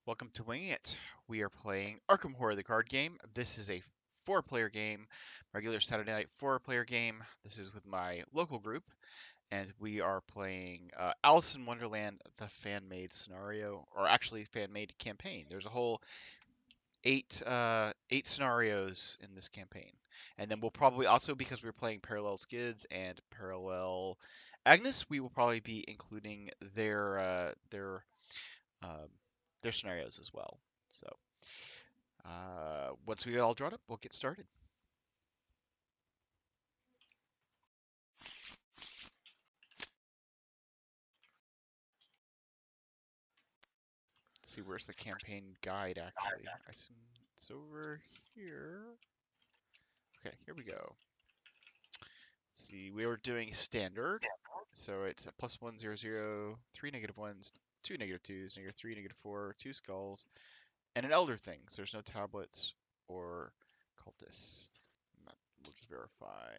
Welcome to Winging It. We are playing Arkham Horror, the card game. This is a four-player game, regular Saturday night four-player game. This is with my local group, and we are playing Alice in Wonderland, the fan-made scenario, or actually fan-made campaign. There's a whole eight scenarios in this campaign, and then we'll probably also, because we're playing Parallel Skids and Parallel Agnes, we will probably be including um, their scenarios as well. So once we get all drawn up, we'll get started. Let's see, where's the campaign guide actually? I assume it's over here. Okay, here we go. Let's see, we were doing standard, so it's a +1, 0, 0, 3 -1s, 2 -2s, -3, -4, 2 skulls, and an elder thing. So there's no tablets or cultists. We'll just verify.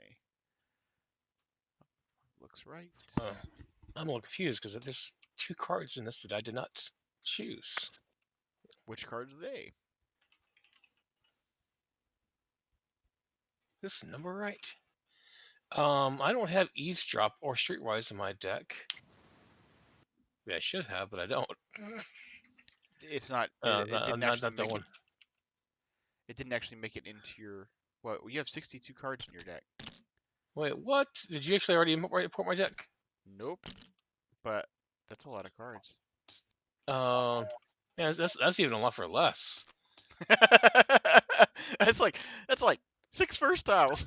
Looks right. I'm a little confused because there's two cards in this that I did not choose. Which cards are they? This number right? I don't have Eavesdrop or Streetwise in my deck. Maybe I should have, but I don't. It's not. It didn't not actually that make it. one. It didn't actually make it into your. What? You have 62 cards in your deck. Wait, what? Did you actually already import my deck? Nope. But that's a lot of cards. Yeah, that's even a lot for less. that's like 6 first tiles.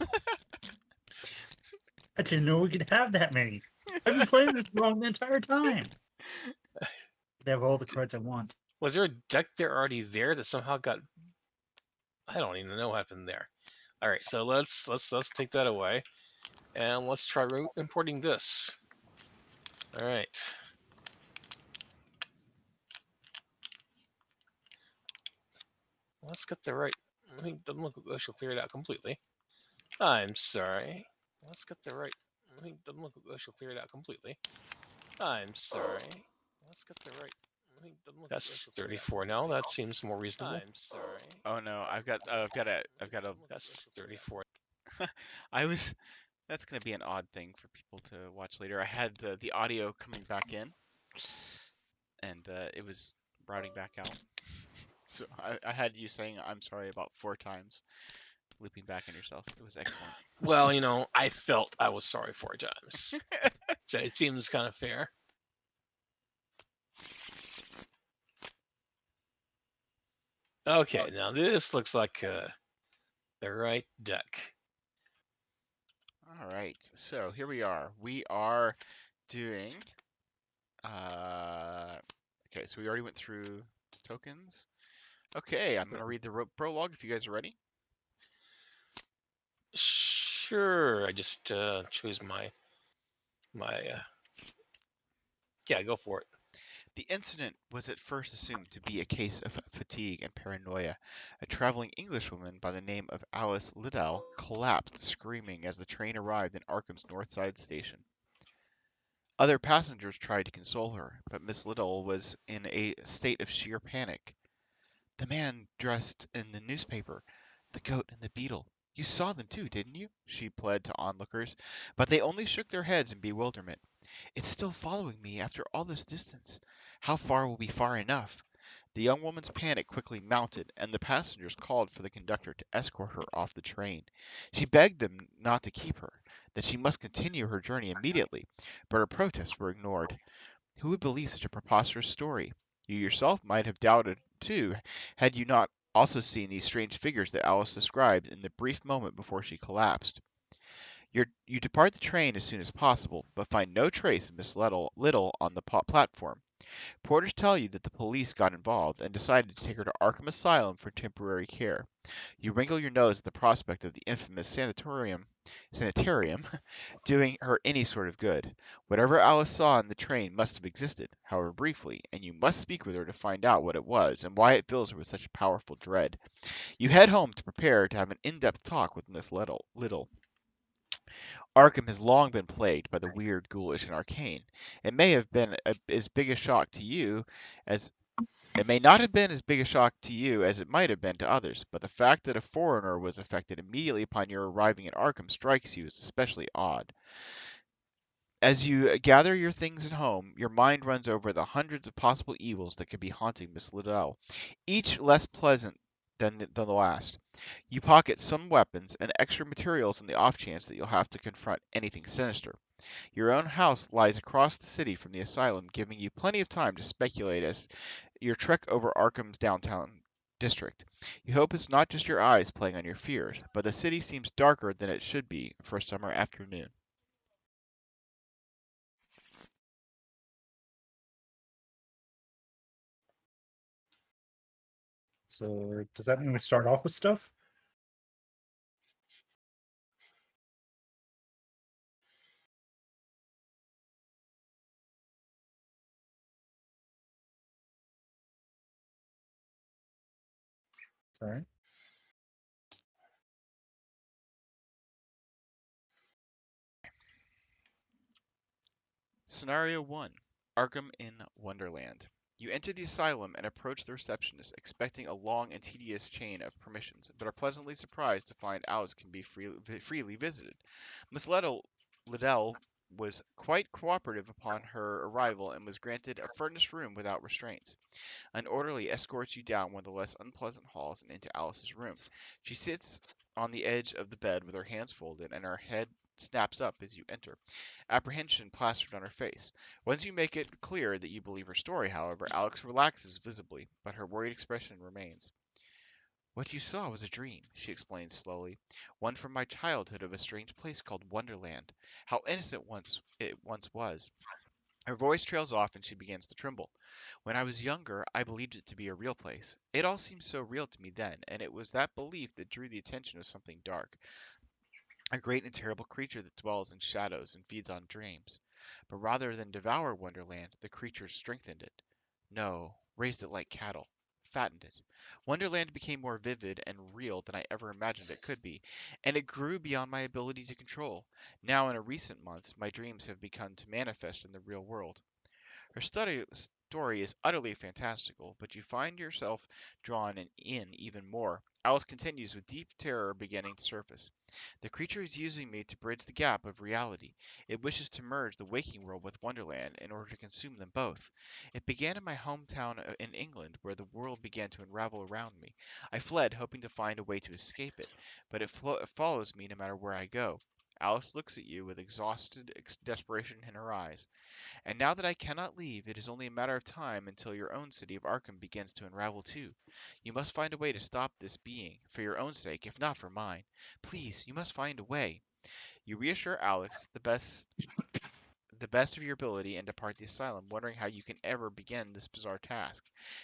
I didn't know we could have that many. I've been playing this wrong the entire time. They have all the cards I want. Was there a deck there already there that somehow got? I don't even know what happened there. All right, so let's take that away, and let's try importing this. All right. Let's get the right. I think the look she'll clear it out completely. I'm sorry. Let's get the right. I think the look she'll clear it out completely. I'm sorry. Let's get the right. I think the look that's 34 now. That seems more reasonable. I'm sorry. Oh no, I've got a. That's 34. That's gonna be an odd thing for people to watch later. I had the audio coming back in, and it was routing back out. So I had you saying I'm sorry about 4 times, looping back on yourself. It was excellent. Well, you know, I felt I was sorry 4 times. So it seems kind of fair. Okay, now this looks like the right deck. All right, so here we are. We are doing. Okay, so we already went through tokens. Okay, I'm gonna read the prologue if you guys are ready. Sure, I just choose my. Yeah, go for it. The incident was at first assumed to be a case of fatigue and paranoia. A traveling Englishwoman by the name of Alice Liddell collapsed screaming as the train arrived in Arkham's North Side station. Other passengers tried to console her, but Miss Liddell was in a state of sheer panic. The man dressed in the newspaper, the goat and the beetle. You saw them too, didn't you? She pled to onlookers, but they only shook their heads in bewilderment. It's still following me after all this distance. How far will be far enough? The young woman's panic quickly mounted, and the passengers called for the conductor to escort her off the train. She begged them not to keep her, that she must continue her journey immediately, but her protests were ignored. Who would believe such a preposterous story? You yourself might have doubted, too, had you not also seen these strange figures that Alice described in the brief moment before she collapsed. You depart the train as soon as possible, but find no trace of Miss Little on the platform. Porters tell you that the police got involved and decided to take her to Arkham Asylum for temporary care. You wrinkle your nose at the prospect of the infamous sanitarium doing her any sort of good. Whatever Alice saw in the train must have existed, however briefly, and you must speak with her to find out what it was and why it fills her with such powerful dread. You head home to prepare to have an in-depth talk with Miss Little. Arkham has long been plagued by the weird, ghoulish, and arcane. It may have been as big a shock to you as It may not have been as big a shock to you as it might have been to others, but the fact that a foreigner was affected immediately upon your arriving at Arkham strikes you as especially odd. As you gather your things at home, your mind runs over the hundreds of possible evils that could be haunting Miss Liddell, each less pleasant than the last. You pocket some weapons and extra materials on the off chance that you'll have to confront anything sinister. Your own house lies across the city from the asylum, giving you plenty of time to speculate as your trek over Arkham's downtown district. You hope it's not just your eyes playing on your fears, but the city seems darker than it should be for a summer afternoon. So does that mean we start off with stuff? Sorry. Scenario 1. Arkham in Wonderland. You enter the asylum and approach the receptionist, expecting a long and tedious chain of permissions, but are pleasantly surprised to find Alice can be freely visited. Miss Liddell was quite cooperative upon her arrival and was granted a furnished room without restraints. An orderly escorts you down one of the less unpleasant halls and into Alice's room. She sits on the edge of the bed with her hands folded, and her head snaps up as you enter, apprehension plastered on her face. Once you make it clear that you believe her story, however, Alex relaxes visibly, but her worried expression remains. What you saw was a dream, she explains slowly. One from my childhood of a strange place called Wonderland. How innocent it once was. Her voice trails off and she begins to tremble. When I was younger, I believed it to be a real place. It all seemed so real to me then, and it was that belief that drew the attention of something dark, a great and terrible creature that dwells in shadows and feeds on dreams. But rather than devour Wonderland, the creature strengthened it. No, raised it like cattle, fattened it. Wonderland became more vivid and real than I ever imagined it could be, and it grew beyond my ability to control. Now, in recent months, my dreams have begun to manifest in the real world. Her story is utterly fantastical, but you find yourself drawn in even more. Alice continues with deep terror beginning to surface. The creature is using me to bridge the gap of reality. It wishes to merge the waking world with Wonderland in order to consume them both. It began in my hometown in England, where the world began to unravel around me. I fled, hoping to find a way to escape it, but it follows me no matter where I go. Alice looks at you with exhausted desperation in her eyes. And now that I cannot leave, it is only a matter of time until your own city of Arkham begins to unravel too. You must find a way to stop this being, for your own sake, if not for mine. Please, you must find a way. You reassure Alex the best of your ability and depart the asylum, wondering how you can ever begin this bizarre task.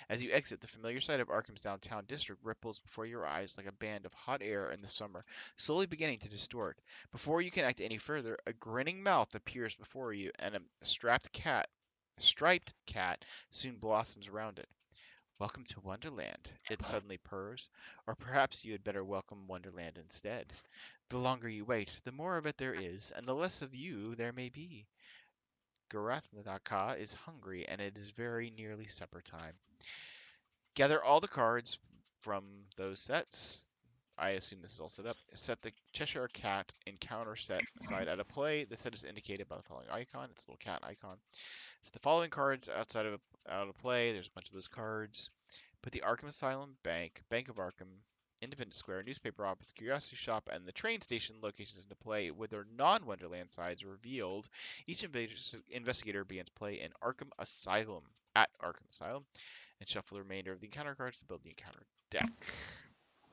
As you exit, the familiar sight of Arkham's downtown district ripples before your eyes like a band of hot air in the summer, slowly beginning to distort. Before you can act any further, a grinning mouth appears before you, and a striped cat soon blossoms around it. Welcome to Wonderland, it suddenly purrs. Or perhaps you had better welcome Wonderland instead. The longer you wait, the more of it there is, and the less of you there may be. Garathaka is hungry, and it is very nearly supper time. Gather all the cards from those sets. I assume this is all set up. Set the Cheshire Cat encounter set aside out of play. The set is indicated by the following icon. It's a little cat icon. Set the following cards out of play. There's a bunch of those cards. Put the Arkham Asylum Bank, Bank of Arkham, Independence Square, Newspaper Office, Curiosity Shop, and the train station locations into play with their non-Wonderland sides revealed. Each investigator begins play in Arkham Asylum at Arkham Asylum, and shuffle the remainder of the encounter cards to build the encounter deck.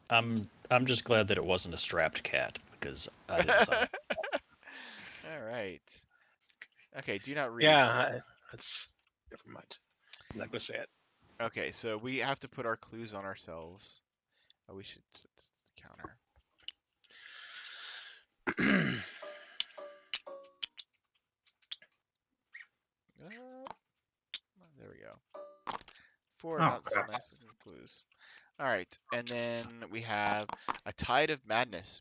I'm just glad that it wasn't a strapped cat because I didn't sign it. All right. Okay, do not read. Yeah, that's never mind. I'm not gonna say it. Okay, so we have to put our clues on ourselves. Oh, we should set this to the counter. There we go. Four not so nice looking clues. Alright, and then we have a tide of madness.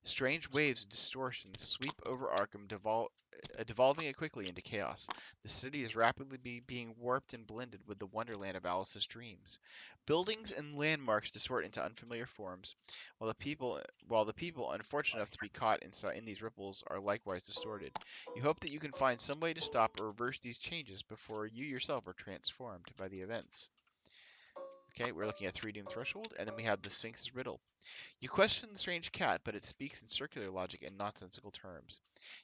Strange waves of distortion sweep over Arkham, devolving it quickly into chaos. The city is rapidly being warped and blended with the wonderland of Alice's dreams. Buildings and landmarks distort into unfamiliar forms, while the people unfortunate enough to be caught in these ripples are likewise distorted. You hope that you can find some way to stop or reverse these changes before you yourself are transformed by the events. Okay, we're looking at 3 Doom Threshold, and then we have the Sphinx Riddle. You question the strange cat, but it speaks in circular logic and nonsensical terms.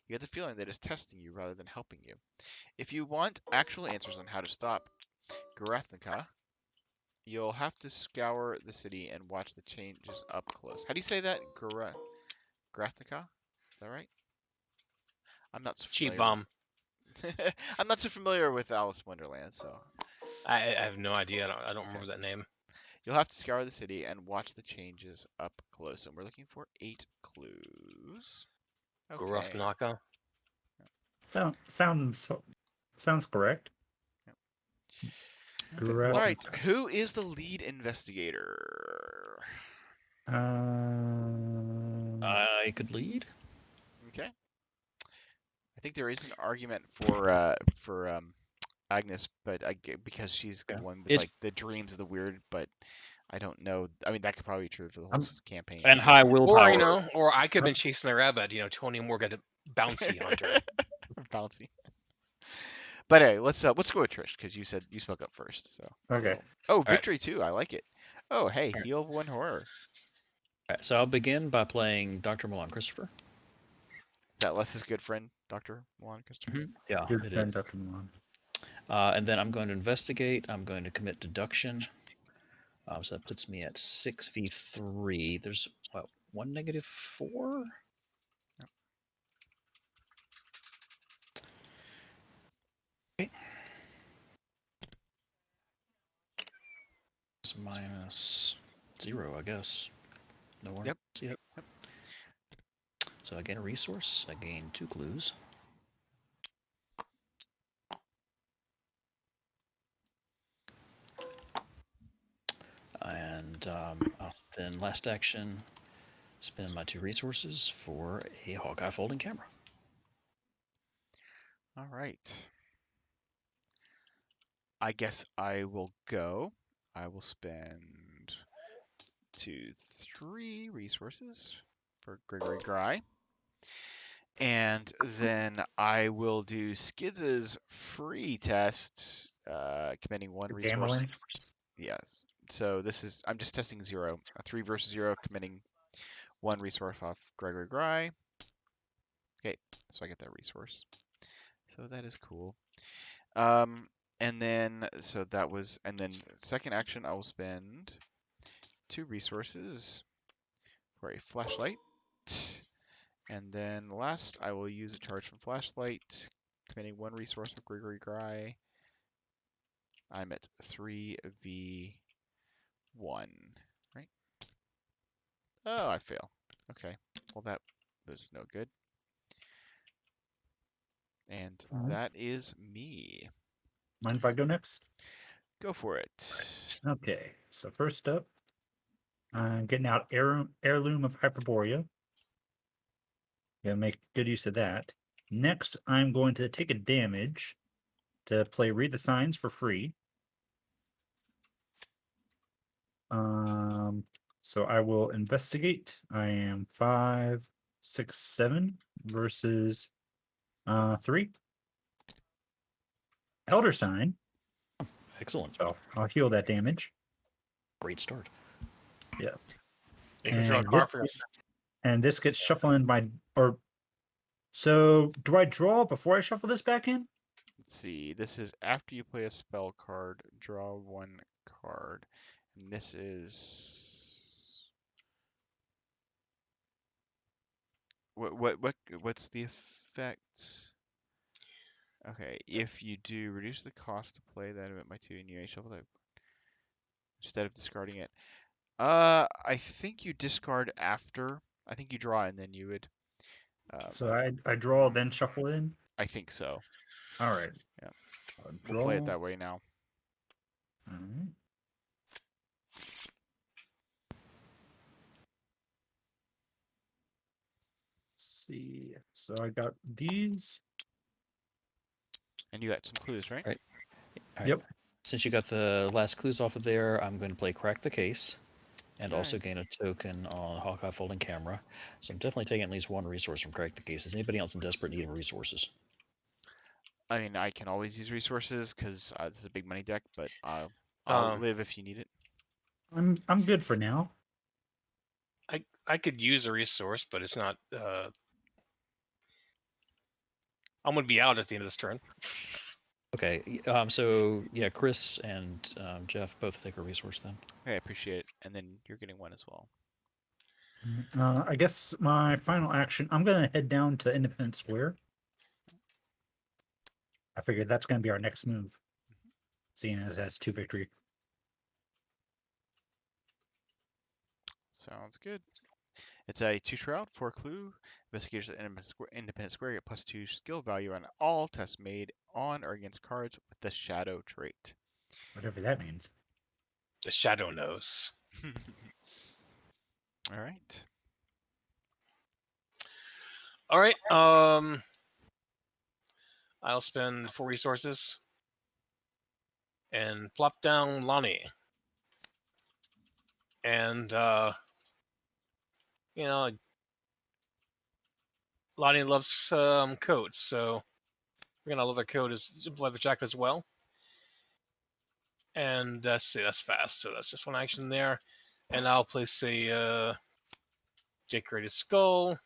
You get the feeling that it's testing you rather than helping you. If you want actual answers on how to stop Garathnica, you'll have to scour the city and watch the changes up close. How do you say that? Garathnica? Is that right? I'm not so Cheap familiar with. bomb. I'm not so familiar with Alice in Wonderland, so I have no idea. I don't okay. remember that name. You'll have to scour the city and watch the changes up close. And we're looking for 8 clues. Okay. Guruthnaka. Sounds correct. All Gurath- right. Who is the lead investigator? I could lead. Okay. I think there is an argument for Agnes, but because she's the Yeah. one with It's like the dreams of the weird, but I don't know. I mean, that could probably be true for the whole campaign. and so. high Or willpower. or I could have been chasing the rabbit. Tony Moore got a bouncy hunter. Bouncy. But hey, let's go with Trish because you said you spoke up first. So. Okay. Oh, right. victory too. I like it. Oh, hey, All right. heal 1 horror. All right, so I'll begin by playing Dr. Milan Christopher. Is that Les's good friend, Dr. Milan Christopher? Yeah, Good it friend, is. Dr. Milan. And then I'm going to investigate. I'm going to commit deduction. So that puts me at 6v3. There's what, 1 -4? Yep. Okay. It's -0, I guess. No more. Yep. Yep. So I gain a resource. I gain 2 clues. And I'll then last action spend my 2 resources for a Hawkeye folding camera. All right. I guess I will go. I will spend 2, 3 resources for Gregory Gry. And then I will do Skids' free test, committing 1 resource. Gambling? Yes. So I'm just testing 0. A 3 versus 0, committing 1 resource off Gregory Gry. Okay, so I get that resource. So that is cool. And then second action, I will spend 2 resources for a flashlight. And then last, I will use a charge from flashlight, committing 1 resource of Gregory Gry. I'm at 3v1, right? Oh, I fail. Okay, well that was no good. And that is me. Mind if I go next? Go for it. Okay. So first up, I'm getting out Heirloom of Hyperborea. Gonna make good use of that. Next, I'm going to take a damage to play Read the Signs for free. So I will investigate. I am 5, 6, 7 versus 3. Elder Sign. Excellent. So I'll heal that damage. Great start. Yes. You can draw a And card this- for us. And this gets shuffled in so do I draw before I shuffle this back in? Let's see. This is after you play a spell card, draw 1 card. And this is what's the effect? Okay, if you do reduce the cost to play that event by 2 and you may shuffle that instead of discarding it. I think you discard after. I think you draw and then you would. So I draw, then shuffle in. I think so. All right. Yeah. I'll We'll play it that way now. All right. See. So I got these. And you got some clues, right? Right. All right. Yep. Since you got the last clues off of there, I'm going to play Crack the Case and also Nice. gain a token on Hawkeye Folding Camera. So I'm definitely taking at least one resource from Crack the Case. Is anybody else in desperate need of resources? I mean, I can always use resources because this is a big money deck, but I'll live if you need it. I'm good for now. I could use a resource, but it's not. I'm gonna be out at the end of this turn. Okay. So yeah, Chris and Jeff both take a resource then. Okay, I appreciate it. And then you're getting one as well. I guess my final action, I'm going to head down to Independence Square. I figured that's going to be our next move, seeing as that's 2 victory. Sounds good. It's a 2 shroud, 4 clue. Investigators at Independent Square get +2 skill value on all tests made on or against cards with the shadow trait. Whatever that means. The shadow knows. All right. All right. I'll spend 4 resources and plop down Lonnie. And you know, Lonnie loves coats, so we're gonna leather jacket as well. And that's fast. So that's just one action there. And I'll place a decorated skull.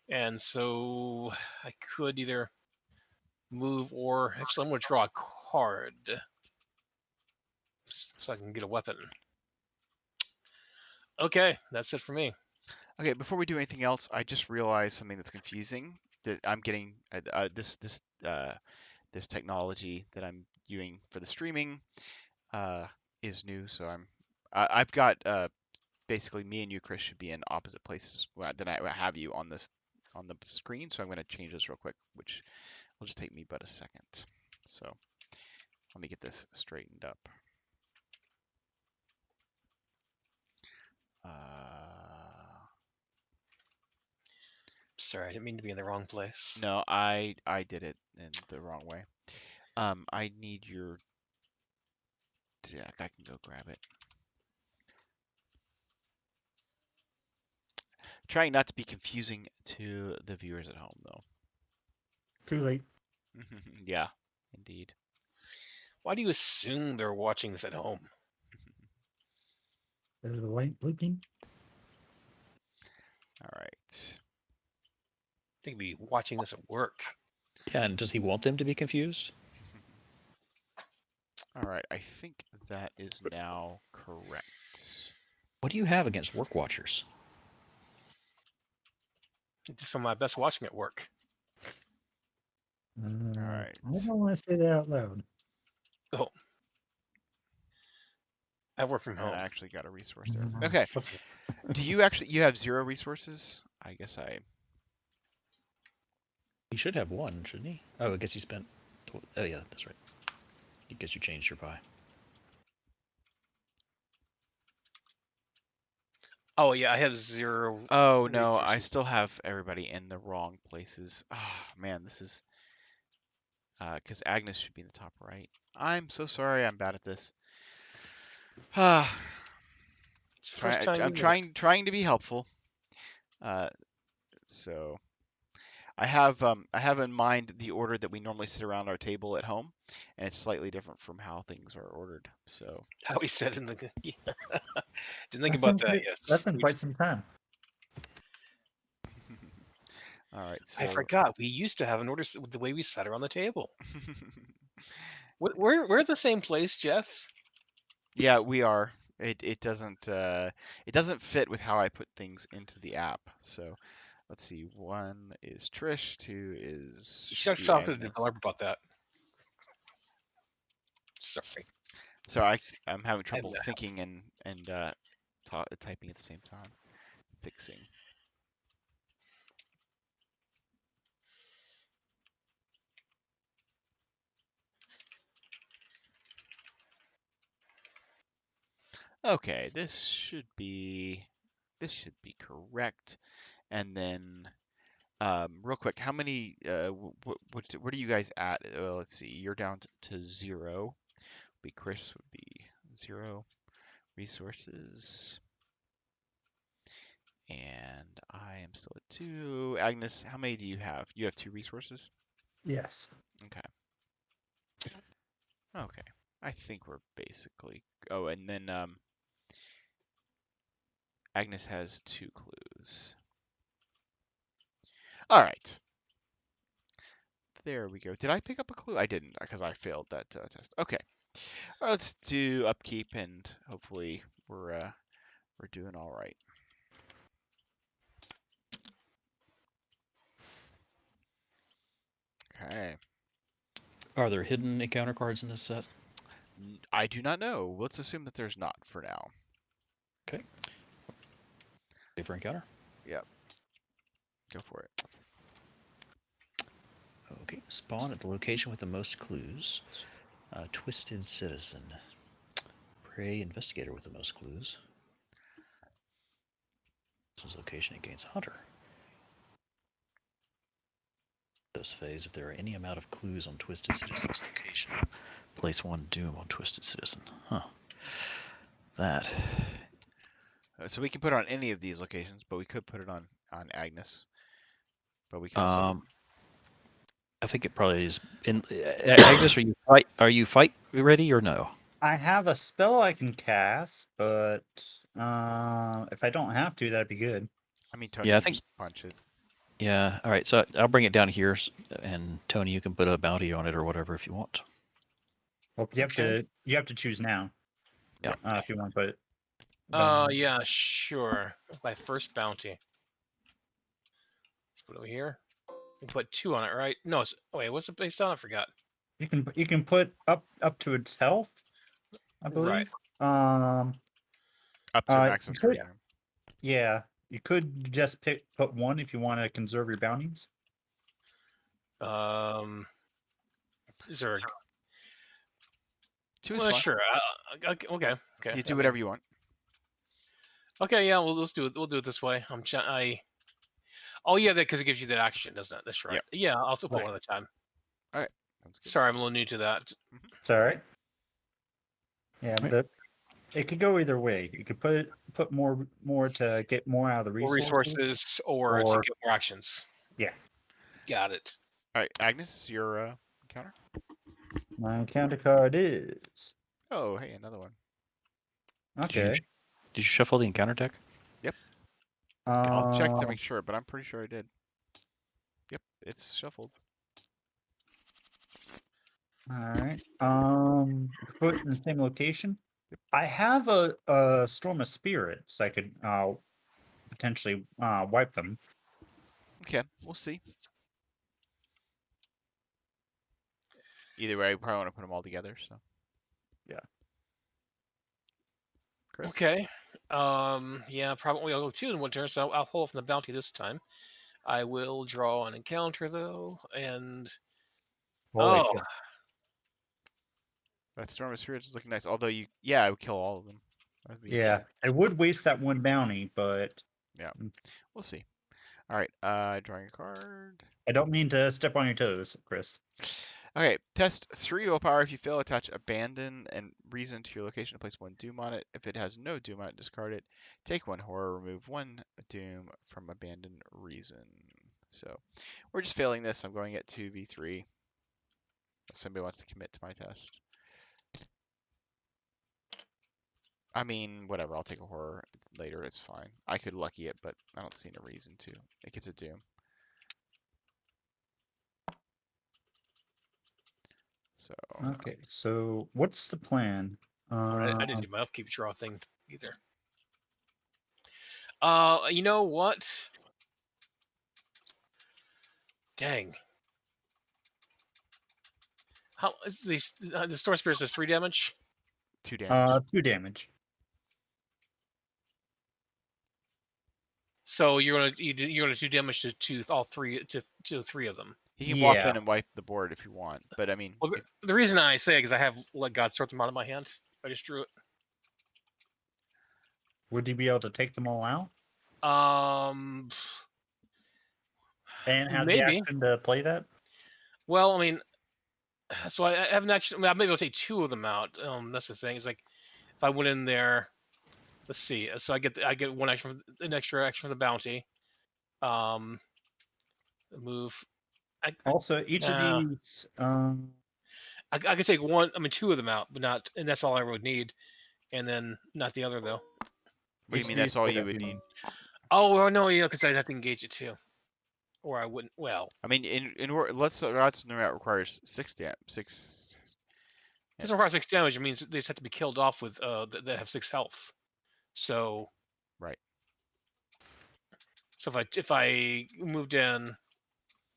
And so I could either move or actually I'm gonna draw a card so I can get a weapon. Okay, that's it for me. Okay, before we do anything else, I just realized something that's confusing. That I'm getting this technology that I'm doing for the streaming is new, so I've got basically me and you, Chris, should be in opposite places than I have you on the screen. So I'm going to change this real quick, which will just take me but a second. So let me get this straightened up. Sorry, I didn't mean to be in the wrong place. No, I did it in the wrong way. I need your deck. I can go grab it. Trying not to be confusing to the viewers at home, though. Too late. Yeah, indeed. Why do you assume they're watching this at home? Is the light blinking? All right. They could be watching this at work. Yeah, and does he want them to be confused? All right. I think that is now correct. What do you have against work watchers? It's some of my best watching at work. All right. I don't want to say that out loud. Oh, I work from And home. I actually got a resource there. Okay. Do you have 0 resources? I guess He should have one, shouldn't he? Oh, I guess he spent. Oh yeah, that's right. I guess you changed your pie. Oh yeah, I have 0. Oh no, I resources. still have everybody in the wrong places. Oh man, this is because Agnes should be in the top right. I'm so sorry. I'm bad at this. It's the first time I'm you looked. trying to be helpful. So I have in mind the order that we normally sit around our table at home, and it's slightly different from how things are ordered. So How he said in the. Yeah. Didn't think That's about been that. quite- Yes. That's been quite some time. all right. I So forgot. We used to have an order with the way we sat around the table. We're the same place, Jeff. yeah, we are. It doesn't fit with how I put things into the app. So let's see. 1 is Trish. 2 is You should be talk to the Agnes. developer about that. Sorry. So I'm having trouble that thinking and typing at the same time. Fixing. Okay, this should be correct. And then Real quick, how many? What are you guys at? Let's see. You're down to 0. Chris would be 0 resources, and I am still at 2. Agnes, how many do you have? You have 2 resources. Yes. Okay. Okay. I think we're basically. Oh, and then Agnes has 2 clues. All right. There we go. Did I pick up a clue? I didn't because I failed that test. Okay. Let's do upkeep, and hopefully we're doing all right. Okay. Are there hidden encounter cards in this set? I do not know. Let's assume that there's not for now. Okay. Ready for encounter? Yep. Go for it. Okay. Spawn at the location with the most clues. Twisted Citizen. Prey Investigator with the most clues. This is location against Hunter. This phase, if there are any amount of clues on Twisted Citizen's location, place 1 Doom on Twisted Citizen. Huh. That. So we can put it on any of these locations, but we could put it on Agnes. But we could also. I think it probably is. In Agnes, are you fight ready or no? I have a spell I can cast, but if I don't have to, that'd be good. I mean, Tony Yeah, I can think. just punch it. Yeah. All right. So I'll bring it down here, and Tony, you can put a bounty on it or whatever if you want. Well, you have Okay. to choose now. Yeah. If you want to put it. down. Yeah, sure. My first bounty. Let's put it over here. We put 2 on it, right? No, wait, what's it based on? I forgot. You can put up to its health, I Right. believe. Up to a max You of could, 3. yeah, you could just put 1 if you want to conserve your bounties. Is there? 2 is Well, fine. sure. Okay. You I do mean, whatever you want. okay, yeah. Well, let's do it. We'll do it this way. Oh yeah, that because it gives you that action, doesn't it? That's right. Yep. Yeah, I'll still put Right. 1 at a time. All right. Sounds good. Sorry, I'm a little new to that. It's all right. Yeah, Right. it could go either way. You could put more to get more out of the More resources or to or- get more actions. Yeah. Got it. All right, Agnes, your encounter. My encounter card is Oh, hey, another one. okay. Did you shuffle the encounter deck? Yep. I'll check to Um, make sure, but I'm pretty sure I did. Yep, it's shuffled. all right. Put it in the same location. I have a storm of spirits. I could potentially wipe them. Okay, we'll see. Either way, I probably want to put them all together. So. Yeah. Chris. Okay. Yeah, probably I'll go 2 in 1 turn, so I'll hold from the bounty this time. I will draw an encounter though, and Holy oh, shit. That Storm of Spirits is looking nice. Although I would kill all of them. That'd be Yeah, I would waste that 1 bounty, but we'll see. All right, drawing a card. I don't mean to step on your toes, Chris. Okay, test 3 willpower. If you fail, attach abandon and reason to your location to place 1 doom on it. If it has no doom on it, discard it. Take 1 horror, remove 1 doom from abandon reason. So we're just failing this. I'm going at 2v3. If somebody wants to commit to my test. I mean, whatever. I'll take a horror later. It's fine. I could lucky it, but I don't see any reason to. It gets a doom. So. Okay, so what's the plan? I didn't do my upkeep draw thing either. You know what? Dang. How is the Storm Spirits does 3 damage? 2 damage. 2 damage. So you're gonna 2 damage to all 3 to 3 of them. He can walk Yeah. in and wipe the board if you want, but I mean, Well, the reason I say it is I have let God sort them out of my hand. I just drew it. Would you be able to take them all out? And have the Maybe. action to play that? Well, I mean, so I haven't actually. I mean, maybe I'll take 2 of them out. That's the thing. It's like if I went in there, let's see. So I get one action, an extra action for the bounty. Move. Also, each of Uh, these, I could take one. I mean, 2 of them out, but not, and that's all I would need. And then not the other though. What do you each of mean these that's all would you have would been- need? Oh well, no, yeah, because I'd have to engage it too, or I wouldn't. Well, I mean, let's that's no, that requires 6. it doesn't require 6 damage. It means they just have to be killed off with that have 6 health. So Right. So if I moved in,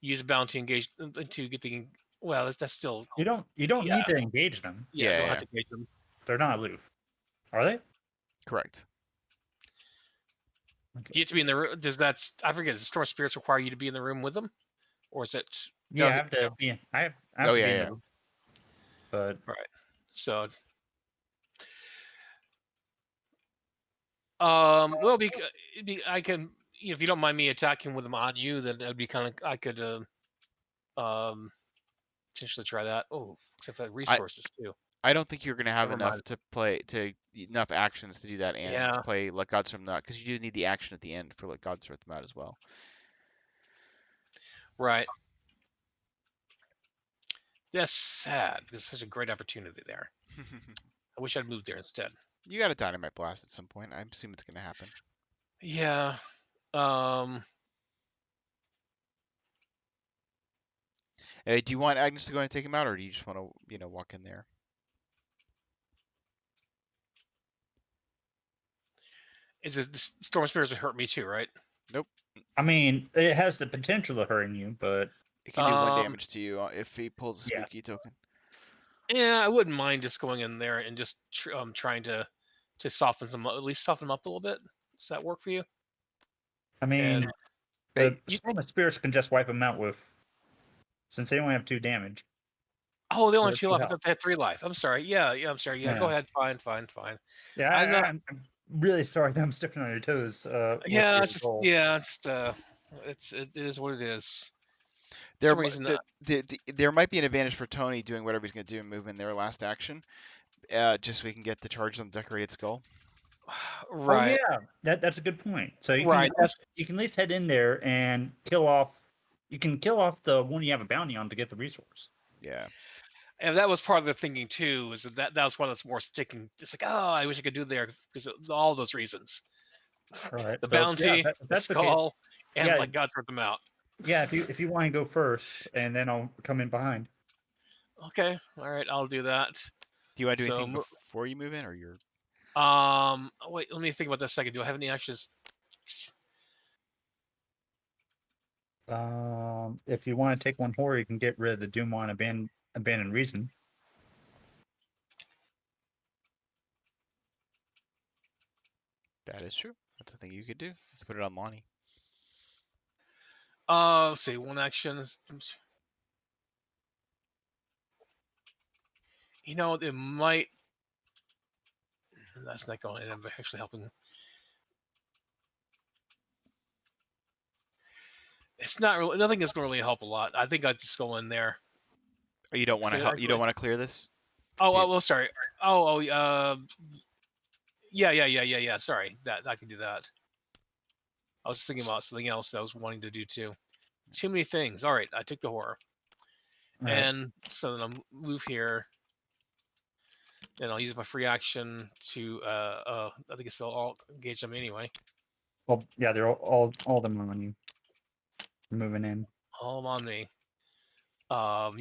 use a bounty engage to get the that's still You don't yeah need to engage them. I don't have Yeah. to engage them. They're not aloof, are they? Correct. Do you have to be in the room? Does that I forget? Does Storm Spirits require you to be in the room with them, or is it Yeah, No, I have to be. I have Oh, to yeah, be in yeah. the room. But so? Well, I can if you don't mind me attacking with them on you, then it'd be kind of I could potentially try that. Oh, except for resources too. I don't think you're gonna have Never enough mind. to play to enough actions to do that and Yeah. play Let God Sort Them Out because you do need the action at the end for Let God Sort Them Out as well. Right. That's sad because it's such a great opportunity there. I wish I'd moved there instead. You got a dynamite blast at some point. I assume it's gonna happen. Yeah. Hey, do you want Agnes to go and take him out, or do you just want to, walk in there? Is it the Storm Spirits would hurt me too, right? I mean, it has the potential of hurting you, but It can do 1 Um, damage to you if he pulls a Yeah. spooky token. Yeah, I wouldn't mind just going in there and just trying to soften them, at least soften them up a little bit. Does that work for you? I mean, And the you- Storm of Spirits can just wipe them out with, since they only have 2 damage. Oh, they only Or have 2 2 life. I health. thought they had 3 life. I'm sorry. Yeah, I'm sorry. Yeah, go Yeah. ahead. Fine. Yeah, I'm not. I'm really sorry that I'm stepping on your toes. With Yeah, your it's just goal. it is what it is. For There, some mi- reason, there might be an advantage for Tony doing whatever he's gonna do and move in their last action, just so we can get the charge on the decorated skull. right, Oh yeah, that's a good point. So you right. you can at least head in there and kill off. You can kill off the one you have a bounty on to get the resource. Yeah. And that was part of the thinking too. Was that was one that's more sticking? It's like, oh, I wish I could do there because of all those reasons. All right. The So yeah, bounty, if the that's the case. skull, and Yeah, like God sort them out. yeah. If you want to go first, and then I'll come in behind. Okay, all right, I'll do that. Do you want to do So, anything before you move in, or you're? wait, let me think about this a second. Do I have any actions? If you want to take one horror, you can get rid of the Doom on Abandoned Reason. That is true. That's a thing you could do. You could put it on Lonnie. Let's see, one action. It might. That's not going to end up actually helping. It's not really. Nothing is going to really help a lot. I think I'd just go in there. Oh, you don't want to So help. You don't want to clear this. Sorry. Yeah. Sorry, that I can do that. I was thinking about something else that I was wanting to do too. Too many things. All right, I took the horror, All right. and so then I'll move here. Then I'll use my free action to I think I'll all engage them anyway. Well, yeah, they're all of them on you. Moving in. All on me.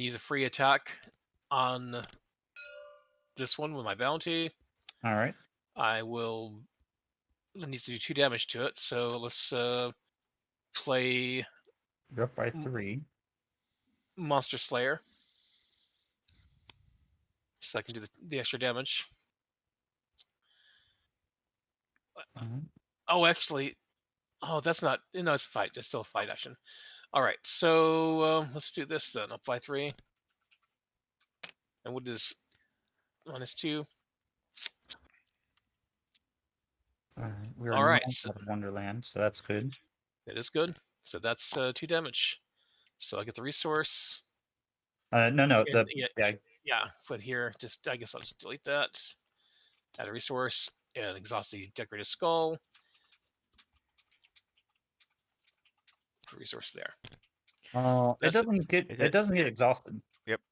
Use a free attack on this one with my bounty. All right. I will. It needs to do 2 damage to it. So let's play You're up by 3. Monster Slayer. So I can do the extra damage. Oh, actually, that's not. No, it's a fight. It's still a fight action. All right, so let's do this then. Up by 3. And what is -2? All right. We're All right, out of Wonderland, so that's good. That is good. So that's 2 damage. So I get the resource. No, And, the yeah, yeah, but here, I guess I'll just delete that. Add a resource and exhaust the decorated skull. Put a resource there. it That's doesn't get exhausted. Yep.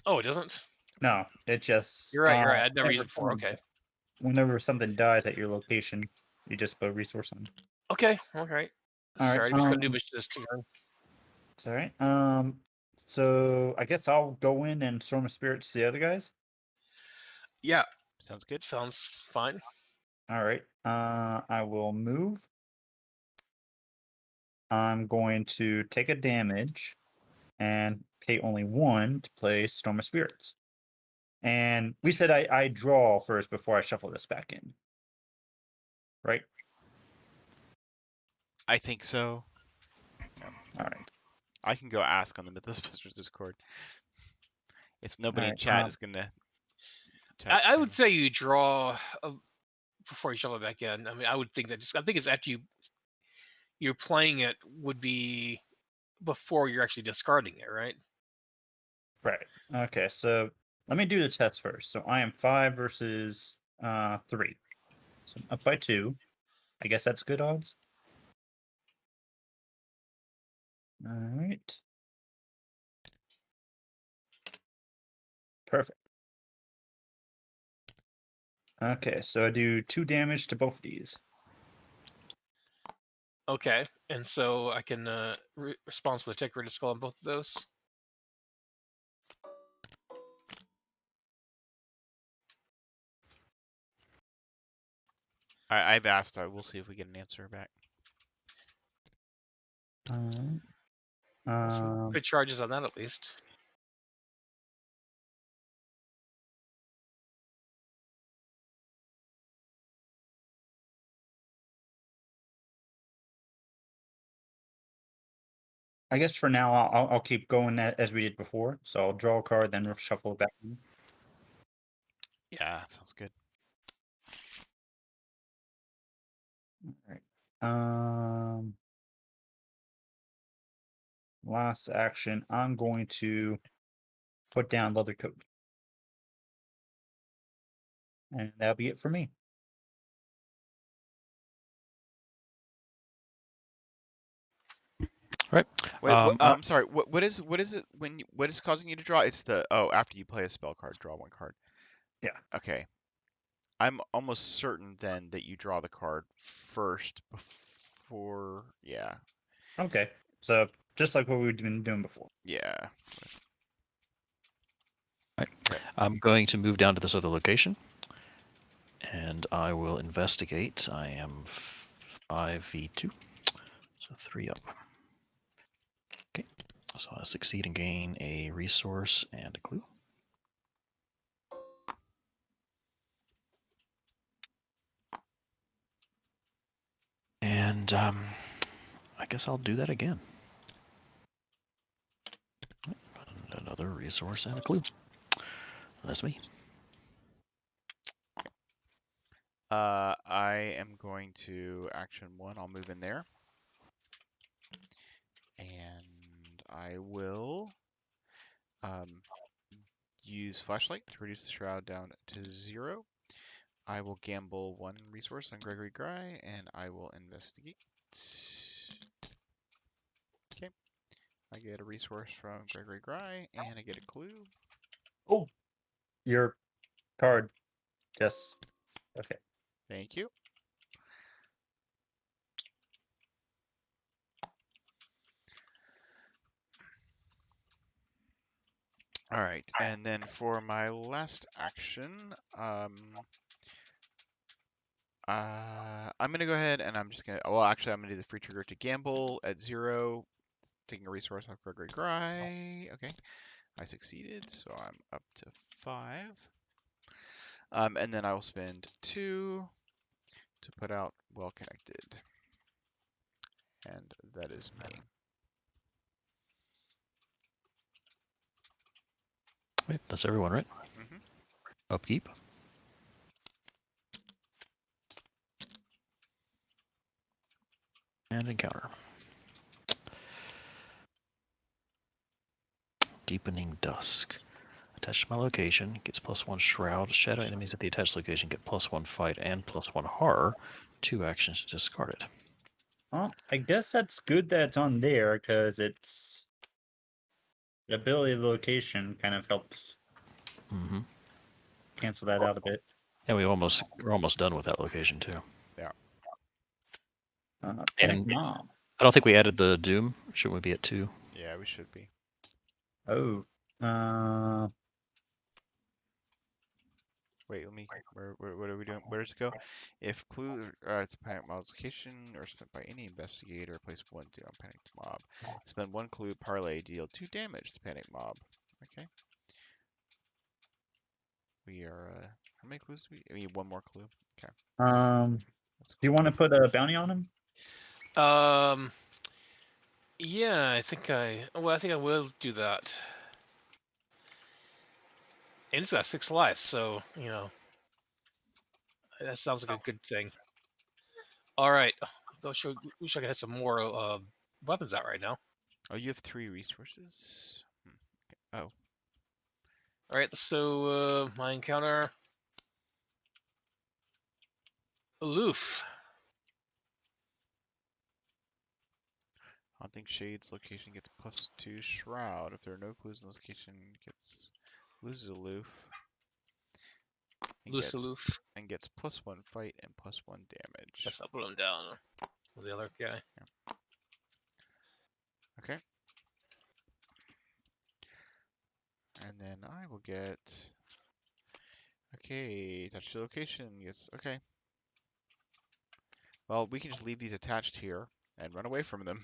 Oh, it doesn't? No, it just You're right, you're right. I'd never used it before. someone- Okay. Whenever something dies at your location, you just put a resource on. Okay, alright. All right, Sorry, I'm just gonna do this turn. It's all right. So I guess I'll go in and Storm of Spirits to the other guys. Yeah, Sounds good. sounds fine. All right. I will move. I'm going to take a damage and pay only 1 to play Storm of Spirits. And we said I draw first before I shuffle this back in. Right? I think so. All right. I can go ask on the Mythos Discord. If nobody in Alright, chat is gonna. I would say you draw before you shuffle it back in. I mean, I would think that I think it's after you're playing it would be before you're actually discarding it, right? Right. Okay, so let me do the test first. So I am 5 versus 3. So I'm up by 2. I guess that's good odds. All right. Perfect. Okay, so I do 2 damage to both of these. Okay, and so I can respond to the decorated skull on both of those. I've asked. We'll see if we get an answer back. Some good charges on that at least. I guess for now I'll keep going as we did before. So I'll draw a card, then shuffle it back in. Yeah, sounds good. All right. Last action, I'm going to put down leather coat. And that'll be it for me. Right. Wait, I'm sorry. What is it what is causing you to draw? It's the after you play a spell card, draw 1 card. Yeah. Okay. I'm almost certain then that you draw the card first before. Yeah. Okay. So just like what we've been doing before. Yeah. Right. Okay. I'm going to move down to this other location, and I will investigate. I am 5v2, so 3 up. Okay, so I succeed and gain a resource and a clue. And I guess I'll do that again. Another resource and a clue. That's me. I am going to action 1. I'll move in there. And I will use flashlight to reduce the shroud down to 0. I will gamble 1 resource on Gregory Gry, and I will investigate. Okay. I get a resource from Gregory Gry, and I get a clue. Oh, your card just okay. Thank you. All right, and then for my last action, I'm gonna go ahead and I'm just gonna. Well, actually, I'm gonna do the free trigger to gamble at 0, taking a resource off Gregory Gry. Okay, I succeeded, so I'm up to 5. And then I will spend 2 to put out Well Connected, and that is me. Wait, that's everyone, right? Mm-hmm. Upkeep. And encounter. Deepening Dusk. Attached to my location, gets +1 Shroud. Shadow enemies at the attached location get +1 Fight and +1 Horror. 2 actions to discard it. Well, I guess that's good that it's on there because it's the ability of the location kind of helps Mm-hmm. cancel that out a bit. And we're almost done with that location too. Yeah. Panic And Mob. I don't think we added the Doom. Shouldn't we be at 2? Yeah, we should be. Oh. Wait, let me. What are we doing? Where does it go? If clue it's a panic mob's location or spent by any investigator, place 1 on panic mob. Spend 1 clue, parlay, deal 2 damage to panic mob. Okay. We are. How many clues do we? I need 1 more clue. Okay. Do you want to put a bounty on him? Yeah, I think I will do that. And it's got 6 lives, so that sounds like a good thing. All right, wish I could have some more weapons out right now. Oh, you have 3 resources. Okay. Oh, All right, so my encounter, aloof. Haunting Shade's location gets +2 Shroud. If there are no clues in the location, loses aloof. Loose aloof. And gets +1 fight and +1 damage. Guess I'll put him down with the other guy. Okay. And then I will get. Okay, touch the location. Yes. Okay. Well, we can just leave these attached here and run away from them.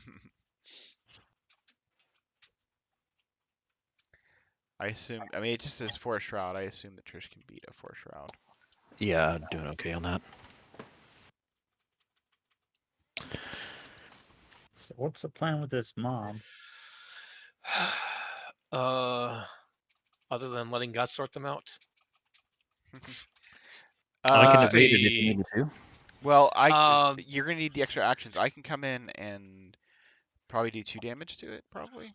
I assume. I mean, it just says 4 Shroud. I assume that Trish can beat a 4 Shroud. Yeah, I'm doing okay on that. So what's the plan with this mob? Other than letting God sort them out. I can Let's evade it if you see. need me to. Well, Um, you're gonna need the extra actions. I can come in and probably do 2 damage to it, probably.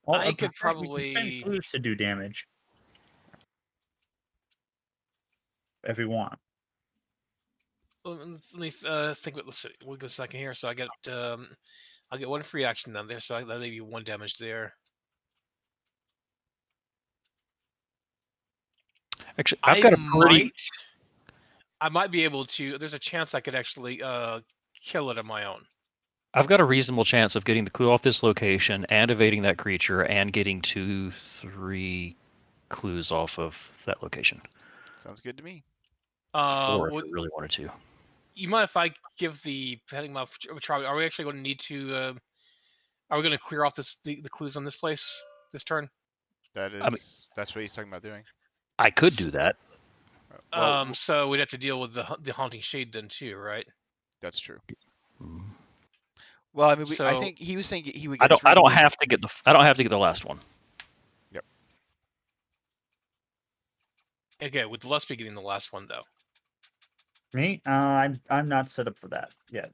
Well, I could we can spend probably. clues to do damage if we want. Let me think about. Let's see. We'll go a second here. So I'll get 1 free action down there. So that'll leave you 1 damage there. Actually, I've got a pretty. I might be able to. There's a chance I could actually kill it on my own. I've got a reasonable chance of getting the clue off this location and evading that creature and getting 2-3 clues off of that location. Sounds good to me. 4 if I really wanted to. You mind if I give the heading mob a try? Are we actually going to need to? Are we going to clear off the clues on this place this turn? That's what he's talking about doing. I could do that. Well, so we'd have to deal with the haunting shade then too, right? that's true. Mm. Well, I mean, So- I think he was saying he would get. I don't have to get the last one. Yep. Okay, with Lusby getting the last one though. Me? I'm not set up for that yet.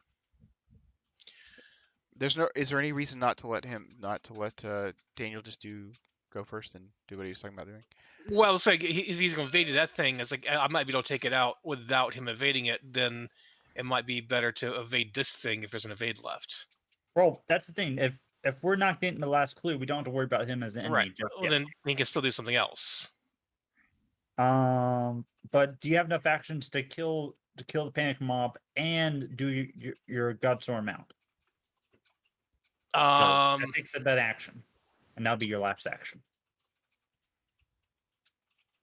Is there any reason not to let Daniel just go first and do what he was talking about doing? Well, it's like if he's going to evade that thing, it's like I might be able to take it out without him evading it. Then it might be better to evade this thing if there's an evade left. Well, that's the thing. If we're not getting the last clue, we don't have to worry about him as an enemy. Right. Just Well, yet. then he can still do something else. But do you have enough actions to kill the panic mob and do your Godstorm mount? That takes a bad action, and that'll be your last action.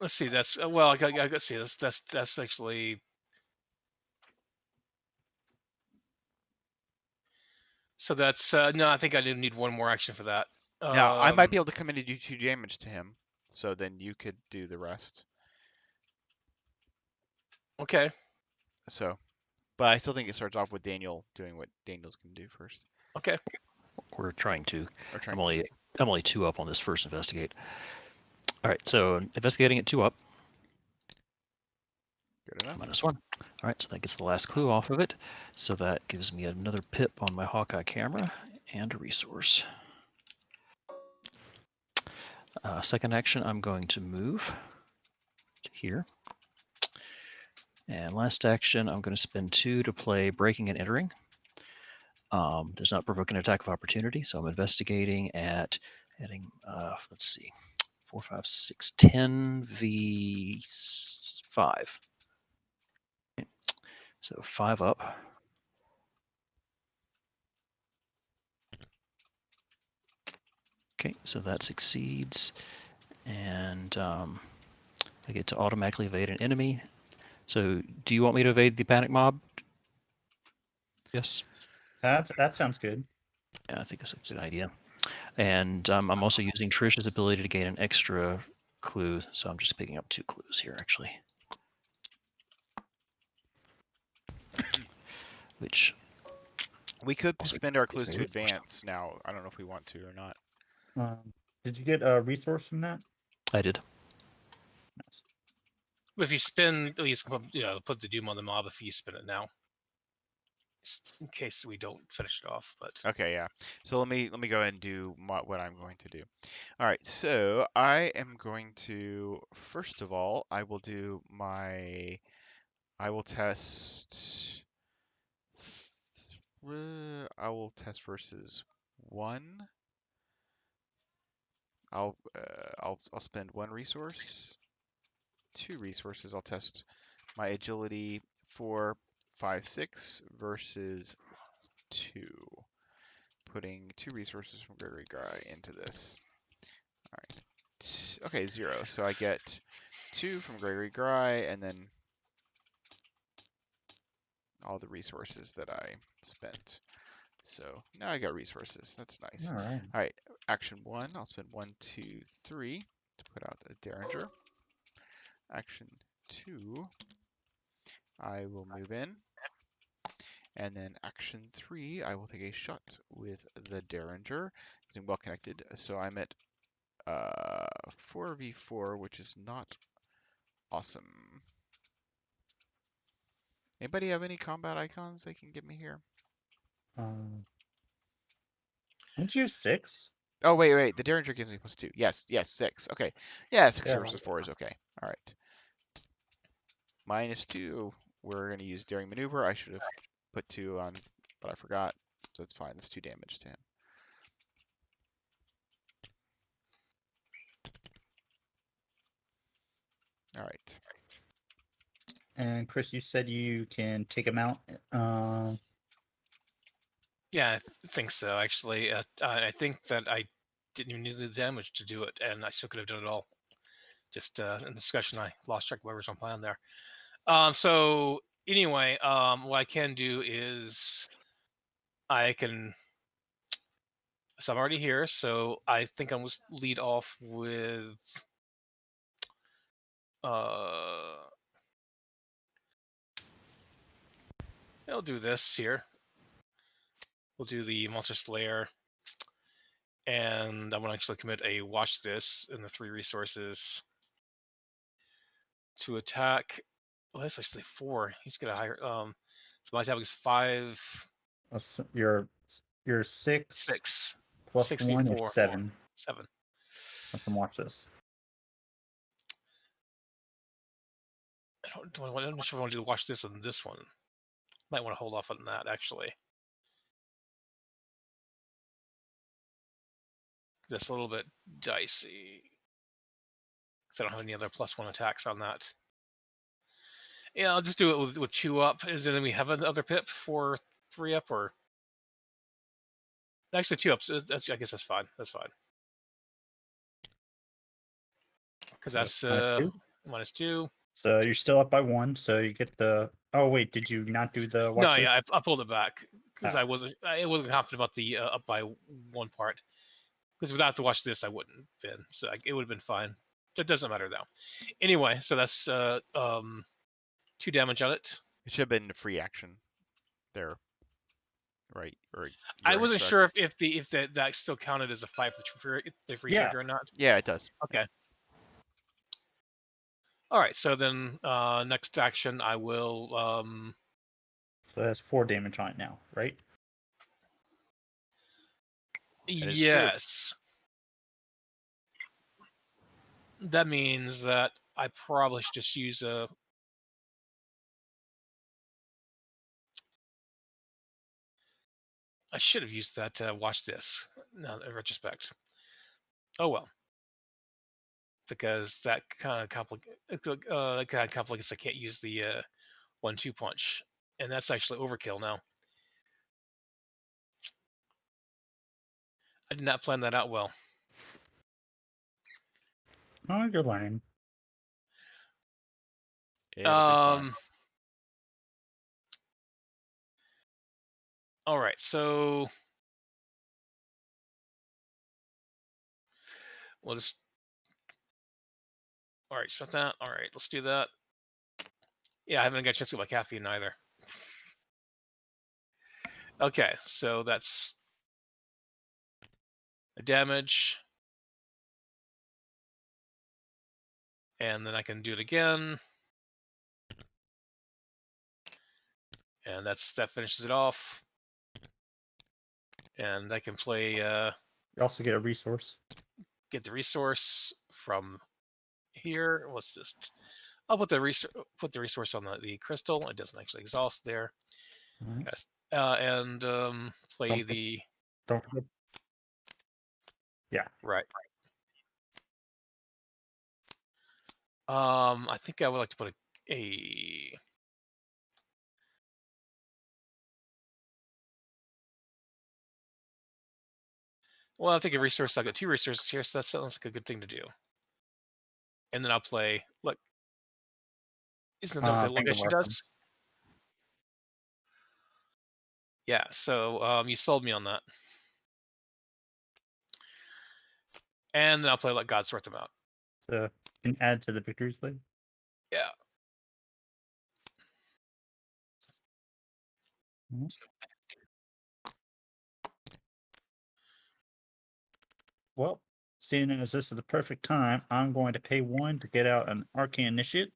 Let's see. That's well. I got see. That's actually. So that's no. I think I do need 1 more action for that. Now I might be able to come in and do 2 damage to him, so then you could do the rest. Okay. So, but I still think it starts off with Daniel doing what Daniel's gonna do first. Okay. We're trying to. Or trying I'm only 2 up on this first investigate. All right, so investigating at 2 up. Good enough. -1. All right, so that gets the last clue off of it. So that gives me another pip on my Hawkeye camera and a resource. Second action, I'm going to move to here. And last action, I'm going to spend 2 to play Breaking and Entering. Does not provoke an attack of opportunity, so I'm investigating at adding, let's see, 4, 5, 6, 10 v5. Okay. So 5 up. Okay, so that succeeds. And I get to automatically evade an enemy. So do you want me to evade the panic mob? Yes. That sounds good. Yeah, I think that's a good idea. And I'm also using Trish's ability to gain an extra clue, so I'm just picking up 2 clues here, actually. Which We could also spend our can be clues to evaded. advance now. I don't know if we want to or not. Did you get a resource from that? I did. Nice. If you spin, you can put the doom on the mob if you spin it now, in case we don't finish it off. But Okay, yeah. So let me go ahead and do what I'm going to do. All right, so I am going to, first of all, I will test. I will test versus 1. I'll spend 1 resource, 2 resources. I'll test my agility 4, 5, 6 versus 2. Putting 2 resources from Gregory Guy into this. All right. Okay, 0. So I get 2 from Gregory Gry, and then all the resources that I spent. So now I got resources. That's nice. All right. All right. Action 1. I'll spend 1, 2, 3 to put out a Derringer. Action 2. I will move in. And then action 3, I will take a shot with the Derringer. Using well connected. So I'm at 4v4, which is not awesome. Anybody have any combat icons they can give me here? Didn't you use 6? Oh, wait. The Derringer gives me +2. Yes, 6. Okay. Yeah, 6 Yeah. versus 4 is okay. All right. -2. We're going to use Daring Maneuver. I should have put 2 on, but I forgot. So that's fine. That's 2 damage to him. All right. And Chris, you said you can take him out. yeah, I think so. Actually, I think that I didn't even need the damage to do it, and I still could have done it all. Just in discussion, I lost track of what was on plan there. So anyway, what I can do is I can. So I'm already here, so I think I'm going to lead off with. I'll do this here. We'll do the Monster Slayer, and I'm going to actually commit a watch this in the 3 resources to attack. Well, that's actually 4. He's got a higher. So my attack is 5, Your 6 6, plus 1 is 6v4 7. 7. I can watch this. I'm not sure if I want to watch this on this one. Might want to hold off on that actually. That's a little bit dicey because I don't have any other +1 attacks on that. Yeah, I'll just do it with 2 up. Is it then we have another pip for 3 up, or actually 2 ups? I guess that's fine. That's fine because So that's -2. -2. So you're still up by 1. So you get the. Oh wait, did you not do the watch? No, yeah, I pulled it back because Oh. I wasn't confident about the up by 1 part. Because without the watch this, I wouldn't have been. So it would have been fine. That doesn't matter though. Anyway, so that's 2 damage on it. It should have been a free action there, right? Or I your wasn't instruct. sure if that still counted as a 5 the free Yeah. trigger or not. Yeah, it does. Okay. All right. So then next action, I will. So that's 4 damage on it now, right? That is true. Yes. that means that I probably should just use a. I should have used that to watch this. Now, in retrospect. Oh well. Because that kind of complicates. I can't use the 1-2 punch, and that's actually overkill now. I did not plan that out well. Oh, you're lying. It'll be fine. All right, so we'll just. All right, spent that. All right, let's do that. Yeah, I haven't got a chance to get my caffeine either. Okay, so that's a damage. And then I can do it again. And that finishes it off. And I can play You also get a resource. get the resource from here. What's this? I'll put the resource on the crystal. It doesn't actually exhaust there. All right. And play the. Don't forget. Yeah. Right. I think I would like to put a. Well, I'll take a resource. I've got 2 resources here, so that sounds like a good thing to do. And then I'll play. Look, isn't that what the location does? Yeah. So you sold me on that. And then I'll play Let God Sort Them Out. So you can add to the victories later. Yeah. Mm-hmm. Well, seeing as this is the perfect time, I'm going to pay 1 to get out an Arcane Initiate.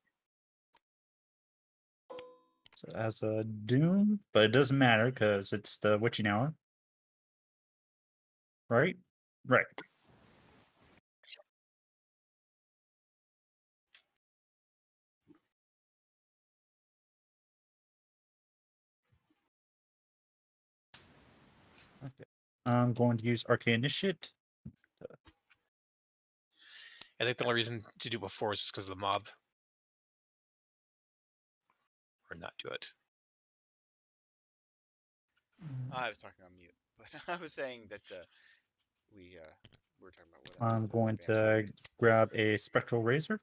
So it has a Doom, but it doesn't matter because it's the Witching Hour. Right? Right. Okay. I'm going to use Arcane Initiate. I think the only reason to do it before is just because of the mob. Or not do it. I was talking on mute, but I was saying that we were talking about what I'm happens going in to advance. grab a Spectral Razor.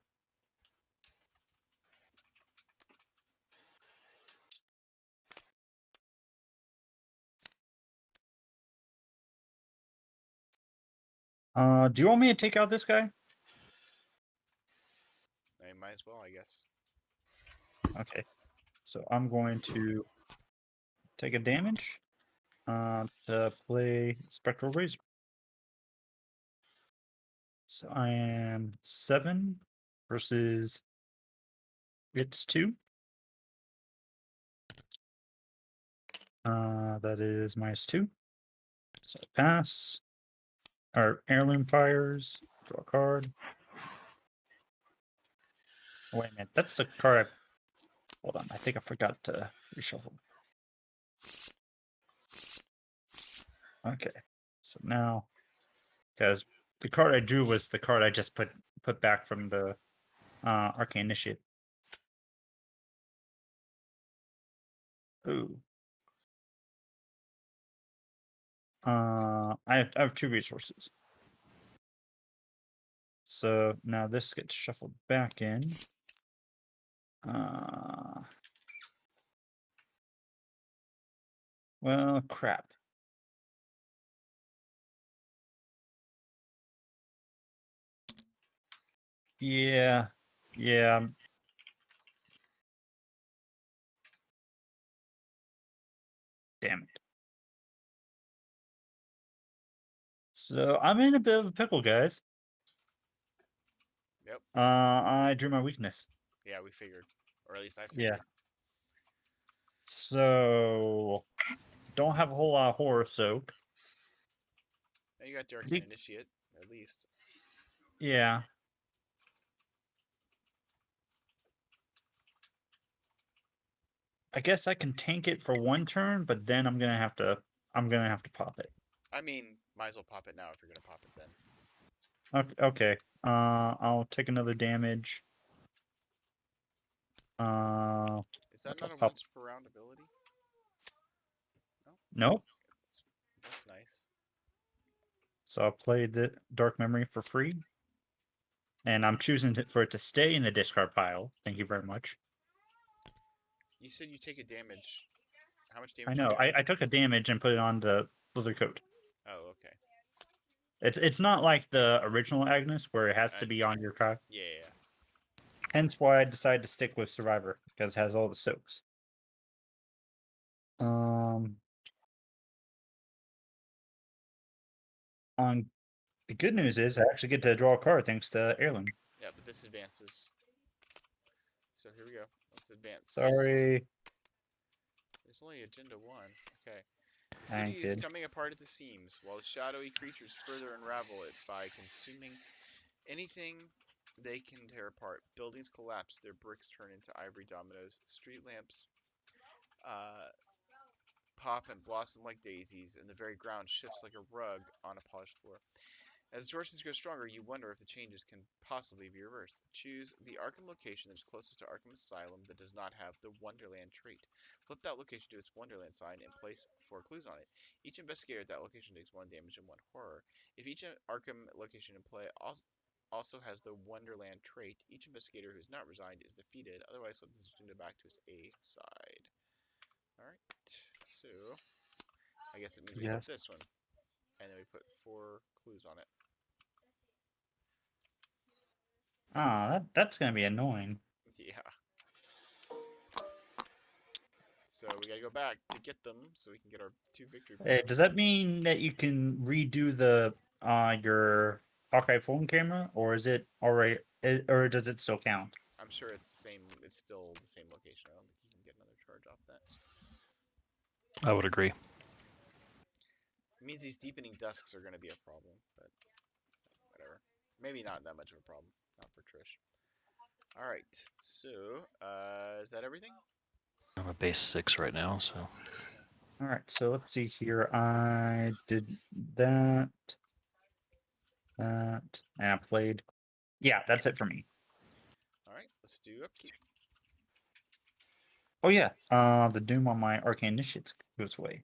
Do you want me to take out this guy? I might as well, I guess. Okay. So I'm going to take a damage to play Spectral Razor. So I am 7 versus it's 2. That is -2. So I pass. Our Heirloom fires. Draw a card. Oh, wait a minute. That's the card. Hold on. I think I forgot to reshuffle. Okay. So now, because the card I drew was the card I just put back from the Arcane Initiate. Ooh. I have 2 resources. So now this gets shuffled back in. Well, crap. Yeah. Yeah. Damn it. So I'm in a bit of a pickle, guys. Yep. I drew my weakness. Yeah, we figured, or at least I Yeah. figured. So don't have a whole lot of Horror Soak. Now you got the Arcane Initiate, at least. Yeah. I guess I can tank it for one turn, but then I'm gonna have to pop it. I mean, might as well pop it now if you're gonna pop it then. Okay. I'll take another damage. Is that not a pop. once per round ability? No. Nope. That's nice. So I'll play the Dark Memory for free. And I'm choosing for it to stay in the discard pile. Thank you very much. You said you take a damage. How much I damage know. you take? I took a damage and put it on the leather coat. Oh, okay. It's not like the original Agnes where it has to I- be on your card. Yeah. Hence why I decided to stick with Survivor because it has all the soaks. On the good news is I actually get to draw a card thanks to Heirloom. Yeah, but this advances. So here we go. Let's advance. Sorry, There's only agenda 1. Okay. The I city ain't is good. coming apart at the seams, while the shadowy creatures further unravel it by consuming anything they can tear apart. Buildings collapse, their bricks turn into ivory dominoes. Street lamps pop and blossom like daisies, and the very ground shifts like a rug on a polished floor. As distortions grow stronger, you wonder if the changes can possibly be reversed. Choose the Arkham location that is closest to Arkham Asylum that does not have the Wonderland trait. Flip that location to its Wonderland sign and place 4 clues on it. Each investigator at that location takes 1 damage and 1 horror. If each Arkham location in play also has the Wonderland trait, each investigator who is not resigned is defeated. Otherwise, flip this agenda back to its A side. Alright, so I guess it means we flip Yes. this one. And then we put 4 clues on it. That's gonna be annoying. Yeah. So we gotta go back to get them so we can get our 2 victory Hey, points. does that mean that you can redo the your Hawkeye phone camera, or is it already, or does it still count? I'm sure it's same. It's still the same location. I don't think you can get another charge off that. I would agree. It means these deepening dusks are gonna be a problem, but whatever. Maybe not that much of a problem. Not for Trish. All right. So is that everything? I'm a base 6 right now, so All right, so let's see here. I did that, and I played. Yeah, that's it for me. All right. Let's do upkeep. Oh yeah, the doom on my arcane initiates goes away.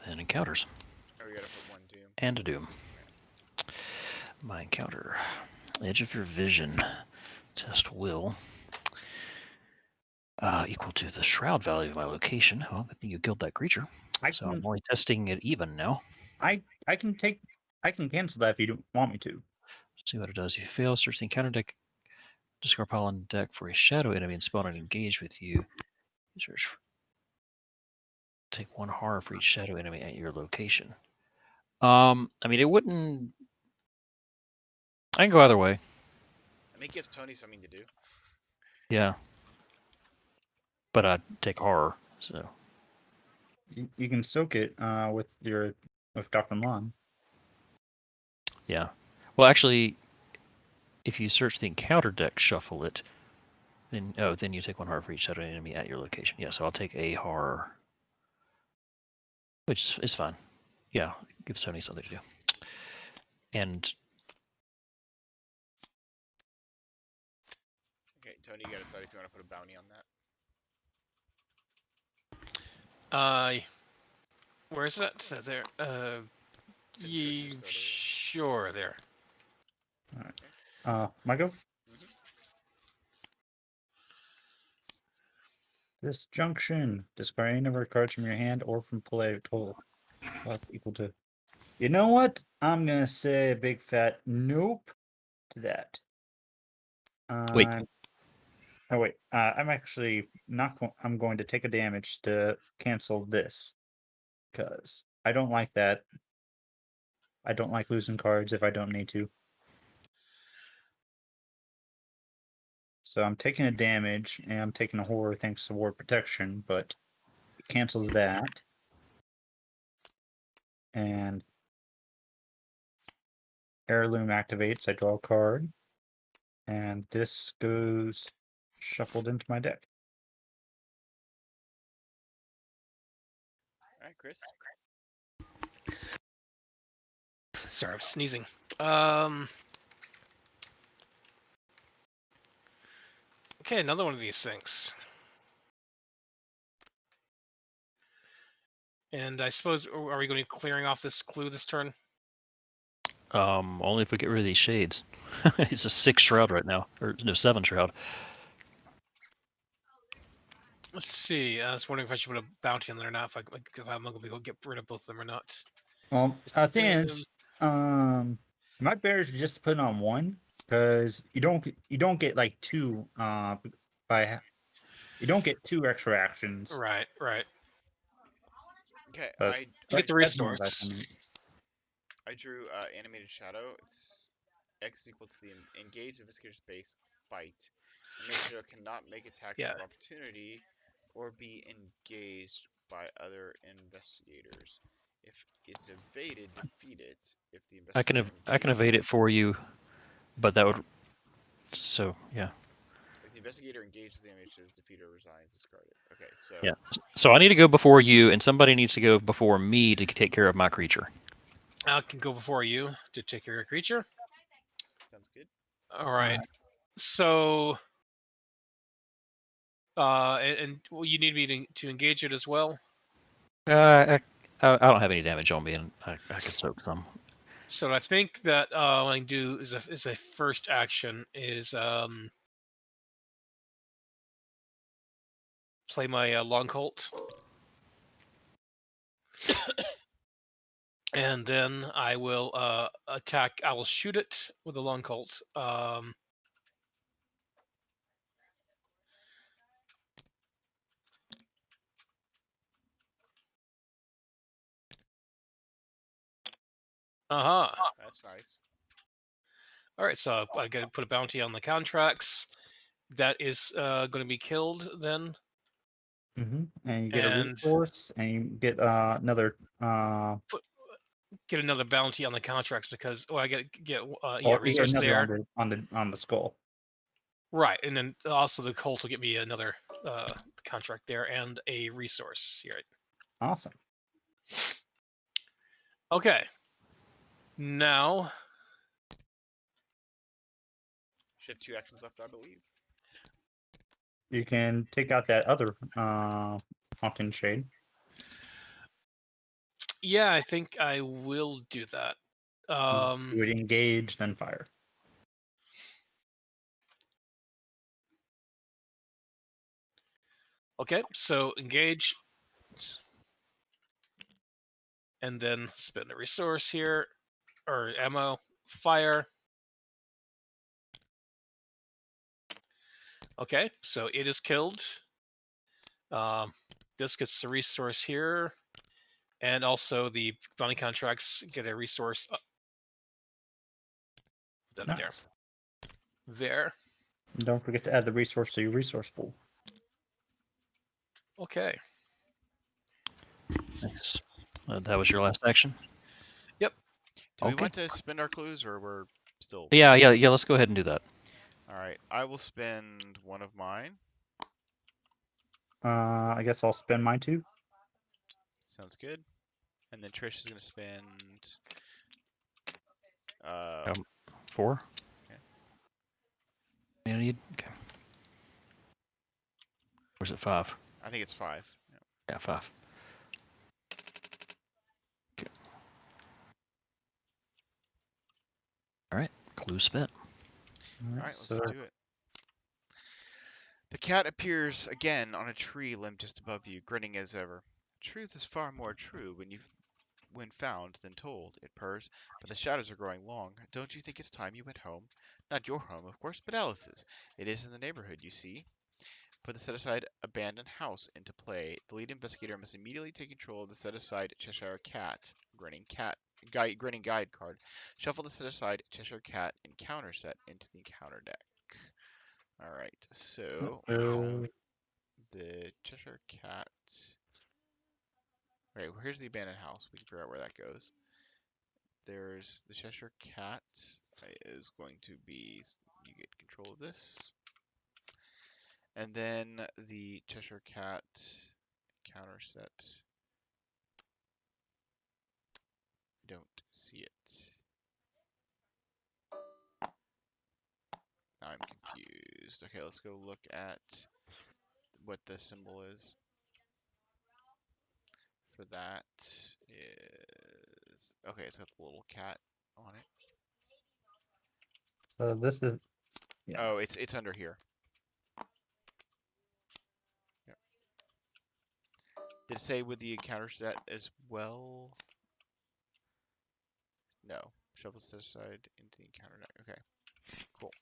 then encounters Oh, we gotta put 1 doom. and a doom. My encounter. Edge of your vision. Test will. Equal to the shroud value of my location. Well, good thing you killed that creature. So I'm only testing it even now. I can cancel that if you don't want me to. See what it does. If you fail, search the encounter deck, discard pile on deck for a shadow enemy and spawn and engage with you. Search. Take 1 horror for each shadow enemy at your location. I mean, it wouldn't. I can go either way. I mean, it gives Tony something to do. Yeah. But I'd take horror, so. You can soak it with Dr. Mon. Yeah. Well, actually, if you search the encounter deck, shuffle it, then then you take 1 horror for each shadow enemy at your location. Yeah, so I'll take a horror, which is fine. Yeah, gives Tony something to do. And Okay, Tony, you gotta decide if you want to put a bounty on that. Where is that? So there. It's in Trish's photo. Sure, there. Michael? Mhm. Disjunction. Discard any number of cards from your hand or from play total. Plus equal to. You know what? I'm gonna say a big fat nope to that. Wait. Oh wait. I'm actually not going. I'm going to take a damage to cancel this, because I don't like that. I don't like losing cards if I don't need to. So I'm taking a damage and I'm taking a horror thanks to ward protection, but it cancels that. And Heirloom activates. I draw a card. And this goes shuffled into my deck. All right, Chris. Sorry, I'm sneezing. Okay, another one of these things. And I suppose, are we going to be clearing off this clue this turn? Only if we get rid of these shades. It's a 6 shroud right now, or no, 7 shroud. Let's see. I was wondering if I should put a bounty on there or not. If I'm going to be able to get rid of both of them or not. Well, I think it's my bear is just put on one because you don't get like two by you don't get two extra actions. Right. Okay, But You get the that's my resource. estimate. I drew animated shadow. It's X is equal to the engaged investigator's base fight. Animated shadow cannot make attacks Yeah. of opportunity or be engaged by other investigators. If it's evaded, defeat it. If the I investigator can evade it for you, but that would. So yeah. If the investigator engages the animated shadow, defeat or resigns, discard it. Okay, so Yeah. So I need to go before you, and somebody needs to go before me to take care of my creature. I can go before you to take care of your creature. sounds good. All right. So, and well, you need me to engage it as well. I don't have any damage on me, and I can soak some. So I think that what I can do is a first action is play my long colt, and then I will attack. I will shoot it with the long colt. That's nice. All right, so I got to put a bounty on the contracts. That is going to be killed then. And you get a And resource, and you get another get another bounty on the contracts because I get yeah or you get resource another there. on the skull. Right, and then also the Colt will get me another contract there and a resource here. Awesome. Okay. Now, Should have 2 actions left, I believe. You can take out that other haunting shade. yeah, I think I will do that. You would engage, then fire. Okay, so engage, and then spend a resource here, or ammo, fire. Okay, so it is killed. This gets the resource here, and also the bounty contracts get a resource up Nice. there. And don't forget to add the resource to your resource pool. Okay. Nice. That was your last action. Yep. Do we Okay. want to spend our clues, or we're still? Yeah. Let's go ahead and do that. All right, I will spend one of mine. I guess I'll spend mine too. Sounds good. And then Trish is gonna spend 4. Okay. You need. Okay. Or is it 5? I think it's 5. Yeah. Yeah, 5. Okay. All right. Clue spent. All right, let's do it. The cat appears again on a tree limb just above you, grinning as ever. Truth is far more true when found than told, it purrs, but the shadows are growing long. Don't you think it's time you went home? Not your home, of course, but Alice's. It is in the neighborhood, you see. Put the set-aside abandoned house into play. The lead investigator must immediately take control of the set-aside Cheshire Cat, grinning guide card. Shuffle the set-aside Cheshire Cat encounter set into the encounter deck. All right, so we have the Cheshire Cat. Right, well, here's the abandoned house. We can figure out where that goes. there's the Cheshire Cat is going to be, you get control of this. And then the Cheshire Cat counter set. I don't see it. Now I'm confused. Okay, let's go look at what the symbol is. For that is, okay, it's got the little cat on it. So this is, yeah. Oh, it's under here. Yep. Did it say with the encounter set as well? No. Shuffle this aside into the encounter deck. Okay. Cool.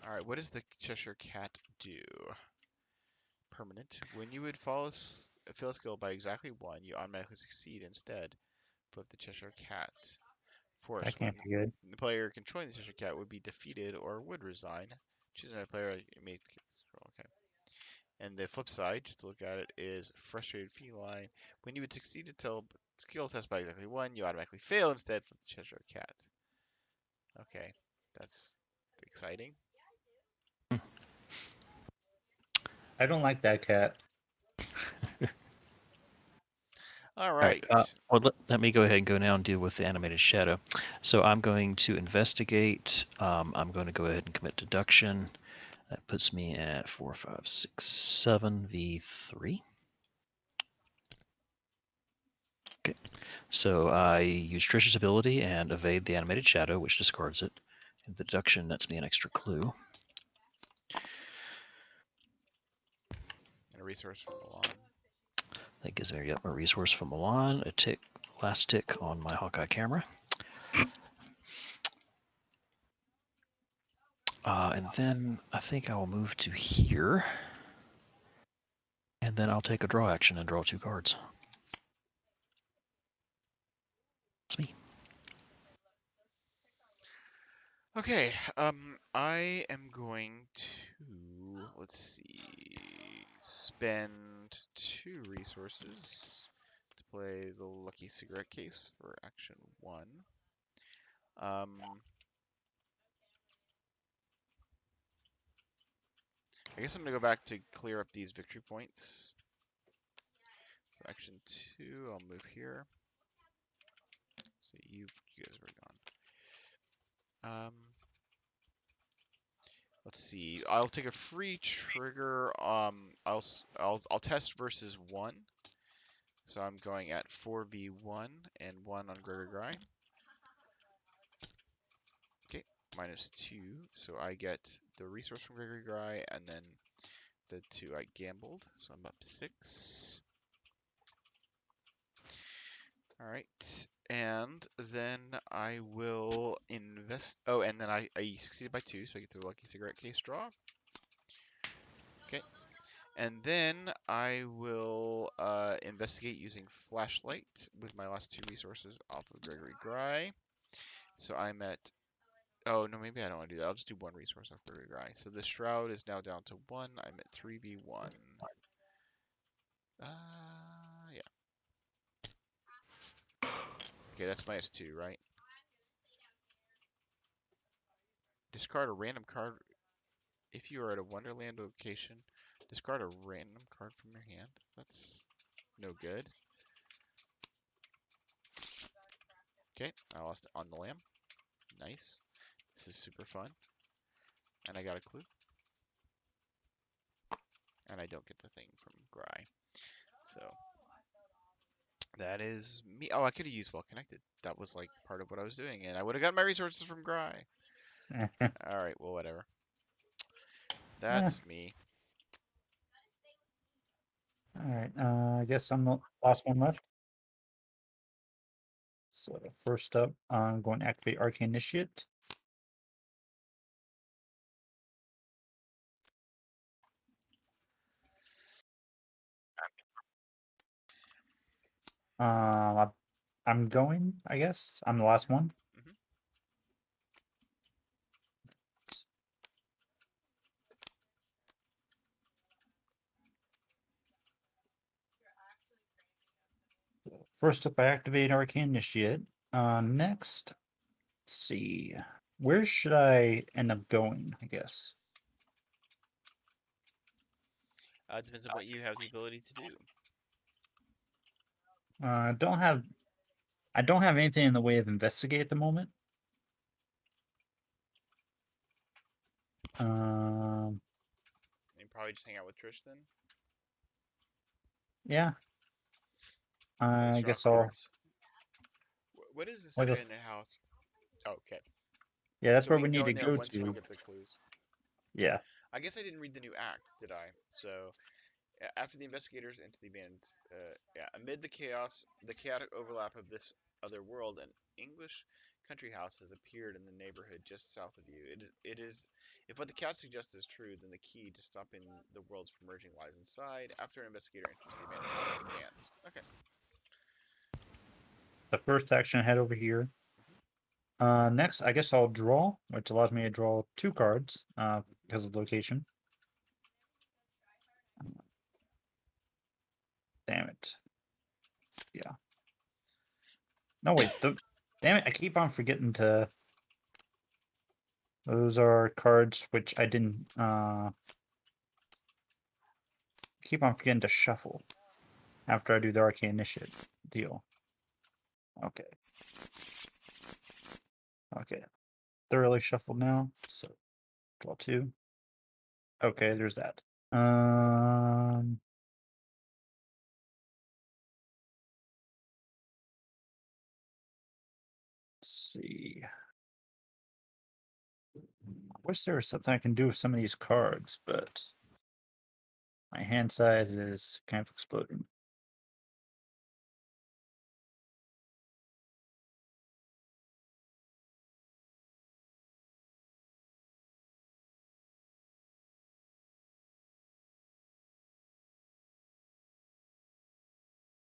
Alright, what does the Cheshire Cat do? Permanent. When you would fail a skill by exactly 1, you automatically succeed instead. Put the Cheshire Cat. Force. That When can't be good. the player controlling the Cheshire Cat would be defeated or would resign. Choose another player, you may control. Okay. And the flip side, just to look at it, is Frustrated Feline. When you would succeed until skill test by exactly 1, you automatically fail instead for the Cheshire Cat. Okay, that's exciting. I don't like that cat. All All right. right. Well, let me go ahead and go now and deal with the animated shadow. So I'm going to investigate. I'm going to go ahead and commit deduction. That puts me at 4, 5, 6, 7 v3. Okay. So I use Trish's ability and evade the animated shadow, which discards it. And the deduction nets me an extra clue. And a resource from Milan. That gives me a resource from Milan, a tick, last tick on my Hawkeye camera. And then I think I will move to here. And then I'll take a draw action and draw 2 cards. That's me. Okay, I am going to, let's see, spend 2 resources to play the Lucky Cigarette Case for action 1. I guess I'm gonna go back to clear up these victory points. So action 2, I'll move here. So you guys are gone. Let's see. I'll take a free trigger. I'll test versus 1. So I'm going at 4v1 and 1 on Gregor Gry. Okay, -2. So I get the resource from Gregory Gry and then the 2 I gambled. So I'm up 6. Alright. And then I will invest. Oh, and then I succeeded by 2, so I get the Lucky Cigarette Case draw. Okay. And then I will investigate using Flashlight with my last 2 resources off of Gregory Gry. So I'm at, oh no, maybe I don't want to do that. I'll just do 1 resource off Gregory Gry. So the Shroud is now down to 1. I'm at 3v1. Yeah. Okay, that's -2, right? Discard a random card. If you are at a Wonderland location, discard a random card from your hand. That's no good. Okay, I lost on the lamb. Nice. This is super fun. And I got a clue. And I don't get the thing from Gry. So that is me. Oh, I could have used Well Connected. That was like part of what I was doing, and I would have gotten my resources from Gry. All right, well, whatever. That's me. All right. I guess I'm the last one left. So first up, I'm going to activate Arcane Initiate. I'm going, I guess. I'm the last one. Mhm. First up, I activate Arcane Initiate. Next, let's see. Where should I end up going, I guess? Depends on what you have the ability to do. I don't have anything in the way of investigate at the moment. You probably just hang out with Trish then. Yeah. Let's I draw guess I'll. cards. What is this I guess, abandoned house? Oh, okay. yeah, that's So where we we can need go to in there go once we to. get the clues. Yeah. I guess I didn't read the new act, did I? So after the investigators enter the abandoned, amid the chaos, the chaotic overlap of this other world, an English country house has appeared in the neighborhood just south of you. It is, if what the cat suggests is true, then the key to stopping the worlds from merging lies inside. After an investigator enters the abandoned house, advance. Okay. The first action, head over here. Next, I guess I'll draw, which allows me to draw 2 cards, because of the location. Damn it. Yeah. No, wait. Damn it. I keep on forgetting to. Those are cards which I didn't. Keep on forgetting to shuffle after I do the Arcane Initiative deal. Okay. Okay. Thoroughly shuffled now. So, draw 2. Okay, there's that. Let's see. I wish there was something I can do with some of these cards, but my hand size is kind of exploding.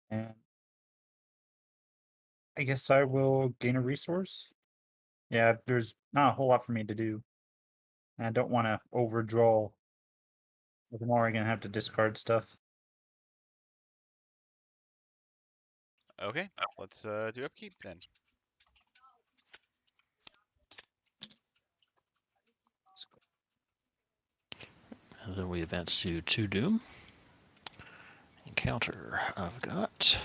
And I guess I will gain a resource. Yeah, there's not a whole lot for me to do. And I don't want to overdraw. With more, I'm gonna have to discard stuff. Okay. Let's do upkeep then. And then we advance to 2 Doom. Encounter. I've got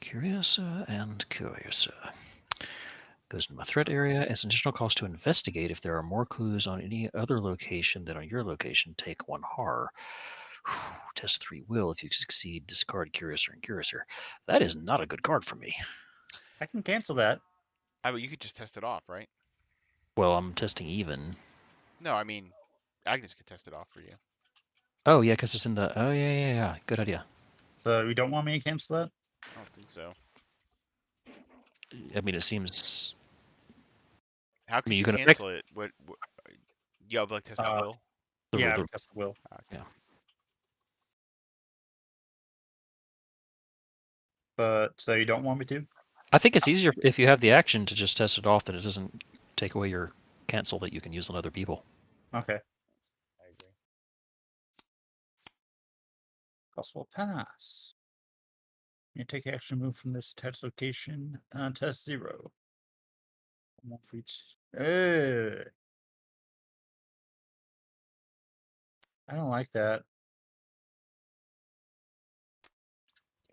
Curiosa and Curiosa. Goes into my threat area. As an additional cost to investigate, if there are more clues on any other location than on your location, take 1 horror. Test 3 will. If you succeed, discard Curiouser and Curiouser. That is not a good card for me. I can cancel that. But you could just test it off, right? Well, I'm testing even. No, I mean, Agnes could test it off for you. Oh, yeah, because it's in the... Oh, yeah. Good idea. So you don't want me to cancel that? I don't think so. I mean, it seems... How could you you can cancel it? What you have like test at will? Yeah, because I will. Yeah. But so you don't want me to? I think it's easier if you have the action to just test it off, that it doesn't take away your cancel that you can use on other people. Okay. I agree. Cost will pass. You take action move from this attached location. Test 0. 1 for each. I don't like that.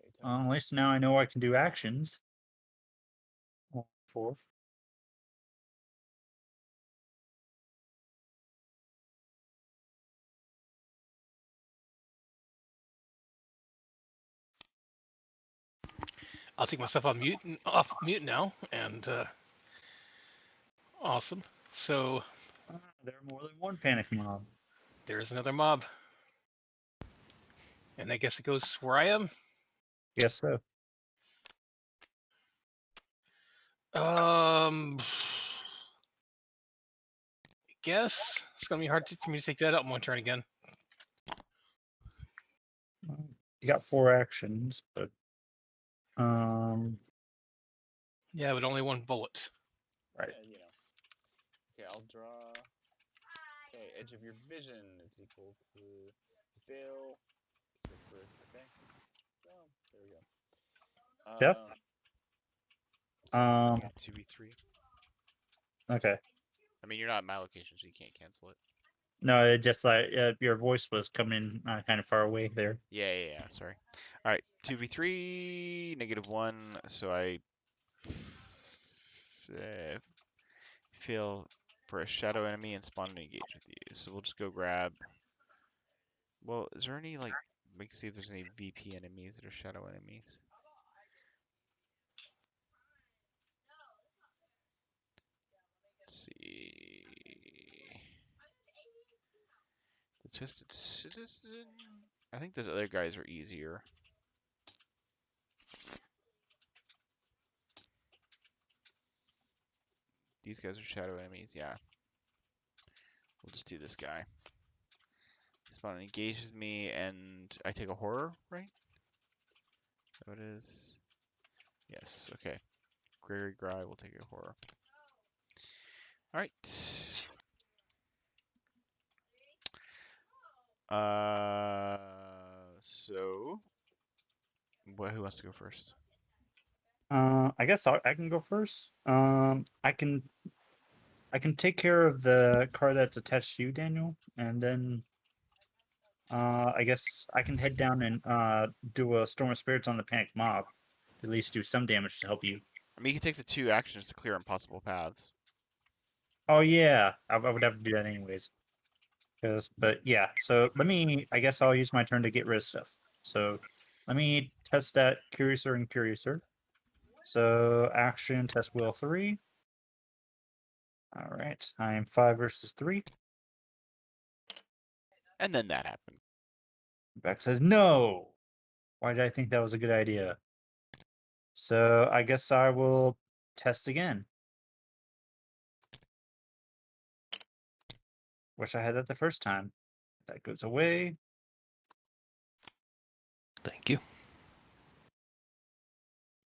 Okay, tell me. At least now I know I can do actions. 1 4. I'll take myself off mute now, and awesome. So There are more than one panic mob. there's another mob, and I guess it goes where I am. Yes, so. Guess it's gonna be hard for me to take that out in one turn again. You got 4 actions, but Yeah, but only 1 bullet. right. Yeah, you know. Okay, I'll draw. Okay, edge of your vision is equal to fail. Okay. So there we go. Death? Um, Yeah, 2v3. okay. I mean, you're not at my location, so you can't cancel it. No, it just like your voice was coming kind of far away there. Yeah. Sorry. All right, 2v3, -1. So I fail for a shadow enemy and spawn and engage with you. So we'll just go grab. Well, is there any like? We can see if there's any VP enemies that are shadow enemies. Let's see. The Twisted Citizen. I think those other guys are easier. These guys are shadow enemies. Yeah. We'll just do this guy. Spawn engages me, and I take a horror, right? That it is. Yes. Okay. Gregory Gry will take a horror. All right. So, who wants to go first? I guess I can go first. I can take care of the card that's attached to you, Daniel, and then I guess I can head down and do a Storm of Spirits on the Panic Mob, at least do some damage to help you. I mean, you can take the 2 actions to clear impossible paths. Oh yeah, I would have to do that anyways. But yeah, so I guess I'll use my turn to get rid of stuff. So let me test that Curiouser and Curiouser. So action test will 3. All right, I am 5 versus 3. And then that happened. Beck says no. Why did I think that was a good idea? So I guess I will test again. Wish I had that the first time. That goes away. Thank you.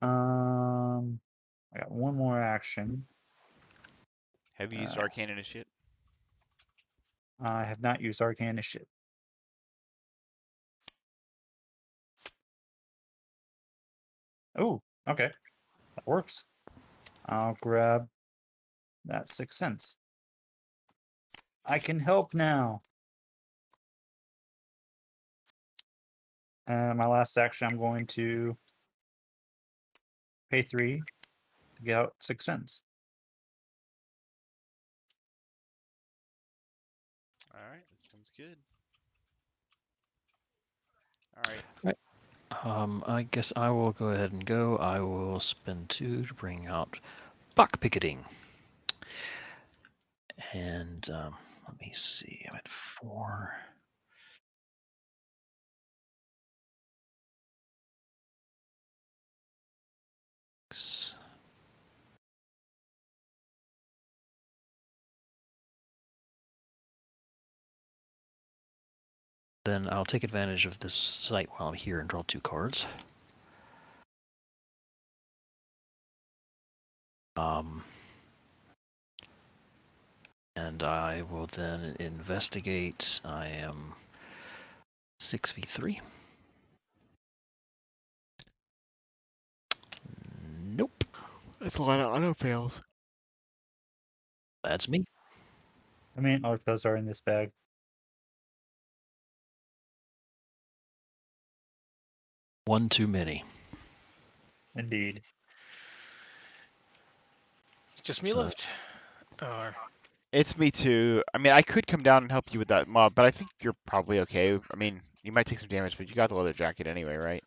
I got one more action. Have you used Arcane Initiate? I have not used Arcane Initiate. Oh, okay. That works. I'll grab that 6 cents. I can help now. And my last action, I'm going to pay 3 to get out 6 cents. All right, that sounds good. All right. I guess I will go ahead and go. I will spend 2 to bring out Buck Picketing. And let me see, I'm at 4. Then I'll take advantage of this site while I'm here and draw 2 cards. And I will then investigate. I am 6v3. Nope. That's a lot of auto fails. That's me. I mean, all of those are in this bag. One too many. Indeed. It's just me So left. Or It's me too. I mean, I could come down and help you with that mob, but I think you're probably okay. I mean, you might take some damage, but you got the leather jacket anyway, right?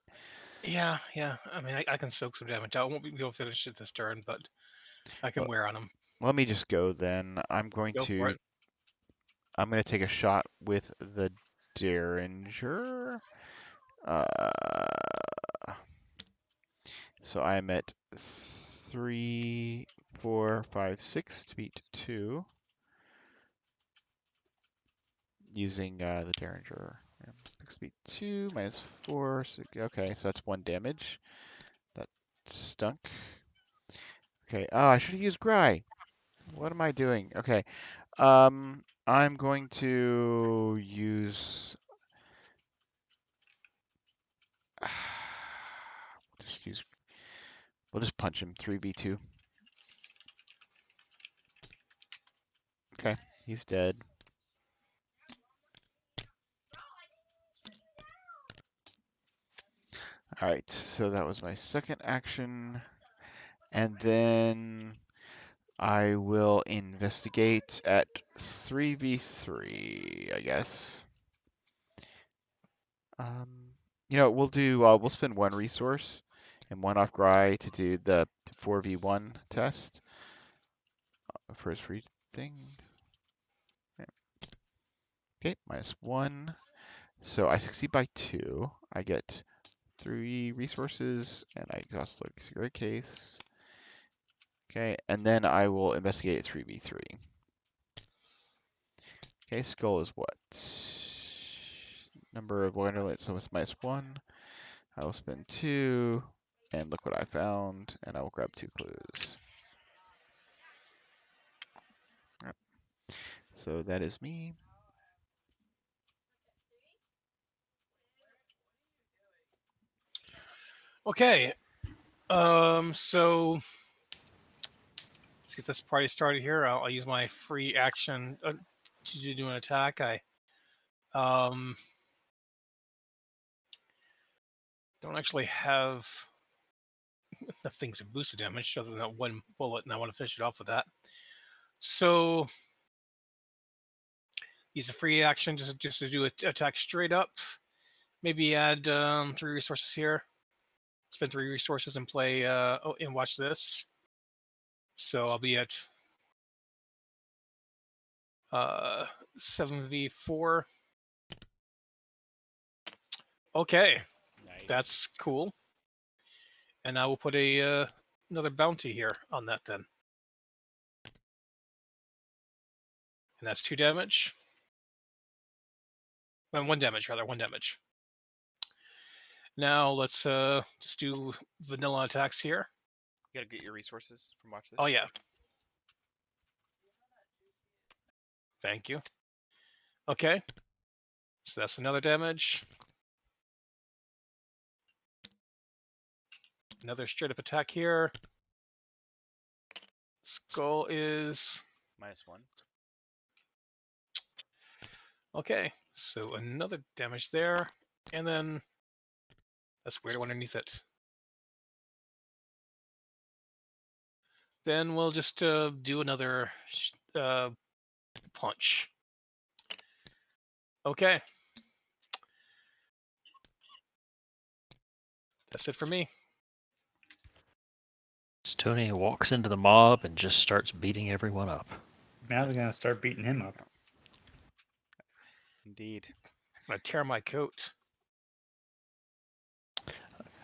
yeah. I mean, I can soak some damage. I won't be able to finish it this turn, but I can Well, wear on him. let me just go then. I'm going Go for it. to take a shot with the Derringer. So I'm at 3, 4, 5, 6 to beat 2 using the Derringer. 6 to beat 2 minus 4. So, okay, so that's 1 damage. That stunk. Okay. Oh, I should have used Gry. What am I doing? Okay. I'm going to use. Just use. We'll just punch him. 3v2. Okay, he's dead. Alright, so that was my second action. And then I will investigate at 3v3, I guess. We'll spend one resource and one off Gry to do the 4v1 test for his free thing. Okay, -1. So I succeed by 2. I get 3 resources and I exhaust the secret case. Okay, and then I will investigate 3v3. Okay, skull is what? Number of Wonderland, so it's -1. I will spend 2, and look what I found, and I will grab 2 clues. Yep. So that is me. Okay. So let's get this party started here. I'll use my free action to do an attack. I don't actually have enough things to boost the damage other than that one bullet, and I want to finish it off with that. So use a free action just to do an attack straight up. Maybe add 3 resources here. Spend 3 resources and play and watch this. So I'll be at 7v4. Okay, Nice. that's cool. And I will put a another bounty here on that then. And that's 2 damage. Well, 1 damage rather, 1 damage. Now let's just do vanilla attacks here. You gotta get your resources from watch this. Oh yeah. Thank you. Okay. So that's another damage. Another straight up attack here. Skull is -1. okay. So another damage there, and then that's weird underneath it. Then we'll just do another punch. Okay. That's it for me. So Tony walks into the mob and just starts beating everyone up. Now they're gonna start beating him up. Indeed. I'm gonna tear my coat.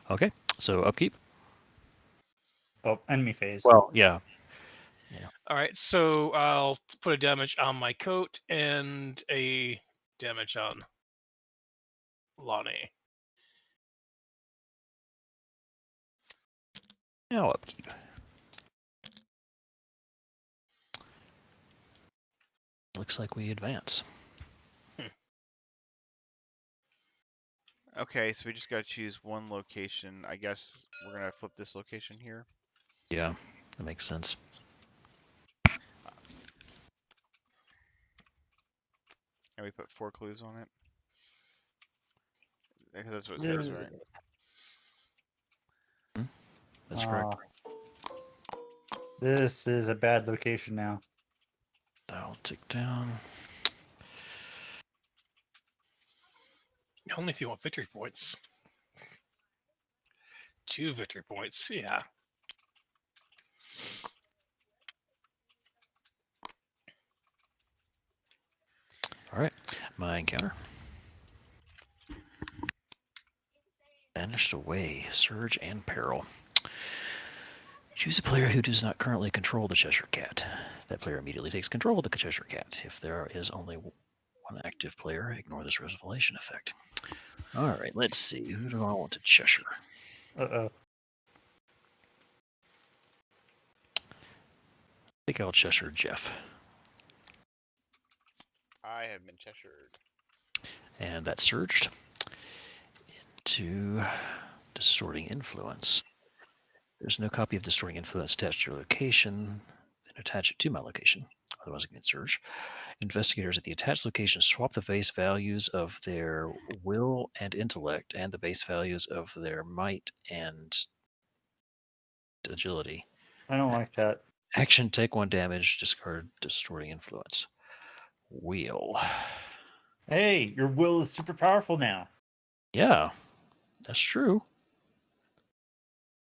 Okay, so upkeep. Oh, enemy phase. Well, yeah. All right, so I'll put a damage on my coat and a damage on Lonnie. Now upkeep. Looks like we advance. Okay, so we just gotta choose one location. I guess we're gonna flip this location here. Yeah, that makes sense. And we put 4 clues on it. Because that's what it says, right? That's correct. This is a bad location now. That'll tick down. Only if you want victory points. 2 victory points, yeah. All right, my encounter. Vanished away, surge and peril. Choose a player who does not currently control the Cheshire Cat. That player immediately takes control of the Cheshire Cat. If there is only one active player, ignore this revelation effect. All right, let's see. Who do I want to Cheshire? Uh-oh. I think I'll Cheshire Jeff. I have been Cheshired. And that surged into Distorting Influence. There's no copy of Distorting Influence attached to your location. Then attach it to my location. Otherwise, it can surge. Investigators at the attached location swap the base values of their will and intellect and the base values of their might and agility. I don't like that. Action, take 1 damage, discard Distorting Influence. Wheel. Hey, your will is super powerful now. Yeah, that's true.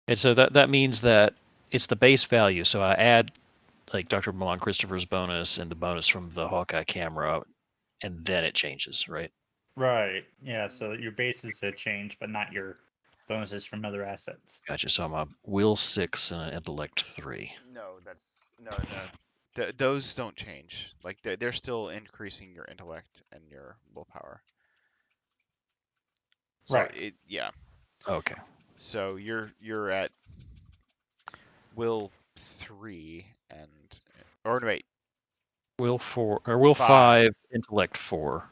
And so that means that it's the base value. So I add like Dr. Milan Christopher's bonus and the bonus from the Hawkeye camera, and then it changes, right? Right. Yeah, so your bases have changed, but not your bonuses from other assets. Gotcha. So I'm a will 6 and an intellect 3. No, that's no. Those don't change. Like they're still increasing your intellect and your willpower. So Right. yeah. Okay. So you're at will 3 and or no, wait. Will 4 or will 5. 5, intellect 4.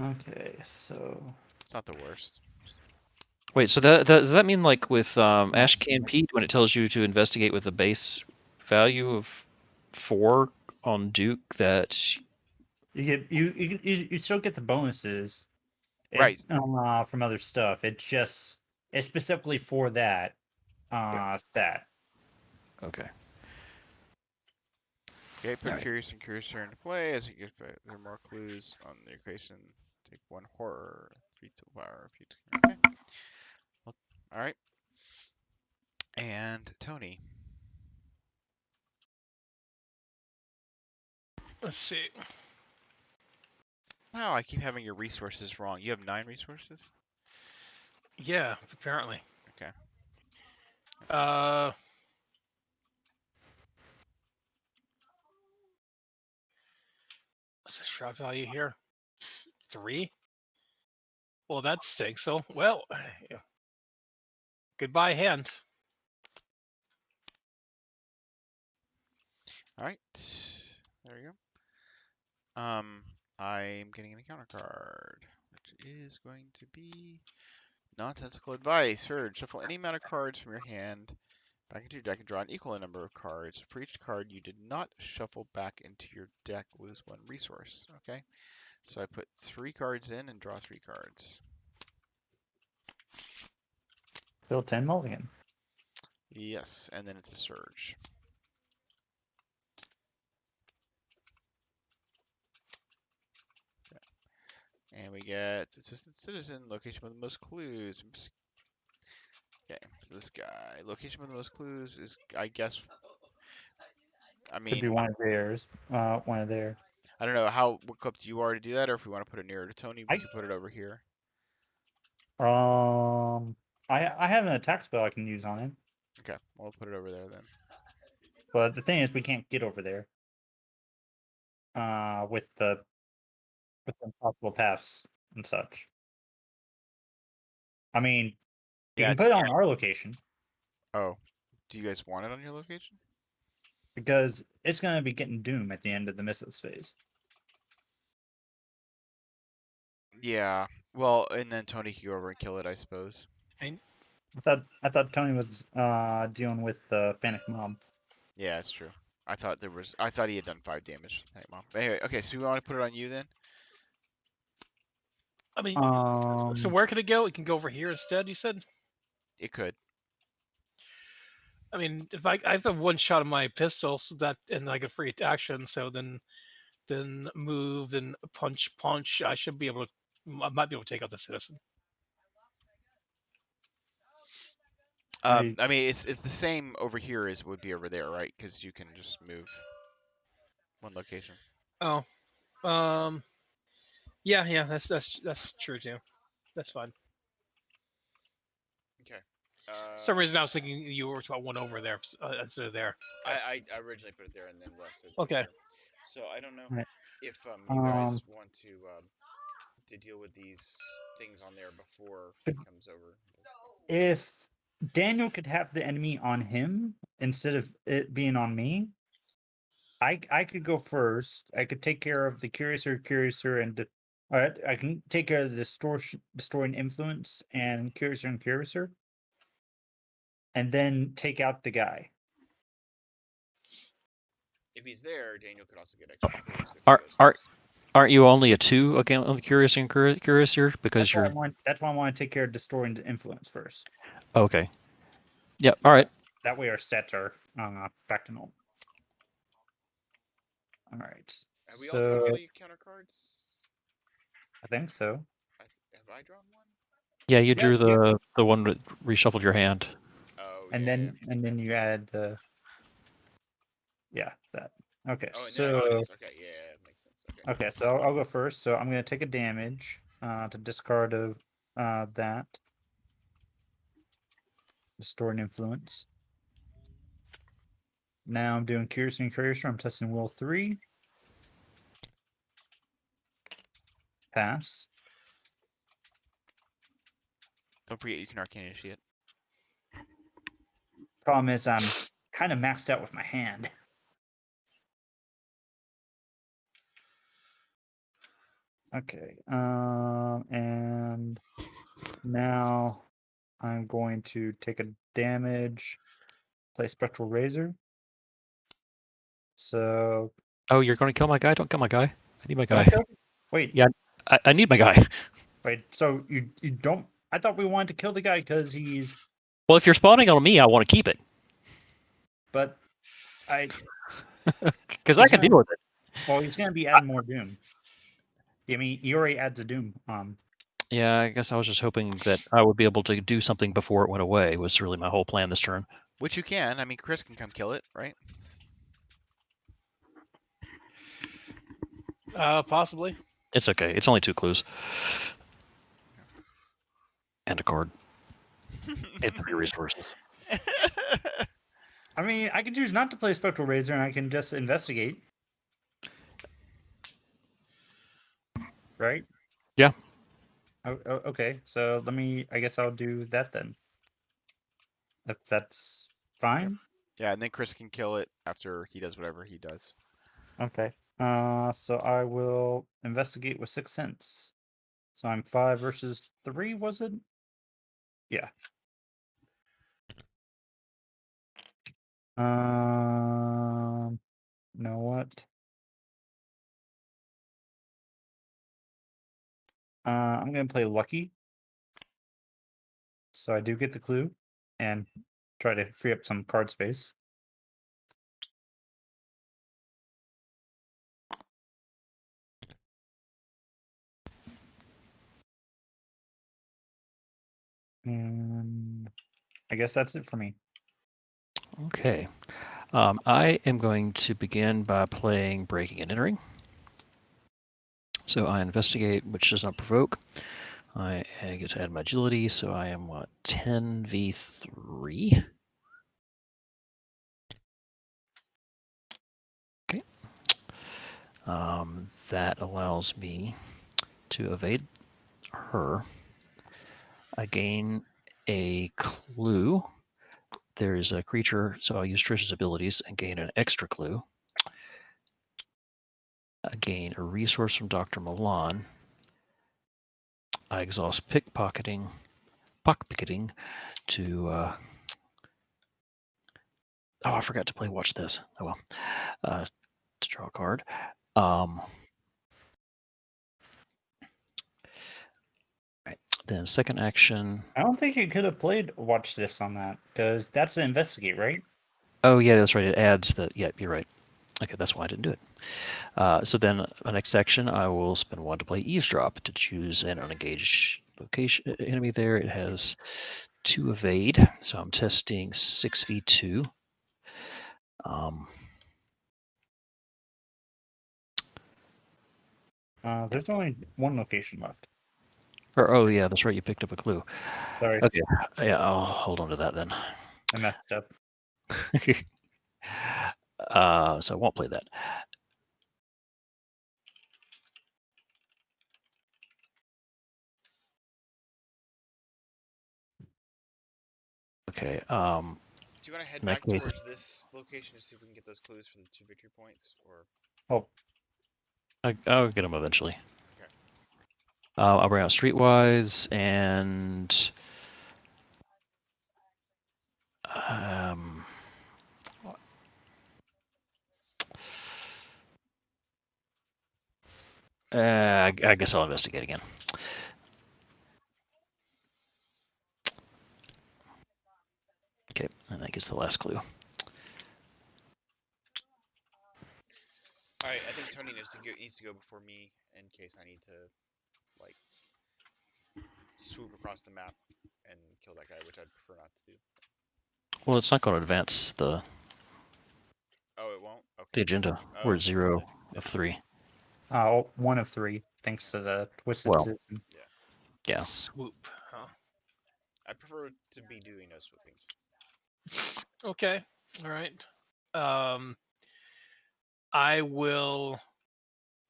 Okay, so It's not the worst. Wait, so that does that mean like with Yeah. Ash Can Pete when it tells you to investigate with a base value of 4 on Duke that you still get the bonuses. Right. From other stuff. It's specifically for that stat. okay. Okay, put Alright. curious and curiouser into play as you get there are more clues on the equation. Take 1 horror, 3 to power. Okay. Well, all right. And Tony. Let's see. Wow, I keep having your resources wrong. You have 9 resources? Yeah, apparently. Okay. What's the shroud value here? 3? Well, that stinks. So, well, yeah. Goodbye, hand. All right. There you go. I'm getting an encounter card, which is going to be nonsensical advice. Heard. Shuffle any amount of cards from your hand back into your deck and draw an equal number of cards. For each card you did not shuffle back into your deck, lose 1 resource. Okay. So I put 3 cards in and draw 3 cards. Bill 10 mulligan. Yes, and then it's a surge. And we get assistant citizen, location with the most clues. Okay, so this guy, location with the most clues is, I guess, I Could be mean, one of theirs. One of their. I don't know what club do you are to do that, or if we want to put it nearer to Tony, we can put it over here. I have an attack spell I can use on him, Okay, we'll put it over there then. but the thing is we can't get over there. With the impossible paths and such. I mean, you Yeah. can put it on our location Oh, do you guys want it on your location? because it's going to be getting Doom at the end of the Mythos phase. Yeah. Well, and then Tony can go over and kill it, I suppose. And I thought Tony was dealing with the Panic Mob. Yeah, it's true. I thought he had done 5 damage. Hey, Mom. But anyway, okay, so we want to put it on you then? I mean, so where can it go? It can go over here instead. You said. It could. I mean, if I have 1 shot of my pistol, so that and like a free action, so then move, then punch. I should be able to. I might be able to take out the citizen. I mean, it's the same over here as would be over there, right? Because you can just move 1 location. Oh, yeah, that's true too. That's fine. Okay. For some reason I was thinking you were about 1 over there instead of there. I originally put it there and then Wes said Okay. here. So I don't know Right. if you guys want to deal with these things on there before he comes over. If Daniel could have the enemy on him instead of it being on me, I could go first. I could take care of the Curiouser, and I can take care of the destroying influence and Curiouser. and then take out the guy. If he's there, Daniel could also get extra clues. If Are- he goes are- first. Aren't you only a 2 again on the curious here? Because That's why, you're that's why I want to take care of distorting the influence first. okay. Yep. All right. That way our stats are back to normal. All right. Have we all drawn So all your counter cards? I think so. Have I drawn one? Yeah, you Yeah, drew the one that reshuffled your hand. Oh, And yeah. then you add the that. Okay, Oh, and then I so draw this. Okay, yeah, it makes sense. Okay. okay, so I'll go first. So I'm gonna take a damage to discard of that. Distorting influence. Now I'm doing Curious and Curiouser. I'm testing will 3. Pass. Don't forget you can Arcane Initiate. Problem is I'm kind of maxed out with my hand. Okay. And now I'm going to take a damage, play Spectral Razor. So Oh, you're going to kill my guy? Don't kill my guy. I need my don't guy. kill. Wait. Yeah, I need my guy. Wait. So you don't? I thought we wanted to kill the guy because he's. Well, if you're spawning on me, I want to keep it But I. because I He's can gonna- deal with it. Well, he's gonna be adding more doom. I mean, he already adds a doom. Yeah, I guess I was just hoping that I would be able to do something before it went away. Was really my whole plan this turn. Which you can. I mean, Chris can come kill it, right? Possibly. It's okay. It's only 2 clues and a card and 3 resources. I mean, I can choose not to play Spectral Razor, and I can just investigate. Right? Yeah. Okay. So let me. I guess I'll do that then. If that's fine. Yeah, and then Chris can kill it after he does whatever he does. Okay. So I will investigate with 6 cents. So I'm 5 versus 3, was it? Yeah. You know what? I'm gonna play Lucky. So I do get the clue and try to free up some card space. And I guess that's it for me. Okay. I am going to begin by playing Breaking and Entering. So I investigate, which does not provoke. I get to add my agility, so I am 10v3. Okay. That allows me to evade her. I gain a clue. There is a creature, so I'll use Trish's abilities and gain an extra clue. I gain a resource from Dr. Milan. I exhaust pickpocketing to oh, I forgot to play Watch This. Oh well. To draw a card. Right. Then second action. I don't think you could have played Watch This on that, because that's an investigate, right? Oh yeah, that's right. It adds the. Yeah, you're right. Okay, that's why I didn't do it. So then, the next action, I will spend 1 to play Eavesdrop to choose an unengaged location enemy. There, it has 2 evade, so I'm testing 6v2. There's only 1 location left. Or oh yeah, that's right. You picked up a clue. Sorry, Okay, yeah, I'll hold on to that then. I messed up. So I won't play that. Okay. Do you want to head In that back case- towards this location to see if we can get those clues for the 2 victory points? Or Oh, I'll get them eventually. Okay. I'll bring out Streetwise and I guess I'll investigate again. Okay, and that gets the last clue. All right, I think Tony needs to go before me in case I need to like swoop across the map and kill that guy, which I'd prefer not to do. Well, it's not going to advance the Oh, it won't. the Okay. agenda. Oh, We're at okay. 0 Then of 3. One of three, thanks to the twisted Well, system. yeah. Swoop. Huh? I prefer to be doing no swooping. Okay. All right. I will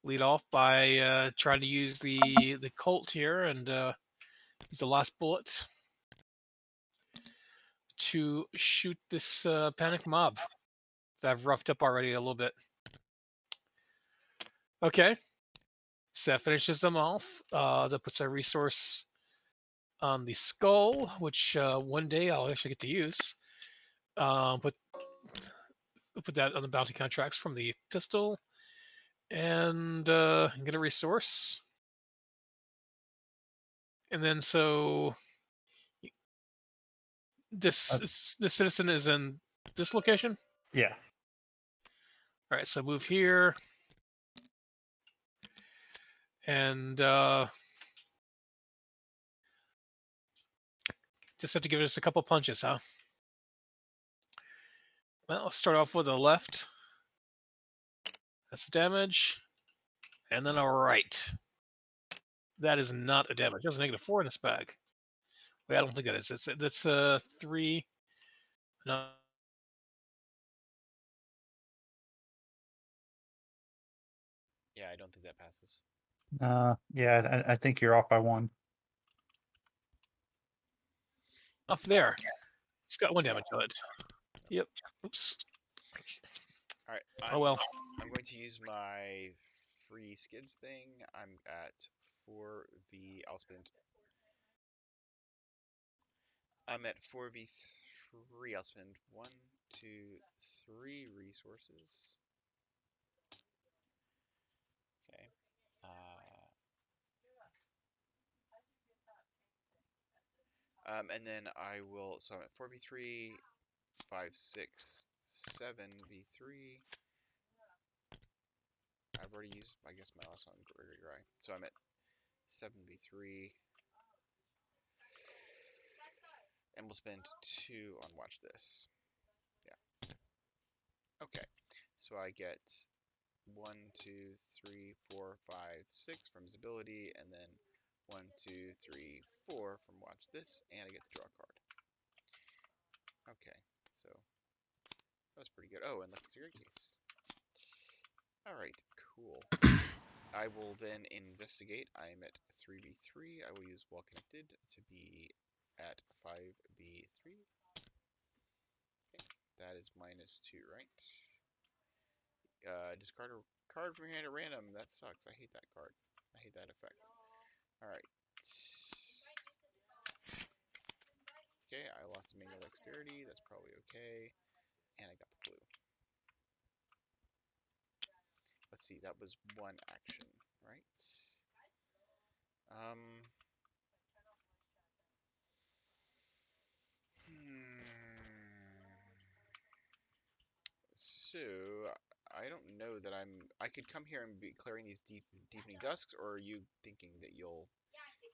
lead off by trying to use the Colt here and use the last bullet to shoot this panic mob that I've roughed up already a little bit. Okay. So that finishes them off. That puts a resource on the skull, which one day I'll actually get to use. Put that on the bounty contracts from the pistol, and get a resource. And then so this citizen is in this location. Yeah. All right, so move here, and just have to give us a couple punches, huh? Well, I'll start off with the left. That's the damage, and then a right. That is not a damage. There's a -4 in this bag. Wait, I don't think that is. That's 3. No. Yeah, I don't think that passes. Yeah, I think you're off by one. Off there. It's got 1 damage on it. Yep. Oops. All right. Oh well. I'm going to use my free skids thing. I'm at 4v. I'll spend. I'm at 4v3. I'll spend 1, 2, 3 resources. Okay. And then I will. So I'm at 4v3, 5, 6, 7v3. I've already used, I guess, my last one, Gregory Guy. So I'm at 7v3. And we'll spend 2 on Watch This. Yeah. Okay. So I get 1, 2, 3, 4, 5, 6 from his ability, and then 1, 2, 3, 4 from Watch This, and I get to draw a card. Okay, so that was pretty good. Oh, and Lucky's a great case. Alright, cool. I will then investigate. I'm at 3v3. I will use Well Connected to be at 5v3. Okay, that is -2, right? Discard a card from your hand at random. That sucks. I hate that card. I hate that effect. Alright. Okay, I lost a manual dexterity. That's probably okay. And I got the clue. Let's see, that was 1 action, right? So I don't know that I could come here and be clearing these deepening dusks, or are you thinking that you'll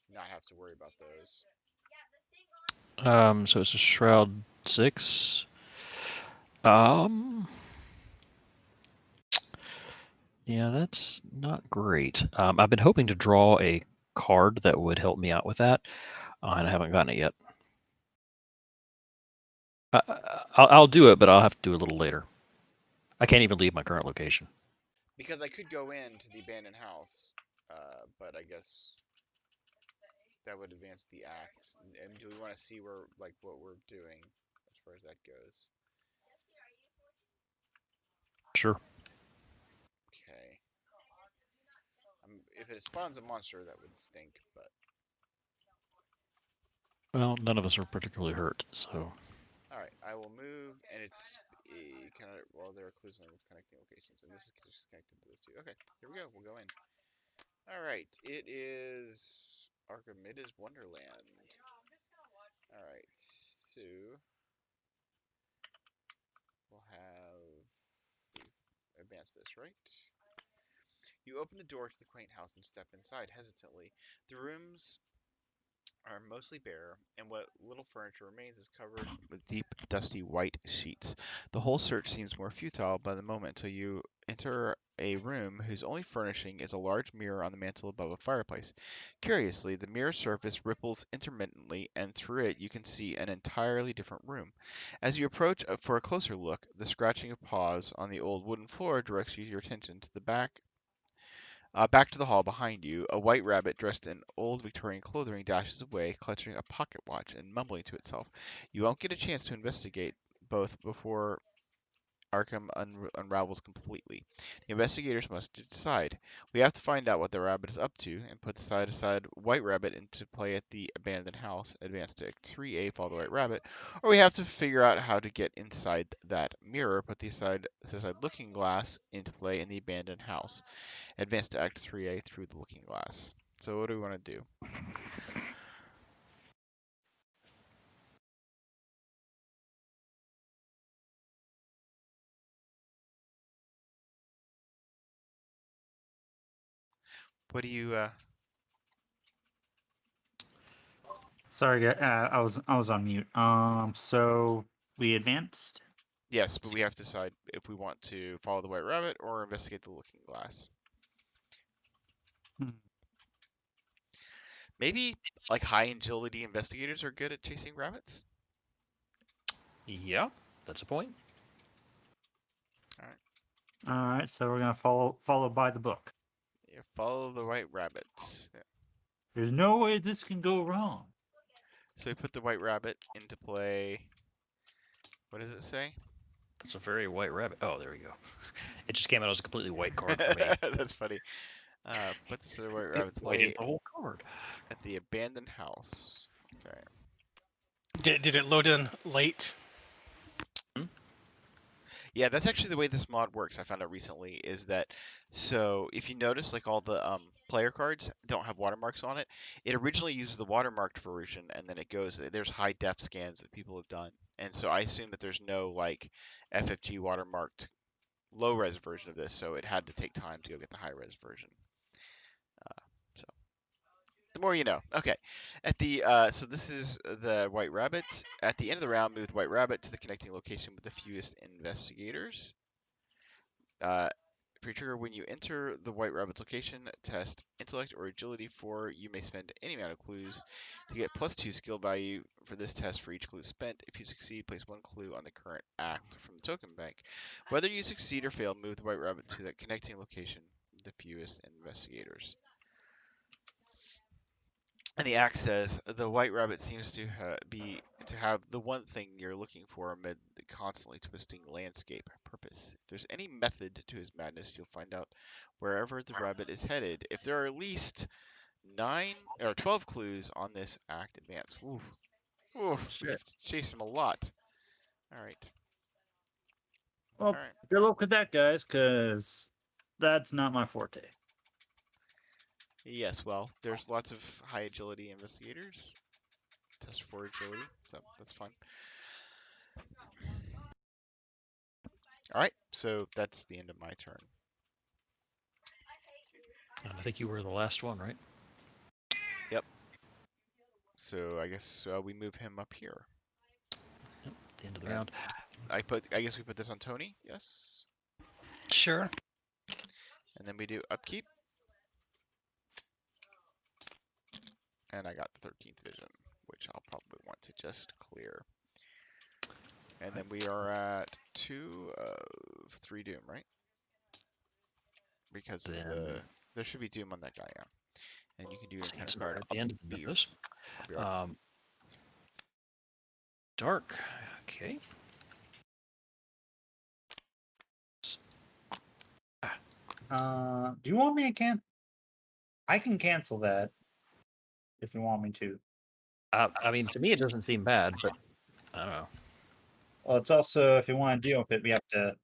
not have to worry about those? So it's a Shroud 6. Yeah, that's not great. I've been hoping to draw a card that would help me out with that, and I haven't gotten it yet. I'll do it, but I'll have to do it a little later. I can't even leave my current location. Because I could go into the abandoned house, but I guess that would advance the act. And do we want to see where, like, what we're doing as far as that goes? Sure. Okay. If it spawns a monster, that would stink, but... Well, none of us are particularly hurt, so... Alright, I will move, and it's kind of... Well, there are clues on connecting locations, and this is just connected to those two. Okay, here we go. We'll go in. All right, it is Arkham. It is Wonderland. All right, so we'll advance this, right? You open the door to the quaint house and step inside hesitantly. The rooms are mostly bare, and what little furniture remains is covered with deep, dusty white sheets. The whole search seems more futile by the moment until you enter a room whose only furnishing is a large mirror on the mantel above a fireplace. Curiously, the mirror surface ripples intermittently, and through it you can see an entirely different room. As you approach for a closer look, the scratching of paws on the old wooden floor directs your attention to the back to the hall behind you. A white rabbit dressed in old Victorian clothing dashes away, clutching a pocket watch and mumbling to itself. You won't get a chance to investigate both before Arkham unravels completely. The investigators must decide. We have to find out what the rabbit is up to and put the side-to-side White Rabbit into play at the abandoned house. Advance to Act 3A, follow the White Rabbit. Or we have to figure out how to get inside that mirror, put the side looking glass into play in the abandoned house. Advance to Act 3A through the looking glass. So what do we want to do? What do you, Sorry, I was on mute. So we advanced. yes, but we have to decide if we want to follow the White Rabbit or investigate the looking glass. Hmm. Maybe like high agility investigators are good at chasing rabbits. Yeah, that's a point. All right, so we're gonna follow by the book. Yeah, follow the White Rabbit. Yeah. There's no way this can go wrong. So we put the White Rabbit into play. What does it say? That's a very white rabbit. Oh, there we go. It just came out as a completely white card for me. That's funny. Puts the White Rabbit to Whited play the whole card. at the abandoned house. Okay. Did it load in late? Yeah, that's actually the way this mod works. I found out recently is that so if you notice like all the player cards don't have watermarks on it, it originally uses the watermarked version and then it goes there's high def scans that people have done. And so I assume that there's no like FFG watermarked low res version of this, so it had to take time to go get the high res version. So the more you know. Okay. At the so this is the White Rabbit. At the end of the round, move the White Rabbit to the connecting location with the fewest investigators. Pre-trigger, when you enter the White Rabbit's location, test intellect or agility 4. You may spend any amount of clues to get +2 skill value for this test for each clue spent. If you succeed, place 1 clue on the current act from the token bank. Whether you succeed or fail, move the White Rabbit to the connecting location with the fewest investigators. And the act says the White Rabbit seems to have the one thing you're looking for amid the constantly twisting landscape: purpose. If there's any method to his madness, you'll find out wherever the rabbit is headed. If there are at least 9 or 12 clues on this act, advance. Ooh, ooh, we have to chase him a lot. All right. Well, All right. good luck with that, guys, because that's not my forte. Yes. Well, there's lots of high agility investigators. Test for agility, so that's fun. All right. So that's the end of my turn. And I think you were the last one, right? Yep. So I guess we move him up here. Yep, at the end of the And round. I guess we put this on Tony. Yes. Sure. And then we do upkeep. And I got the 13th vision, which I'll probably want to just clear. And then we are at 2 of 3 doom, right? Because of there should be doom on that guy, yeah. And you can do your kind of card. At the end of the mythos. I'll be right. Dark. Okay. Do you want me to I can cancel that if you want me to. I mean, to me, it doesn't seem bad, but I don't know. Well, it's also if you want to deal with it, we have to.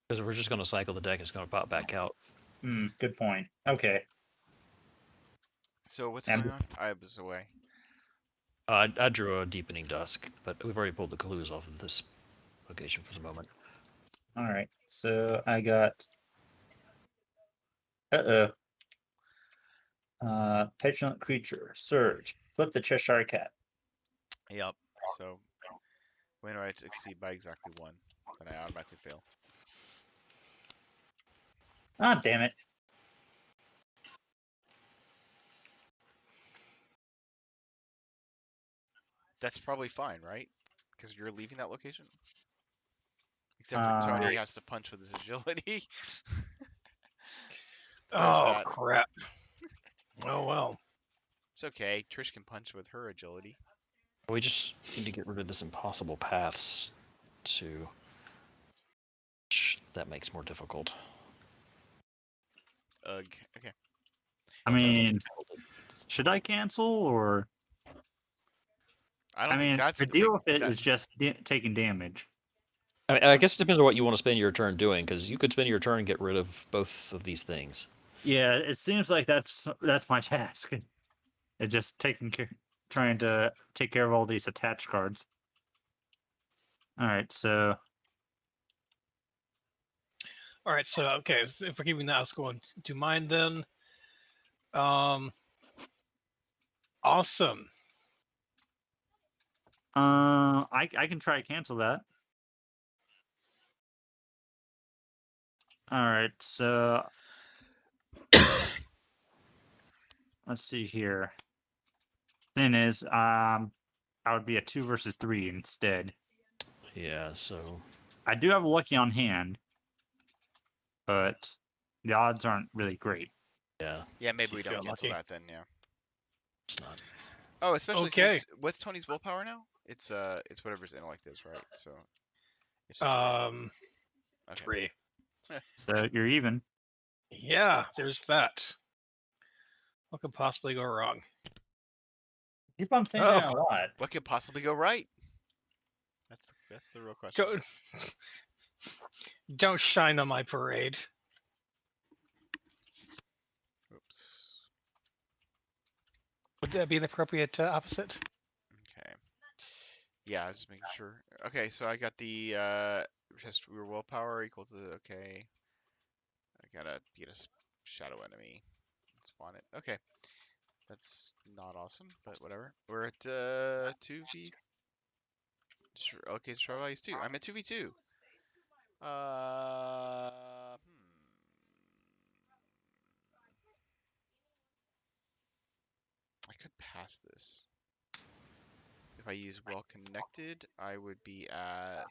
Because we're just going to cycle the deck. It's going to pop back out. Good point. Okay. So what's And going on? I was away. I drew a deepening dusk, but we've already pulled the clues off of this location for the moment. all right. So I got. Petulant creature, surge, flip the Cheshire Cat. Yep. So when I succeed by exactly 1, then I automatically fail. Ah, damn it. That's probably fine, right? Because you're leaving that location. Except for Tony has to punch with his agility. So there's Oh, that. crap. Oh, well. It's okay. Trish can punch with her agility. We just need to get rid of this impossible paths to that makes more difficult. Ugh. Okay. I mean, should I cancel or? I don't I think mean, that's the the big. deal with it That, is just taking damage. I mean, I guess it depends on what you want to spend your turn doing, because you could spend your turn and get rid of both of these things. Yeah, it seems like that's my task. It's just trying to take care of all these attached cards. All right, so All right, so, okay, so if we're keeping that, let's go on to mine then. Awesome. I can try to cancel that. All right, so let's see here. Thing is, I would be a 2 versus 3 instead. Yeah, so I do have a lucky on hand, but the odds aren't really great. yeah, yeah, maybe You we don't feel cancel lucky. that then. Yeah. it's not. Oh, especially Okay. since what's Tony's willpower now? It's whatever's intellect is, right? So it's 3. Okay. 3. So you're even. Yeah, there's that. What could possibly go wrong? Keep on saying that a lot. What could possibly go right? That's the real question. Don't shine on my parade. Oops. Would that be an appropriate opposite? Okay. Yeah, I was just making sure. Okay, so I got the just your willpower equal to okay. I gotta beat a shadow enemy. Spawn it. Okay. That's not awesome, but whatever. We're at 2v. Okay, so try values 2. I'm at 2v2. I could pass this. If I use well connected, I would be at.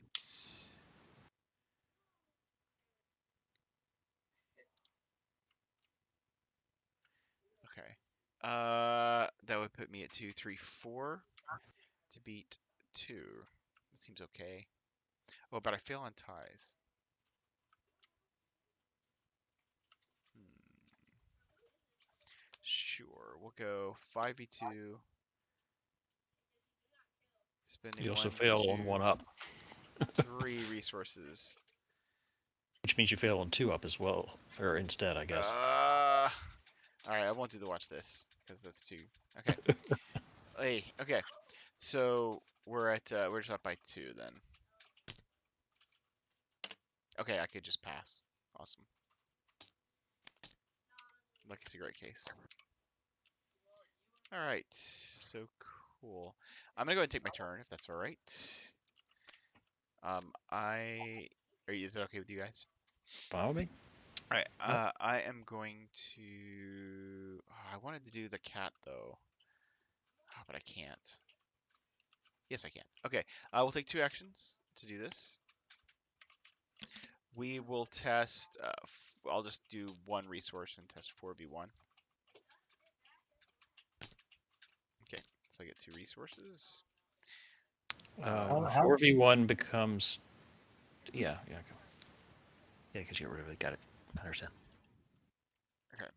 Okay. That would put me at 2, 3, 4 to beat 2. That seems okay. Oh, but I fail on ties. Sure, we'll go 5v2. Spending You also 1, fail 2, on 1 up, 3 resources. which means you fail on 2 up as well, or instead, I guess. Alright, I won't do the watch this, because that's 2. Okay. Hey, okay. So, we're just up by 2 then. Okay, I could just pass. Awesome. Like it's a great case. Alright, so cool. I'm gonna go ahead and take my turn, if that's alright. Is it okay with you guys? Follow me? Alright, Yep. I am going to... I wanted to do the cat, though. But I can't. Yes, I can. Okay, we'll take 2 actions to do this. We will test... I'll just do 1 resource and test 4v1. Okay, so I get 2 resources. 4v1 becomes... Yeah, yeah. Yeah, because you get rid of it. Got it. I understand. Okay.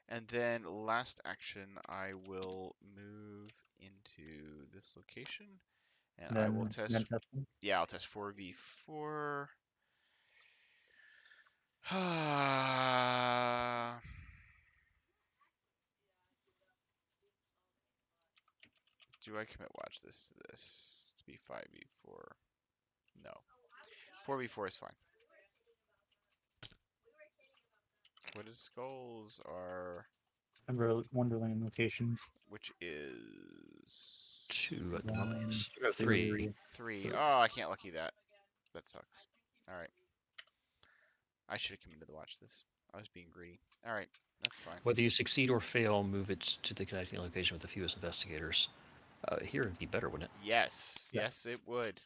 And then last action, I will move into this location, and I will test. Yeah, I'll test 4v4. Do I commit watch this to this to be 5v4? No. 4v4 is fine. What is skulls are, Remember Wonderland locations. which is 2 at the One, moment. Yes. Go 3. 3. Oh, I can't lucky that. That sucks. Alright. I should have committed to watch this. I was being greedy. Alright, that's fine. Whether you succeed or fail, move it to the connecting location with the fewest investigators. Here would be better, wouldn't it? Yes, Yeah. yes, it would.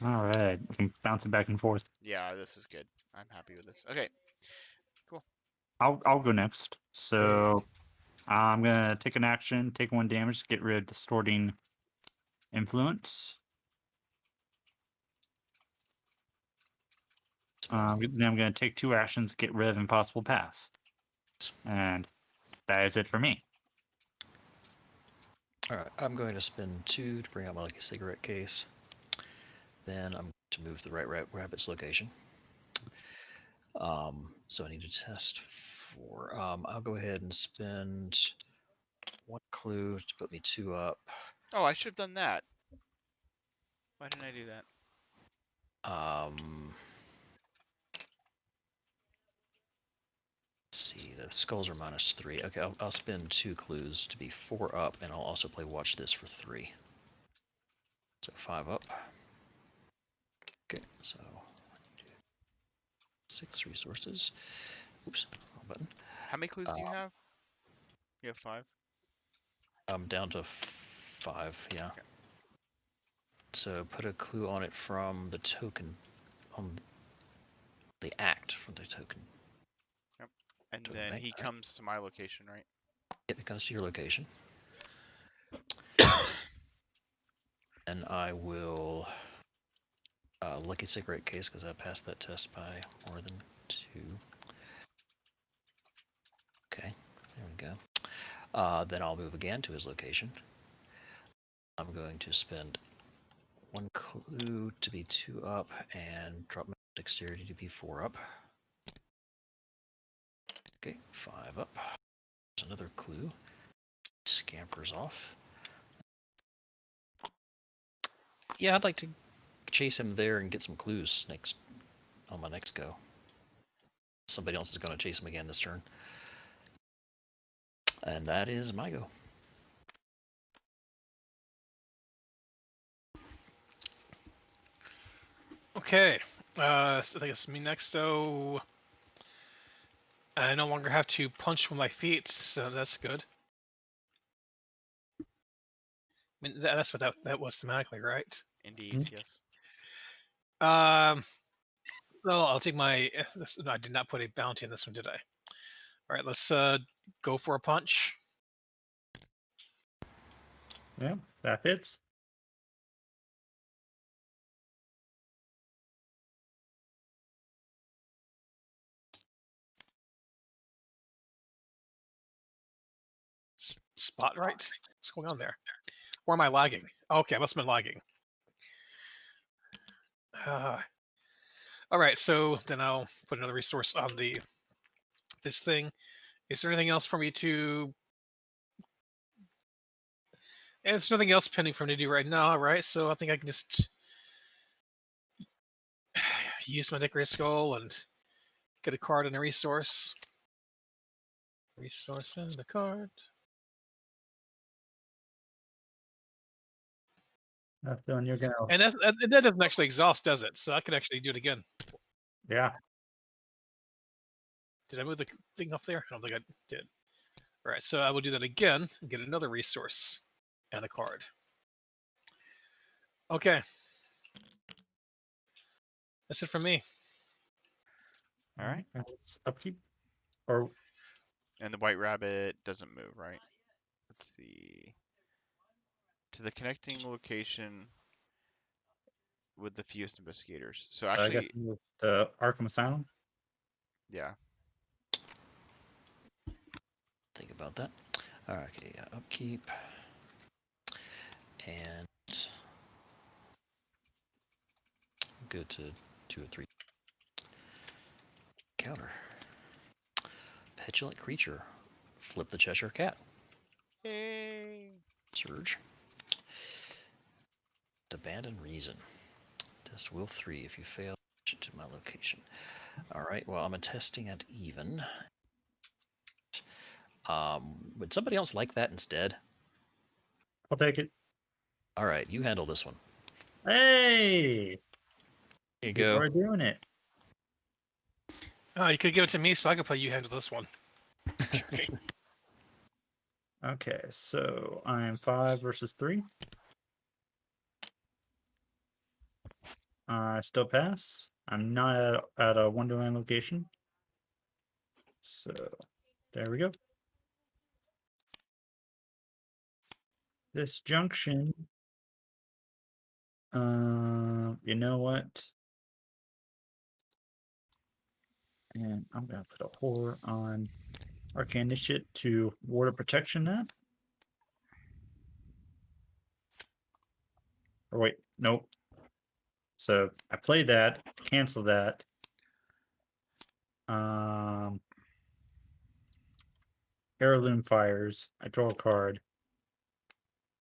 All right, we can bounce it back and forth. Yeah, this is good. I'm happy with this. Okay, I'll go next. So I'm gonna take an action, take 1 damage, get rid of distorting influence. Then I'm gonna take 2 actions, get rid of impossible pass, and that is it for me. Alright, I'm going to spend 2 to bring out my lucky cigarette case. Then I'm going to move the right rabbit's location. So I need to test for. I'll go ahead and spend 1 clue to put me 2 up. oh, I should have done that. Why didn't I do that? Let's see, the skulls are -3. Okay, I'll spend 2 clues to be 4 up, and I'll also play watch this for 3. So 5 up. Okay, so 6 resources. Oops, wrong button. How many clues do you have? You have 5? I'm down to 5, yeah. Okay. So put a clue on it from the token, on the act from the token. And To then make he that. comes to my location, right? It comes to your location. And I will lucky cigarette case because I passed that test by more than 2. Okay, there we go. Then I'll move again to his location. I'm going to spend 1 clue to be 2 up and drop my dexterity to be 4 up. Okay, 5 up. There's another clue. Scampers off. Yeah, I'd like to chase him there and get some clues next on my next go. Somebody else is going to chase him again this turn. And that is my go. Okay. So I think it's me next. So I no longer have to punch with my feet, so that's good. I mean, that's what that was thematically, right? Indeed, yes. So I'll take my. No, I did not put a bounty in this one, did I? All right, let's go for a punch. Yeah, that hits. Spot right? What's going on there? Or am I lagging? Okay, I must have been lagging. All right, so then I'll put another resource on this thing. Is there anything else for me to? And there's nothing else pending for me to do right now, right? So I think I can just use my decorated skull and get a card and a resource. Resource and a card. That's on your go. And that doesn't actually exhaust, does it? So I could actually do it again. Yeah. Did I move the thing up there? I don't think I did. All right, so I will do that again and get another resource and a card. Okay. That's it from me. All right. That's upkeep. Or And the white rabbit doesn't move, right? Let's see. To the connecting location with the fewest investigators. So I guess actually, move to Arkham Asylum. yeah. Think about that. Alright, okay, yeah, upkeep. And go to 2 or 3. Counter. Petulant creature. Flip the Cheshire Cat. Yay. Surge. Abandon reason. Test will 3 if you fail to my location. All right. Well, I'm testing at even. Would somebody else like that instead? I'll take it. All right, you handle this one. Hey, Here you people go. are doing it. You could give it to me so I could play you handle this one. Okay. Okay, so I'm 5 versus 3. I still pass. I'm not at a Wonderland location. So there we go. This junction. You know what? And I'm gonna put a horror on Arcane Initiate to water protection that. Or wait, nope. So I play that, cancel that. Heirloom fires. I draw a card,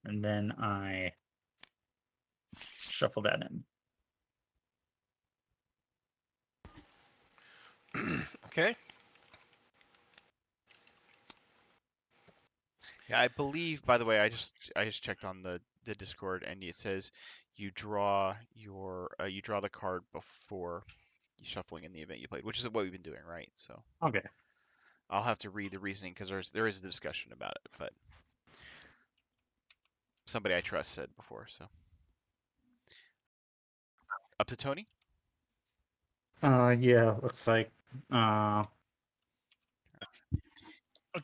and then I shuffle that in. Okay. Yeah, I believe. By the way, I just checked on the Discord, and it says you draw the card before you shuffling in the event you played, which is what we've been doing, right? So Okay. I'll have to read the reasoning because there is a discussion about it, but somebody I trust said before. So up to Tony. Yeah, looks like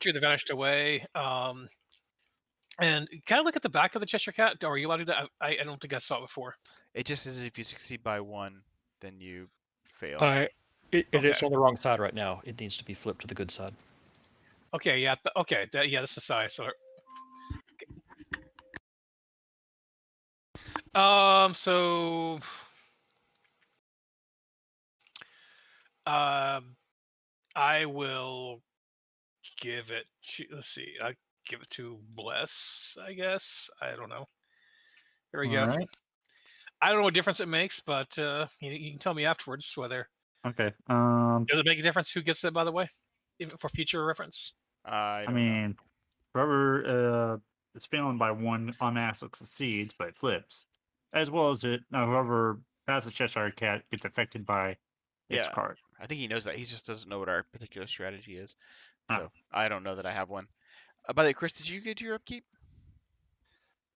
Two that vanished away. And kind of look at the back of the Cheshire Cat. Are you allowed to do that? I don't think I saw it before. It just says if you succeed by 1, then you fail. It Okay. is on the wrong side right now. It needs to be flipped to the good side. Okay, yeah, okay, yeah, that's the size. So, so, I will give it to. Let's see, I give it to Bless. I guess I don't know. Here we go. all right. I don't know what difference it makes, but you can tell me afterwards whether. Okay. Does it make a difference who gets it? By the way, even for future reference. I I don't know. mean, whoever is failing by 1 automatically succeeds, but it flips, as well as whoever passes Cheshire Cat gets affected by its Yeah, card. I think he knows that. He just doesn't know what our particular strategy is. Ah. So I don't know that I have one. By the way, Chris, did you get your upkeep?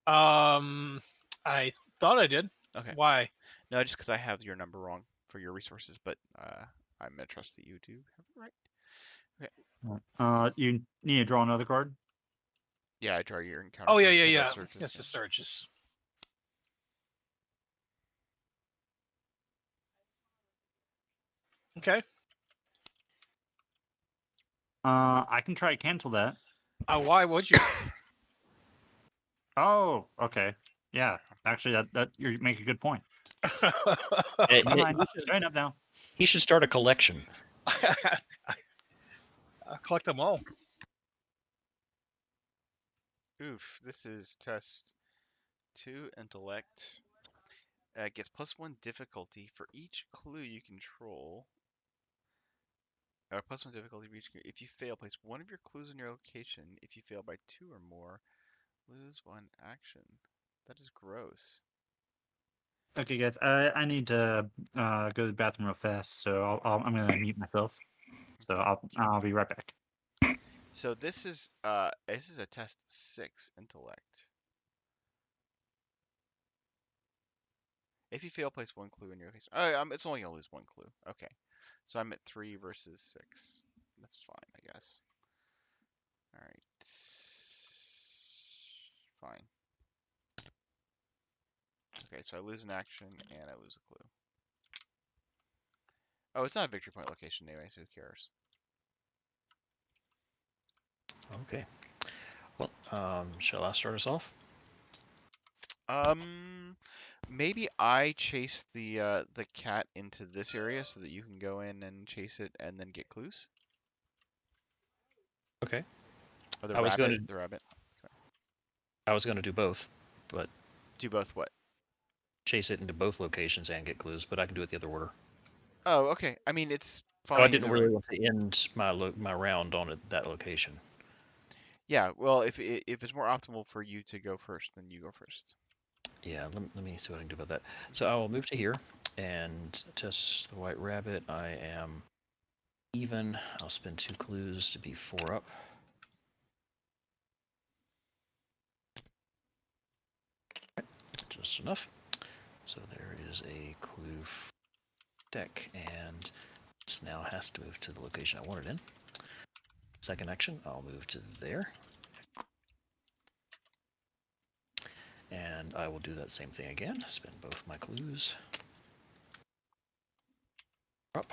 I thought I did. Okay. Why? No, just because I have your number wrong for your resources, but I'm gonna trust that you do have it right. You need to draw another card. Yeah, I draw your encounter Oh yeah, card yeah, 'cause yeah. that searches, Yes, yeah. the surges. Okay. I can try to cancel that. Why would you? Oh, okay. Yeah, actually, that you make a good point. Eh, Never eh, mind. Fair enough now. he should start a collection. I'll collect them all. Oof, this is test 2 intellect. Gets +1 difficulty for each clue you control. +1 difficulty for each. If you fail, place one of your clues in your location. If you fail by 2 or more, lose 1 action. That is gross. Okay, guys, I need to go to the bathroom real fast, so I'm gonna mute myself. So I'll be right back. So this is a test 6 intellect. If you fail, place 1 clue in your location. Oh, it's only gonna lose 1 clue. Okay, so I'm at 3 versus 6. That's fine, I guess. All right, fine. Okay, so I lose an action and I lose a clue. Oh, it's not a victory point location anyway, so who cares? Okay. Well, shall I start us off? Maybe I chase the cat into this area so that you can go in and chase it and then get clues. Okay. Or the I was rabbit, going to the rabbit. I was going to do both, but Do both what? chase it into both locations and get clues, but I can do it the other order. Oh, okay. I mean, it's So fine I didn't either really way. want to end my round on that location. Yeah, well, if it's more optimal for you to go first, then you go first. Yeah, let me see what I can do about that. So I will move to here and test the white rabbit. I am even. I'll spend 2 clues to be 4 up. Just enough. So there is a clue deck, and this now has to move to the location I want it in. Second action, I'll move to there. And I will do that same thing again. Spend both my clues. Up.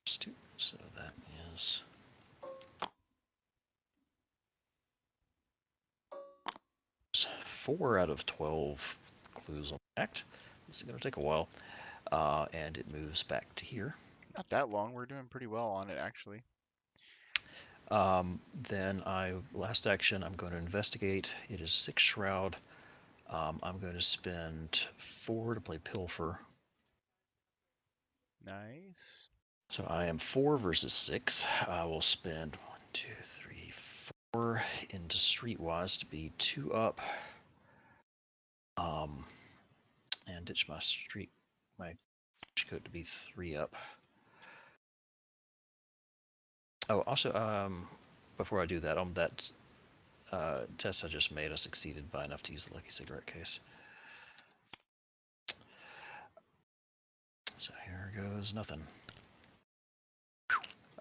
Plus 2. So that is 4 out of 12 clues on the act. This is going to take a while. And it moves back to here. Not that long. We're doing pretty well on it, actually. Then last action, I'm going to investigate. It is 6 shroud. I'm going to spend 4 to play pilfer. Nice. So I am 4 versus 6. I will spend 1, 2, 3, 4 into streetwise to be 2 up. And ditch my coat to be 3 up. Oh, also, before I do that, on that test I just made, I succeeded by enough to use the lucky cigarette case. So here goes nothing.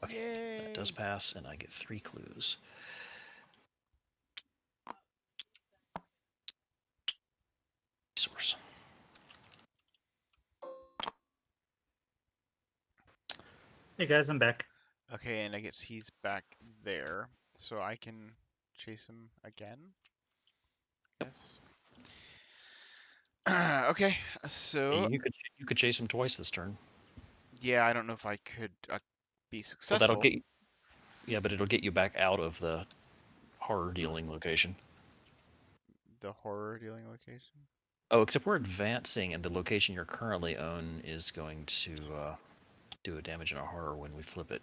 Okay, Yay. that does pass, and I get 3 clues. Resource. Hey guys, I'm back. Okay, and I guess he's back there, so I can chase him again. Yes. Okay, so You could chase him twice this turn. yeah, I don't know if I could be Well, successful. that'll get you. Yeah, but it'll get you back out of the horror dealing location. The horror dealing location. Oh, except we're advancing, and the location you're currently on is going to do a damage in a horror when we flip it.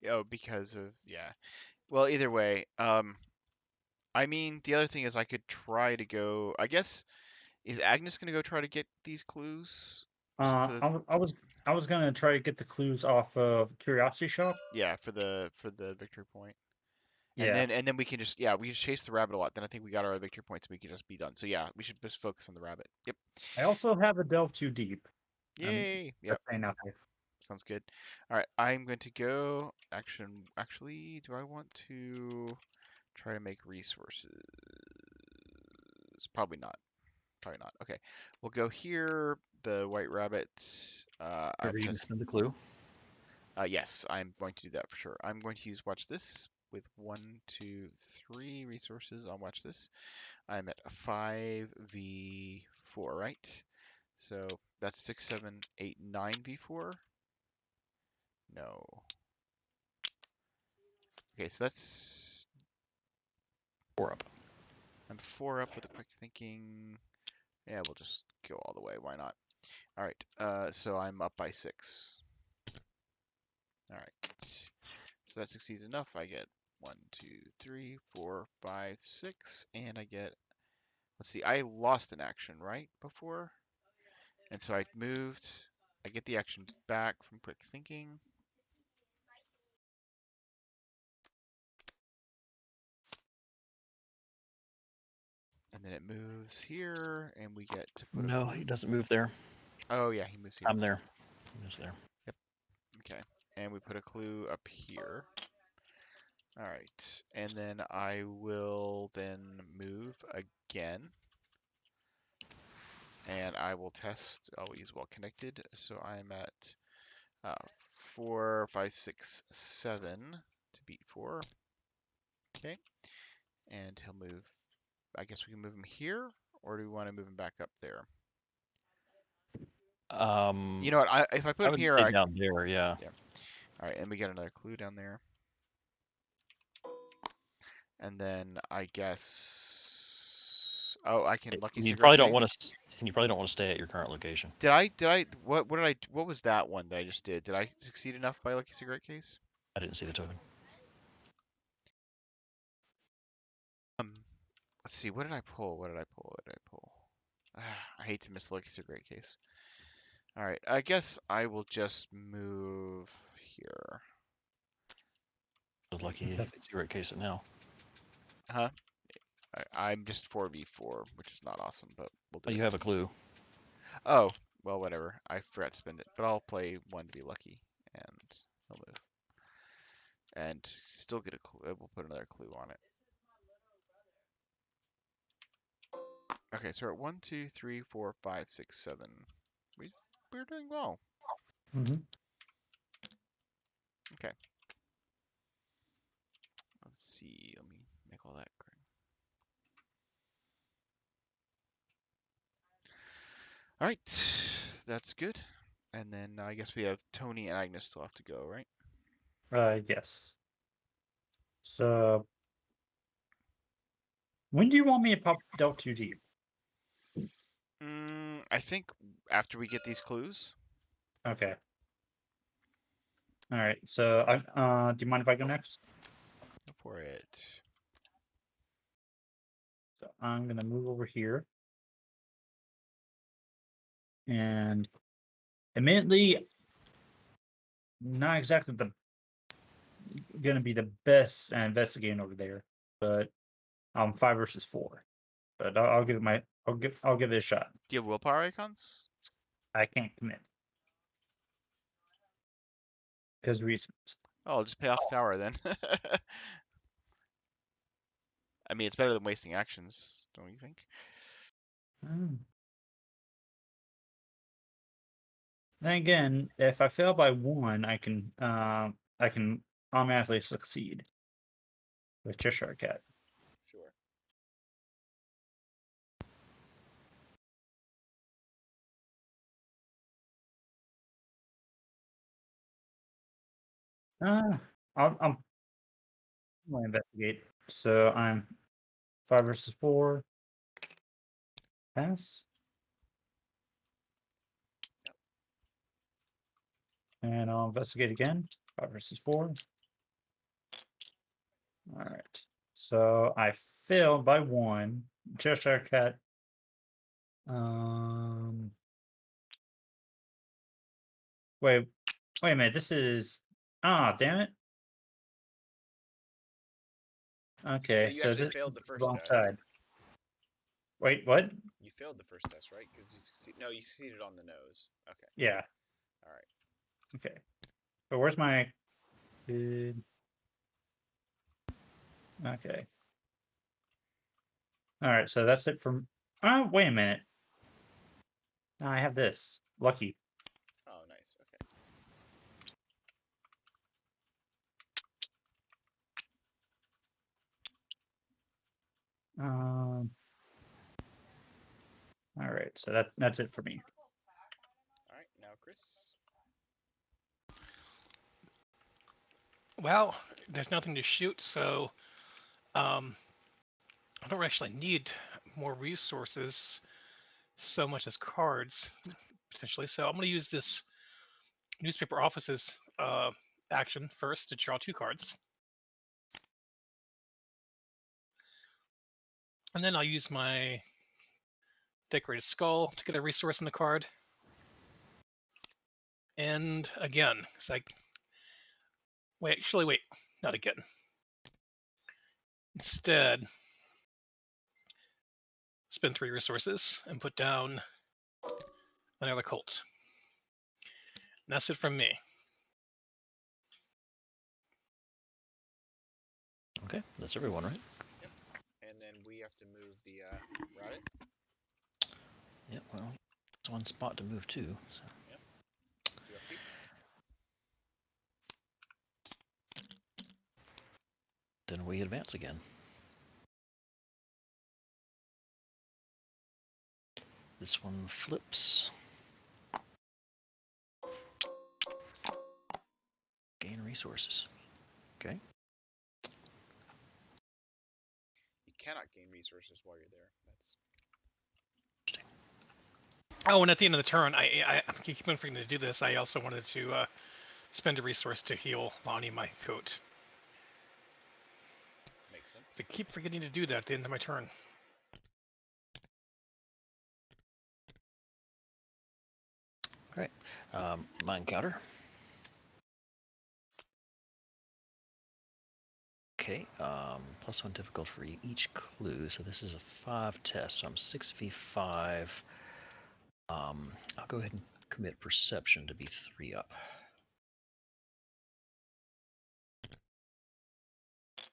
Oh, because of yeah. Well, either way, I mean, the other thing is I could try to go. I guess is Agnes gonna go try to get these clues? For the, I was gonna try to get the clues off of Curiosity Shop. yeah, for the victory point. Yeah. And then we can just we can chase the rabbit a lot. Then I think we got our victory points. And we can just be done. So yeah, we should just focus on the rabbit. Yep. I also have a Delve Too Deep. Yay. Yep. That's saying nothing. Sounds good. All right, I'm going to go action. Actually, do I want to try to make resources? Probably not. Probably not. Okay, we'll go here. The white rabbit. Are you going to spend the clue? Yes, I'm going to do that for sure. I'm going to use watch this with 1, 2, 3 resources on watch this. I'm at 5v4, right? So that's 6, 7, 8, 9 v4. No. Okay, so that's 4 up. I'm 4 up with a quick thinking. Yeah, we'll just go all the way. Why not? All right. So I'm up by 6. All right. So that succeeds enough. I get 1, 2, 3, 4, 5, 6, and I get. Let's see. I lost an action right before, and so I moved. I get the action back from quick thinking. And then it moves here, and we get to put a No, clue. he doesn't move there. Oh yeah, he moves here. I'm there. He moves there. Yep. Okay. And we put a clue up here. All right. And then I will then move again. And I will test. I'll use well connected. So I'm at 4, 5, 6, 7 to beat 4. Okay. And he'll move. I guess we can move him here, or do we want to move him back up there? You know what? If I put I him would here, stay down there. Yeah. Yeah. All right, and we get another clue down there. And then I guess clues. Oh, I can lucky You cigarette probably don't case? want to, and you probably don't want to stay at your current location. What was that one that I just did? Did I succeed enough by lucky cigarette case? I didn't see the token. Let's see, what did I pull? What did I pull? What did I pull? I hate to miss lucky cigarette case. All right, I guess I will just move here. Lucky Fantastic. cigarette case it now. Huh? I'm just 4v4, which is not awesome, but we'll do Oh, it. you have a clue. Oh, well, whatever. I forgot to spend it, but I'll play one to be lucky, and he'll move. And still get a clue. We'll put another clue on it. Okay, so we're at 1, 2, 3, 4, 5, 6, 7. We're doing well. Mm-hmm. Okay. Let's see. Let me make all that correct. All right, that's good. And then I guess we have Tony and Agnes still have to go, right? Yes. So, when do you want me to pop Delve too deep? I think after we get these clues. Okay. All right. So, do you mind if I go next? Go for it. So I'm gonna move over here, and admittedly, not exactly gonna be the best at investigating over there, but 5 versus 4. But I'll give it I'll give it a shot. Do you have willpower icons? I can't commit because reasons. Oh, I'll just pay off the tower then. I mean, it's better than wasting actions, don't you think? Hmm. Then again, if I fail by 1, I can automatically succeed with Cheshire Cat. Sure. I'm gonna investigate. So I'm 5 versus 4. Pass. And I'll investigate again. 5 versus 4. All right. So I failed by 1. Cheshire Cat. Wait a minute. This is damn it. Okay, you so actually this failed is the the first wrong test. side. Wait, what? You failed the first test, right? Because you succeeded on the nose. Okay. Yeah. All right. Okay. But where's my good? Okay. All right, so that's it from. Oh, wait a minute. I have this. Lucky. Oh, nice. Okay. Um. All right, so that's it for me. All right. Now, Chris. Well, there's nothing to shoot, so I don't actually need more resources so much as cards potentially. So I'm going to use this newspaper offices action first to draw 2 cards, and then I'll use my decorated skull to get a resource in the card. And again, it's like, wait, not again. Instead, spend 3 resources and put down another Colt. And that's it from me. Okay, that's everyone, right? Yep. And then we have to move the rabbit. Yep, well, it's one spot to move to. So. Yep. Do upkeep. Then we advance again. This one flips. Gain resources. Okay. You cannot gain resources while you're there. That's Oh, and at the end of the turn, I keep on forgetting to do this. I also wanted to spend a resource to heal Lonnie my coat. makes sense. I keep forgetting to do that at the end of my turn. Right. Mine counter. Okay. +1 difficulty for each clue. So this is a 5 test. So I'm 6v5. I'll go ahead and commit perception to be 3 up.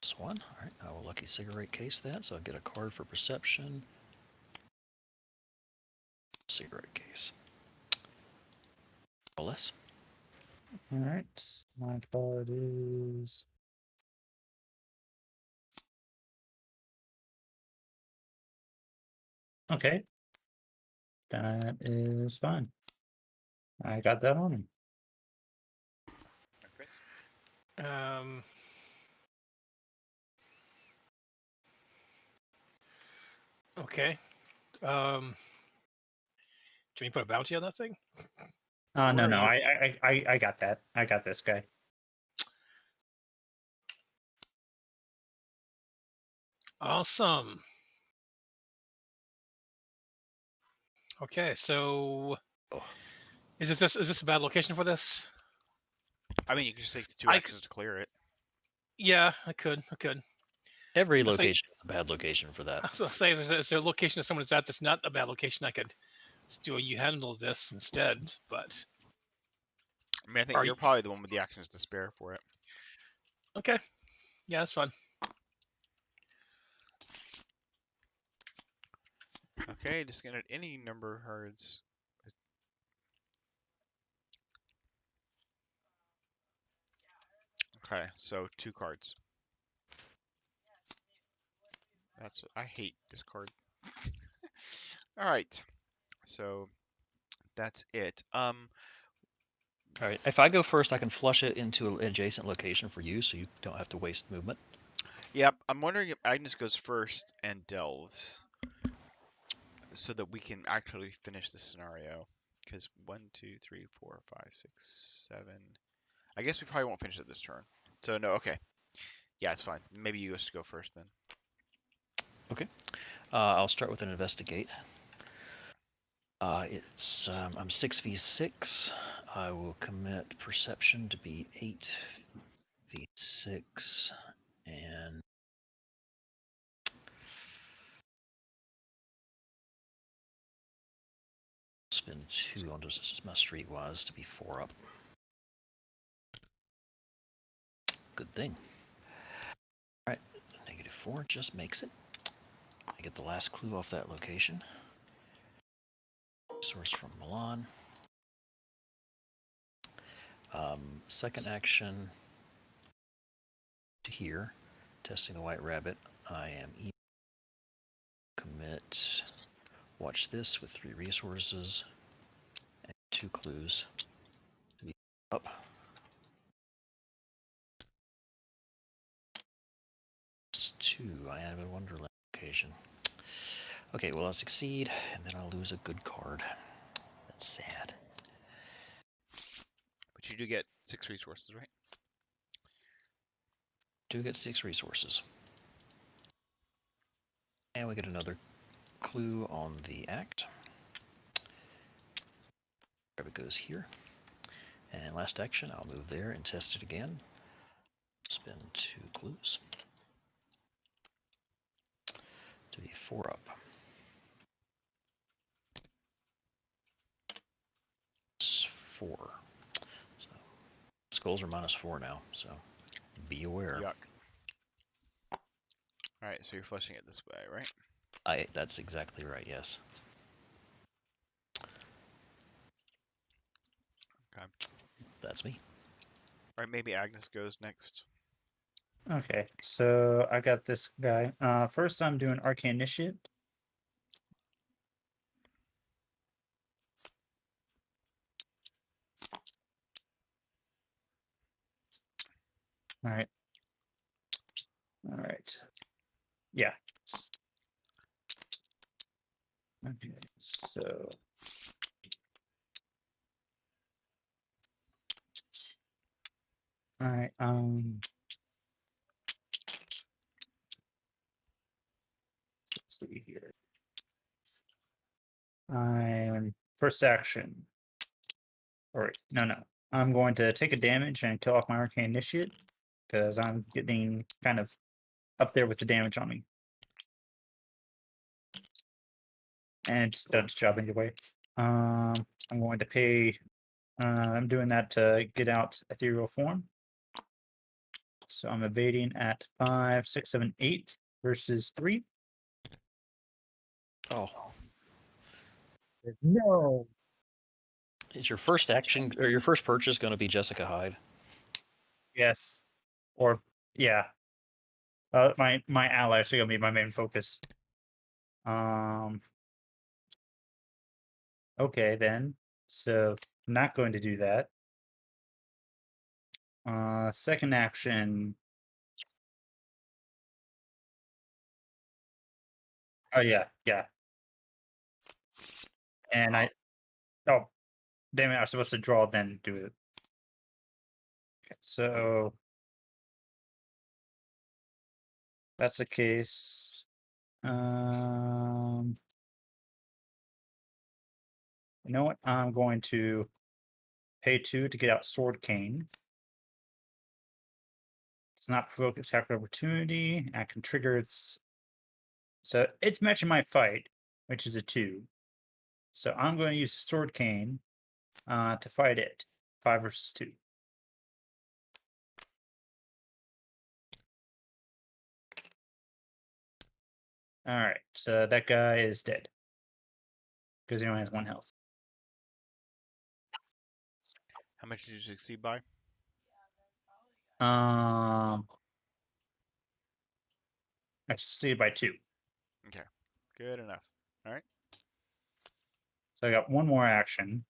+1. All right. I will lucky cigarette case that. So I'll get a card for perception. Cigarette case. No less. All right. My card is. Okay. That is fine. I got that on him. Chris? Okay. Can you put a bounty on that thing? No, where no. are you? I got that. I got this guy. Awesome. Okay, so Oh. is this a bad location for this? I mean, you can just take the 2 I actions to clear it. Yeah, I could. Every Let's say- location is a bad location for that. So say is there a location that someone's at that's not a bad location, I could do you handle this instead, but I mean, I think Are you're you- probably the one with the actions to spare for it. okay. Yeah, that's fine. Okay, discarded any number of cards. Okay, so 2 cards. I hate this card. All right, so that's it. All right. If I go first, I can flush it into an adjacent location for you, so you don't have to waste movement. Yep, I'm wondering if Agnes goes first and delves, so that we can actually finish the scenario. Because 1, 2, 3, 4, 5, 6, 7. I guess we probably won't finish it this turn. So no, okay. Yeah, it's fine. Maybe you just go first then. Okay. I'll start with an investigate. I'm 6v6. I will commit perception to be 8v6 and spend 2 on just my streetwise to be 4 up. Good thing. Alright, -4 just makes it. I get the last clue off that location. Source from Milan. Second action to here, testing the white rabbit. I am commit. Watch this with 3 resources and 2 clues to be up. It's 2. I have a Wonderland location. Okay, well I'll succeed, and then I'll lose a good card. That's sad. But you do get 6 resources, right? Do get 6 resources. And we get another clue on the act. Rabbit goes here. And last action, I'll move there and test it again. Spend 2 clues to be 4 up. It's 4. So skulls are -4 now, so be aware. Yuck. Alright, so you're flushing it this way, right? That's exactly right, yes. Okay. That's me. Right, maybe Agnes goes next. Okay, so I got this guy. First, I'm doing Arcane Initiate. All right. All right. Yeah. Okay, so all right. Let's see here. I'm first action. Or no. I'm going to take a damage and kill off my Arcane Initiate because I'm getting kind of up there with the damage on me. And it just does its job anyway. I'm going to pay. I'm doing that to get out Ethereal Form. So I'm evading at 5, 6, 7, 8 versus 3. Oh, No. is your first action or your first purchase going to be Jessica Hyde? Yes. Or yeah. My allies are gonna be my main focus. Okay then. So I'm not going to do that. Second action. Oh yeah. And oh damn it, I was supposed to draw then do it. Okay, so that's the case. You know what? I'm going to pay 2 to get out Sword Cane. It's not provoke attack of opportunity. I can trigger its. So it's matching my fight, which is a 2. So I'm going to use Sword Cane to fight it. 5 versus 2. All right, so that guy is dead because he only has 1 health. How much did you succeed by? I succeeded by 2. Okay, good enough. All right. So I got 1 more action.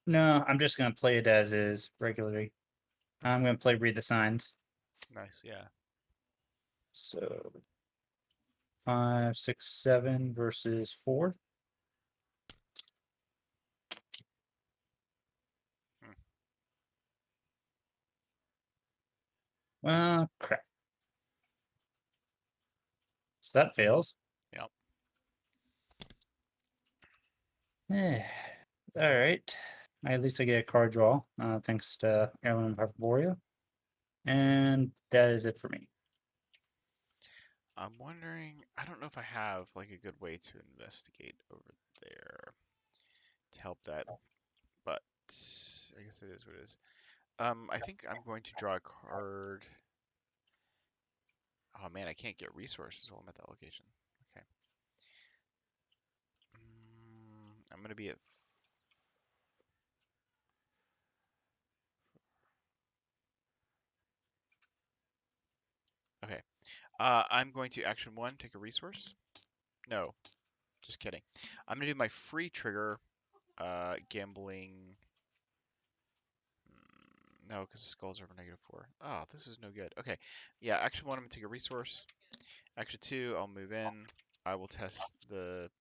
No, I'm just going to play it as is regularly. I'm going to play Read the Signs. Nice. Yeah. So 5, 6, 7 versus 4. Hmm. Well, crap. So that fails. Yep. All right. At least I get a card draw, thanks to Heirloom of Hyperborea. And that is it for me. I'm wondering. I don't know if I have like a good way to investigate over there to help that, but I guess it is what it is. I think I'm going to draw a card. Oh man, I can't get resources while I'm at that location. Okay. I'm gonna be at. Okay. I'm going to action 1, take a resource. No, just kidding. I'm gonna do my free trigger. Gambling. No, because the skulls are over -4. Oh, this is no good. Okay. Yeah, action 1, I'm gonna take a resource. Action 2, I'll move in. I will test the.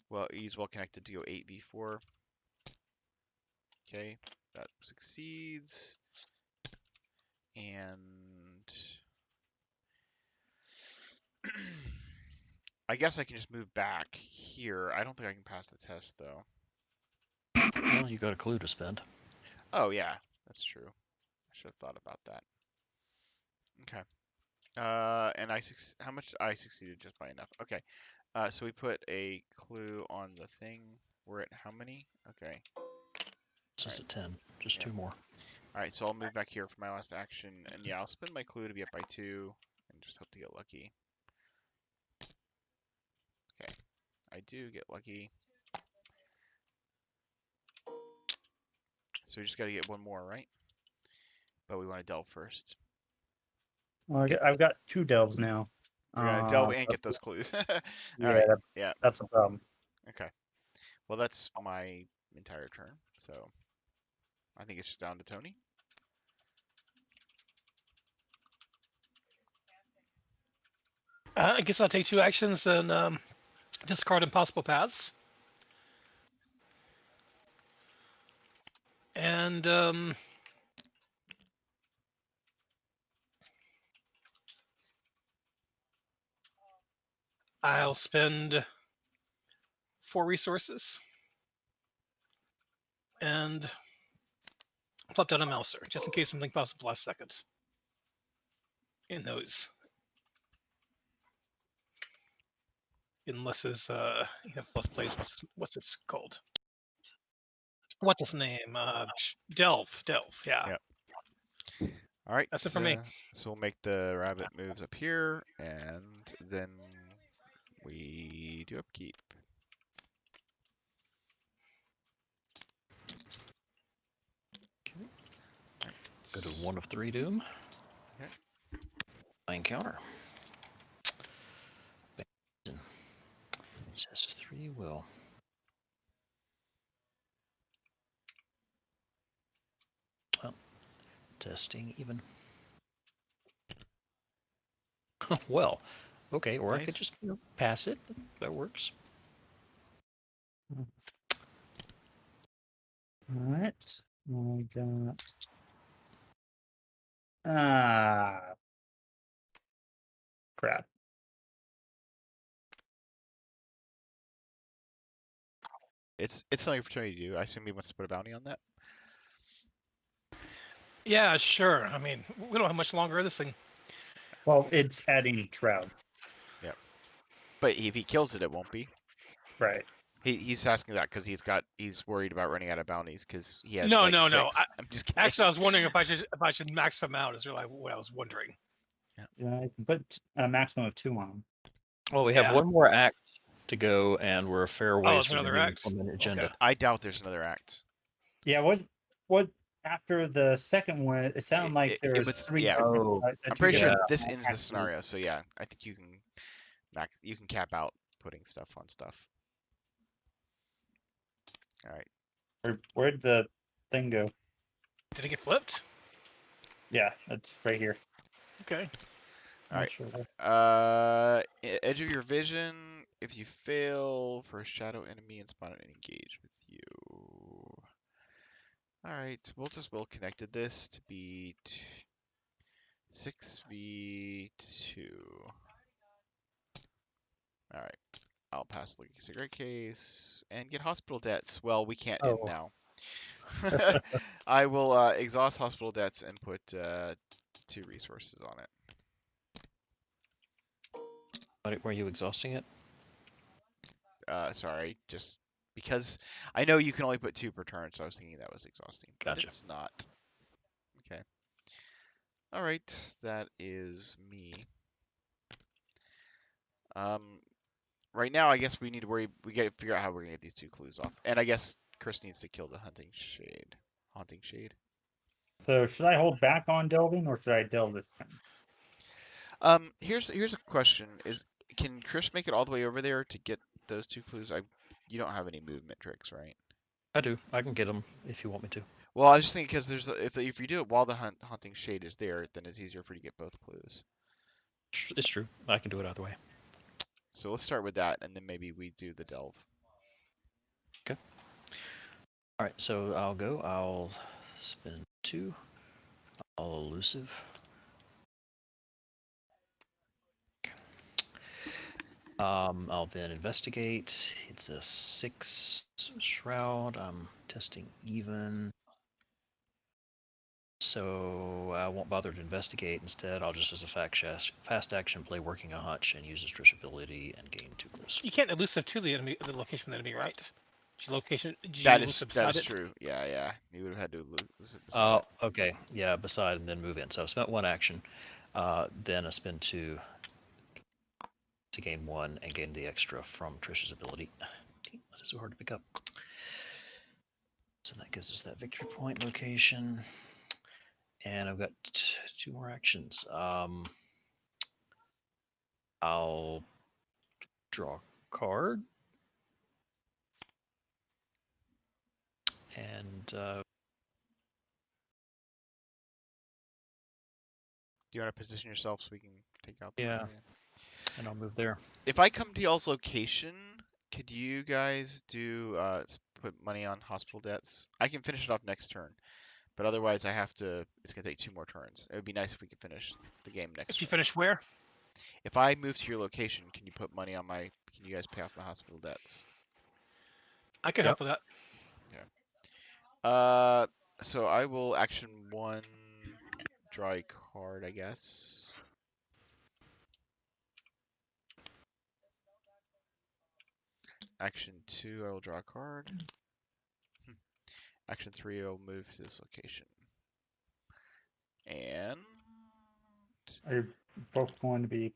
Well, use well connected to go 8v4. Okay, that succeeds. And I guess I can just move back here. I don't think I can pass the test though. Well, you got a clue to spend. Oh yeah, that's true. I should have thought about that. Okay. And how much? I succeeded just by enough. Okay. So we put a clue on the thing. We're at how many? Okay. This is Alright. a 10. Just Yeah. 2 more. Alright, so I'll move back here for my last action. And yeah, I'll spend my clue to be up by 2 and just hope to get lucky. Okay. I do get lucky. So we just gotta get 1 more, right? But we want to delve first. Well, Get, I've got 2 delves now. we're gonna delve and get those clues. Yeah, Alright, yeah, that's the problem. okay. Well, that's my entire turn, so. I think it's just down to Tony. I guess I'll take 2 actions and discard impossible paths. And I'll spend 4 resources and plop down a Mouser, just in case something pops up last second. In those. Unless his first place, what's this called? What's his name? Delve, yeah. Yep. All right. That's it for me. So we'll make the rabbit moves up here, and then we do upkeep. Go to 1 of 3 doom. Okay. I encounter. Just 3 will. Well, testing even. Well, okay, or I could Nice. just pass it. That works. Alright. We got. Ah. Crap. It's something for Tony to do. I assume he wants to put a bounty on that. Yeah, sure. I mean, we don't have much longer of this thing. Well, it's adding Shroud. Yep. But if he kills it, it won't be. Right. He's asking that because he's worried about running out of bounties because he has No. like 6. I'm just kidding. Actually, I was wondering if I should max them out. Is really what I was wondering. Yeah, I can put a maximum of 2 on them. Well, we have Yeah. 1 more act to go, and we're a fair ways it's from the another act? implement agenda. Okay. I doubt there's another act. Yeah, what after the second one, it sounded like It- there it was was- 3 yeah. different, Oh, I'm 2 pretty sure different this ends the actions. scenario. So yeah, I think you can cap out putting stuff on stuff. All right. Where'd the thing go? Did it get flipped? Yeah, that's right here. Okay. All right. Sure where. Edge of your vision. If you fail for a shadow enemy and spawn and engage with you. All right. We'll connected this to be 6v2. All right. I'll pass the great case and get hospital debts. Well, we can't end Oh. now. I will exhaust hospital debts and put 2 resources on it. But were you exhausting it? Sorry, just because I know you can only put 2 per turn, so I was thinking that was exhausting, but Gotcha. it's not. Okay. All right, that is me. Right now, I guess we need to worry. We got to figure out how we're gonna get these 2 clues off, and I guess Chris needs to kill the haunting shade. So should I hold back on delving or should I delve this time? Here's a question: can Chris make it all the way over there to get those 2 clues? You don't have any movement tricks, right? I do. I can get them if you want me to. Well, I was just thinking because if you do it while the haunting shade is there, then it's easier for you to get both clues. It's true. I can do it either way. So let's start with that, and then maybe we do the delve. Okay. All right. So I'll go. I'll spend 2. I'll elusive. I'll then investigate. It's a 6 shroud. I'm testing even. So I won't bother to investigate. Instead, I'll just as a fast action play working a hunch and use his ability and gain 2 clues. You can't elusive to the enemy, the location of the enemy, right? That is true. Yeah. You would have had to lose it beside it. Okay. Yeah, beside and then move in. So I've spent 1 action. Then I spend 2 to gain 1 and gain the extra from Trish's ability. This is so hard to pick up. So that gives us that victory point location. And I've got 2 more actions. I'll draw a card. And you want to position yourself so we can take out the Yeah. area? And I'll move there. If I come to y'all's location, could you guys do put money on hospital debts? I can finish it off next turn, but otherwise I have to. It's gonna take 2 more turns. It would be nice if we could finish the game next If you turn. finish where? If I move to your location, can you put money on my? Can you guys pay off my hospital debts? I can Yep. help with that. So I will action 1, draw a card, I guess. Action 2, I will draw a card. Action 3, I will move to this location. And Are you both going to be?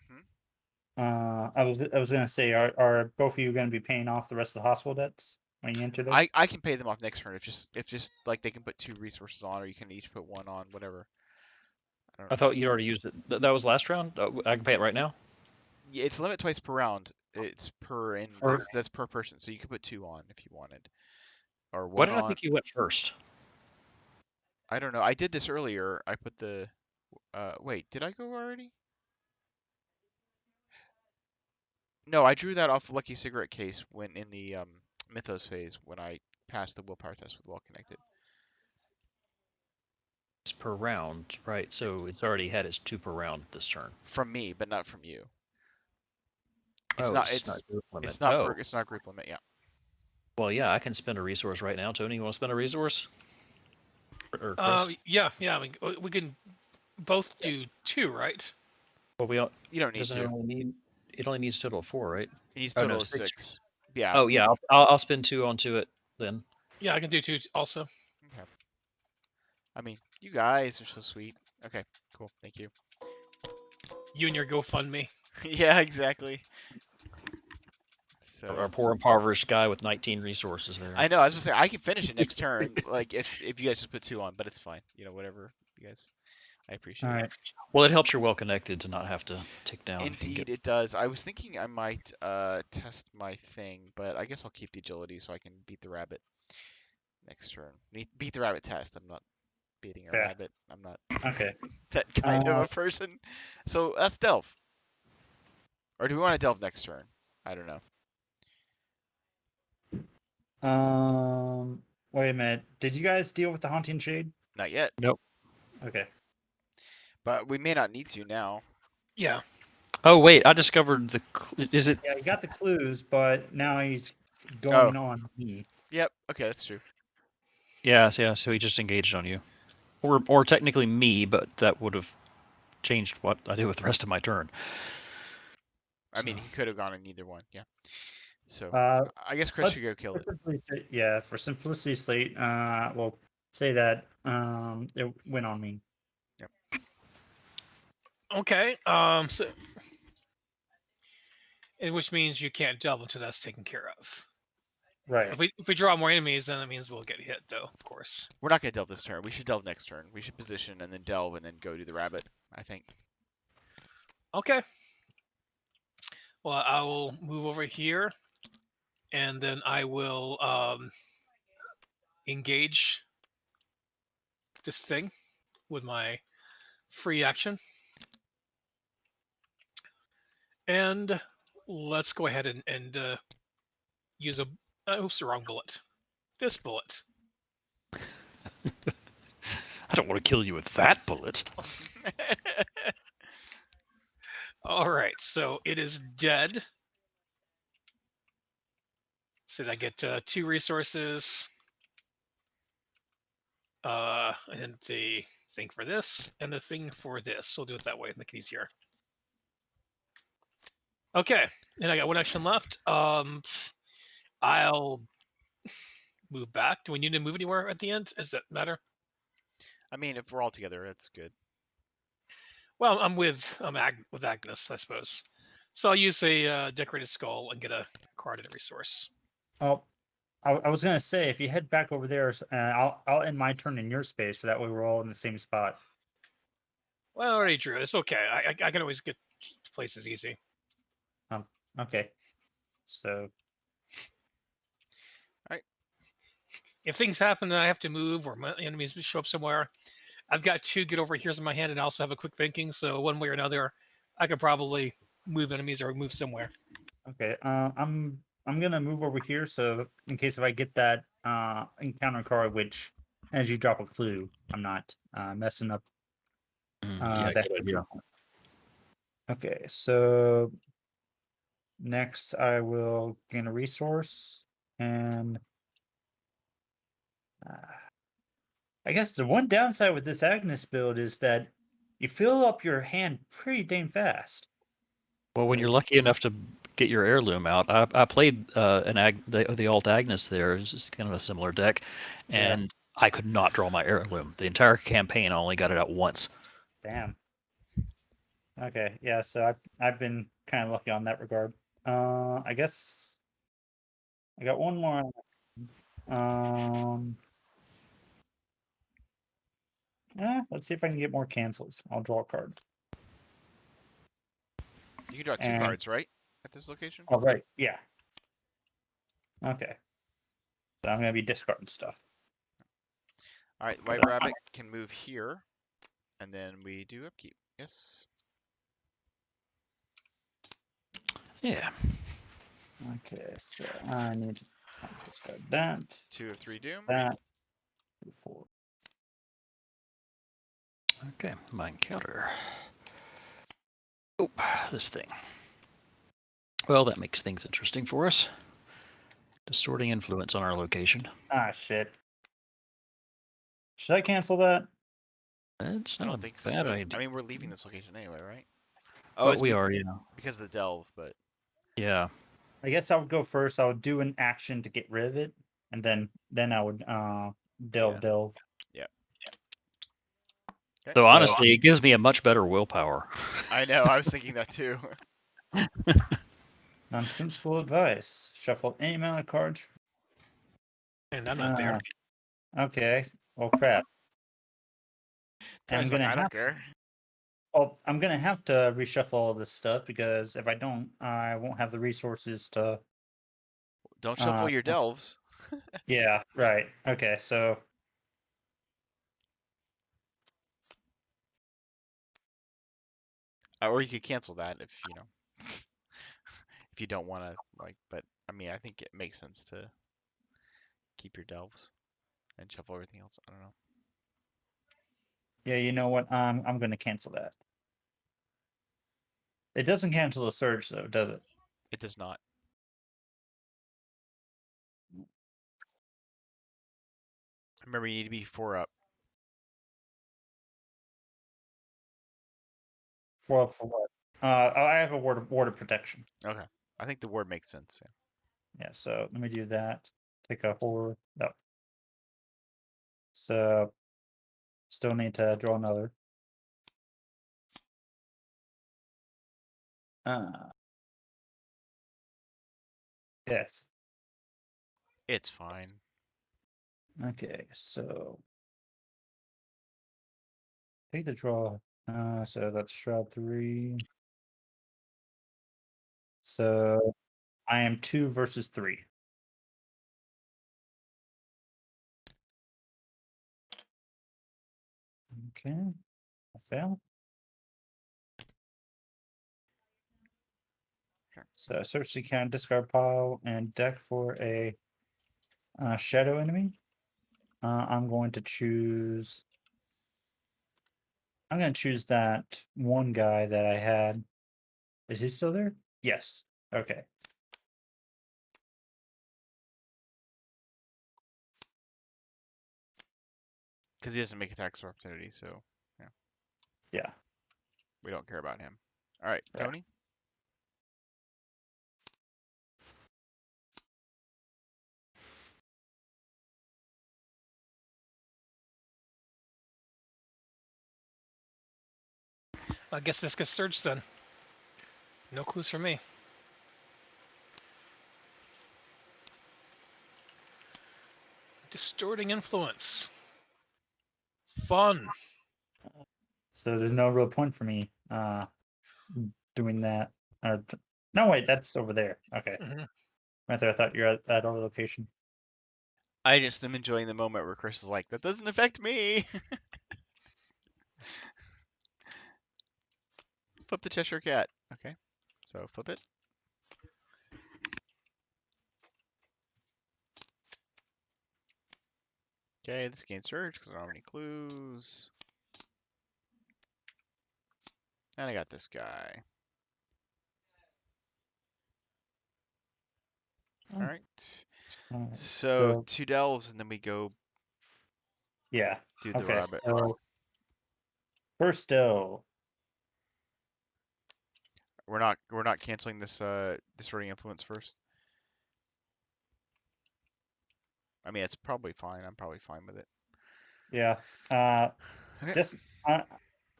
Hmm? I was gonna say, are both of you going to be paying off the rest of the hospital debts when you enter there? I can pay them off next turn if just like they can put 2 resources on, or you can each put 1 on, whatever. I thought you already used it. That was last round? I can pay it right now? Yeah, it's limit twice per round. It's per in Or- that's per person, so you could put 2 on if you wanted, or Why 1 did I on. think you went first? I don't know. I did this earlier. I put the. Wait, did I go already? No, I drew that off Lucky Cigarette Case when in the Mythos phase when I passed the willpower test with Well Connected. It's per round, right? So it's already had its 2 per round this turn. From me, but not from you. It's Oh, not. it's not group limit. It's not. Oh, It's not group limit. Yeah. well, yeah, I can spend a resource right now. Tony, you want to spend a resource? Or Chris? Yeah. We can both do 2, right? Well, we all, You don't need doesn't it to. only need it only needs a total of 4, right? It needs Oh no, total of 6. 6. Yeah. Oh yeah, I'll spend 2 onto it then. Yeah, I can do 2 also. Okay. I mean, you guys are so sweet. Okay. Cool. Thank you. You and your GoFundMe. Yeah. Exactly. So. Our poor impoverished guy with 19 resources there. I know. I was gonna say I can finish it next turn. Like if you guys just put 2 on, but it's fine. You know, whatever you guys. I appreciate All it. right. Well, it helps you're well connected to not have to take down. and Indeed, get- it does. I was thinking I might test my thing, but I guess I'll keep the agility so I can beat the rabbit next turn. Beat the rabbit test. I'm not beating a Yeah. rabbit. I'm not Okay. that kind of Uh, a person. So that's delve. Or do we want to delve next turn? I don't know. Wait a minute. Did you guys deal with the haunting shade? Not yet, Nope. Okay. but we may not need to now. Yeah. Oh wait, I discovered the. Is it? Yeah, he got the clues, but now he's going on me. Yep. Okay, that's true. Yeah. So he just engaged on you, or technically me, but that would have changed what I do with the rest of my turn. I mean, So- he could have gone in either one. Yeah. So Uh, I guess Chris let's- should go kill it. For simplicity's sake, we'll say that it went on me. Okay. So, which means you can't delve until that's taken care of. Right. If we draw more enemies, then that means we'll get hit, though. Of course. We're not gonna delve this turn. We should delve next turn. We should position and then delve and then go do the rabbit. I think. Okay. Well, I will move over here, and then I will engage this thing with my free action. And let's go ahead and use a. Oops, the wrong bullet. This bullet. I don't want to kill you with that bullet. All right, so it is dead. So I get 2 resources. And the thing for this, and the thing for this. We'll do it that way, make it easier. Okay, and I got 1 action left. I'll move back. Do we need to move anywhere at the end? Does that matter? I mean, if we're all together, that's good. Well, I'm with Agnes, I suppose. So I'll use a decorated skull and get a card and a resource. Oh, I was gonna say, if you head back over there, I'll end my turn in your space, so that way we're all in the same spot. Well, I already drew. It's okay. I can always get places easy. Okay. So If things happen and I have to move or my enemies show up somewhere, I've got 2 get over here's in my hand, and I also have a quick thinking. So one way or another, I could probably move enemies or move somewhere. Okay. I'm gonna move over here so in case if I get that encounter card, which as you drop a clue, I'm not messing up Yeah, that. good idea. Okay, so next I will gain a resource and I guess the one downside with this Agnes build is that you fill up your hand pretty dang fast. Well, when you're Like, lucky enough to get your heirloom out, I played the Alt Agnes there. It's just kind of a similar deck, yeah, and I could not draw my heirloom. The entire campaign, I only got it out once. damn. Okay, yeah, so I've been kind of lucky on that regard. I guess I got one more. Let's see if I can get more cancels. I'll draw a card. You can draw 2 And cards, right? At this location? all right, yeah. Okay. So I'm gonna be discarding stuff. Alright, White Rabbit can move here, and then we do upkeep. Yes. Yeah. Okay, so I need to discard that. 2 of 3 Doom. That. 4. Okay, my encounter. Oh, this thing. Well, that makes things interesting for us. Distorting influence on our location. Ah, shit. Should I cancel that? It's I not don't a think bad so. idea. I mean, we're leaving this location anyway, right? Oh, But it's we are, yeah. because of the delve, but Yeah. I guess I would go first. I would do an action to get rid of it, and then I would delve. yeah. Okay. Though So honestly, it gives me a much better willpower. I know, I was thinking that too. nonsensical advice. Shuffle any amount of cards. And I'm not there. Okay. Well, crap. I'm Tony's like, gonna I don't have. care. Well, I'm gonna have to reshuffle all this stuff because if I don't, I won't have the resources to. Don't shuffle your Uh, delves. Yeah. Right. Okay. So. Or you could cancel that if, you know, if you don't want to, like, but I mean, I think it makes sense to keep your delves and shuffle everything else. I don't know. Yeah. You know what? I'm gonna cancel that. It doesn't cancel the surge though, does it? It does not. Remember, you need to be 4 up. 4 up for what? I have a ward of protection. Okay. I think the word makes sense. Yeah. Yeah, so let me do that. Take a horror. No. So still need to draw another. Yes. It's fine. Okay, so take the draw. So that's Shroud 3. So I am 2 versus 3. Okay, I fail. Sure. So I search the count discard pile and deck for a shadow enemy. I'm going to choose. I'm going to choose that one guy that I had. Is he still there? Yes. Okay. Because he doesn't make attacks of opportunity, so yeah, Yeah. we don't care about him. All right, Right. Tony. I guess this gets surged then. No clues for me. Distorting influence. Fun. So there's no real point for me doing that. No, wait, that's over there. Okay. Mhm. I thought you're at that other location. I just am enjoying the moment where Chris is like, that doesn't affect me. Flip the Cheshire Cat. Okay. So flip it. Okay, this gains surge because I don't have any clues. And I got this guy. Oh, Alright. alright, So 2 delves and then we go yeah. do the Okay, rabbit. so first delve. We're not canceling this distorting influence first. I mean, it's probably fine. I'm probably fine with it. Yeah. Okay. Just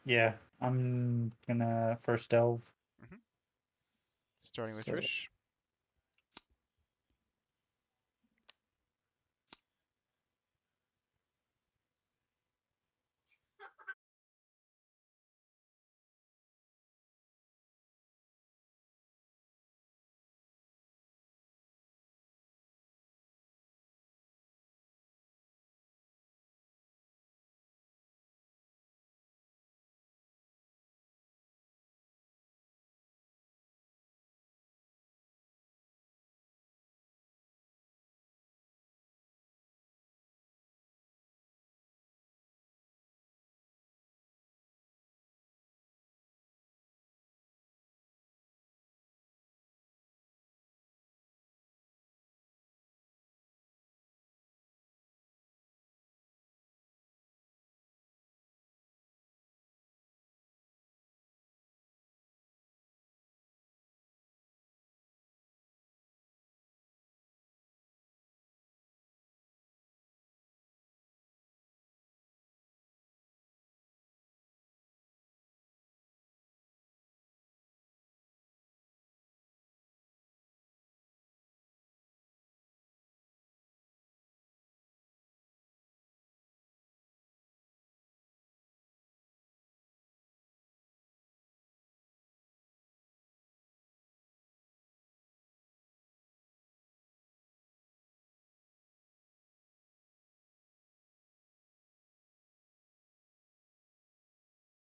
yeah. I'm gonna first delve. Starting with So Trish.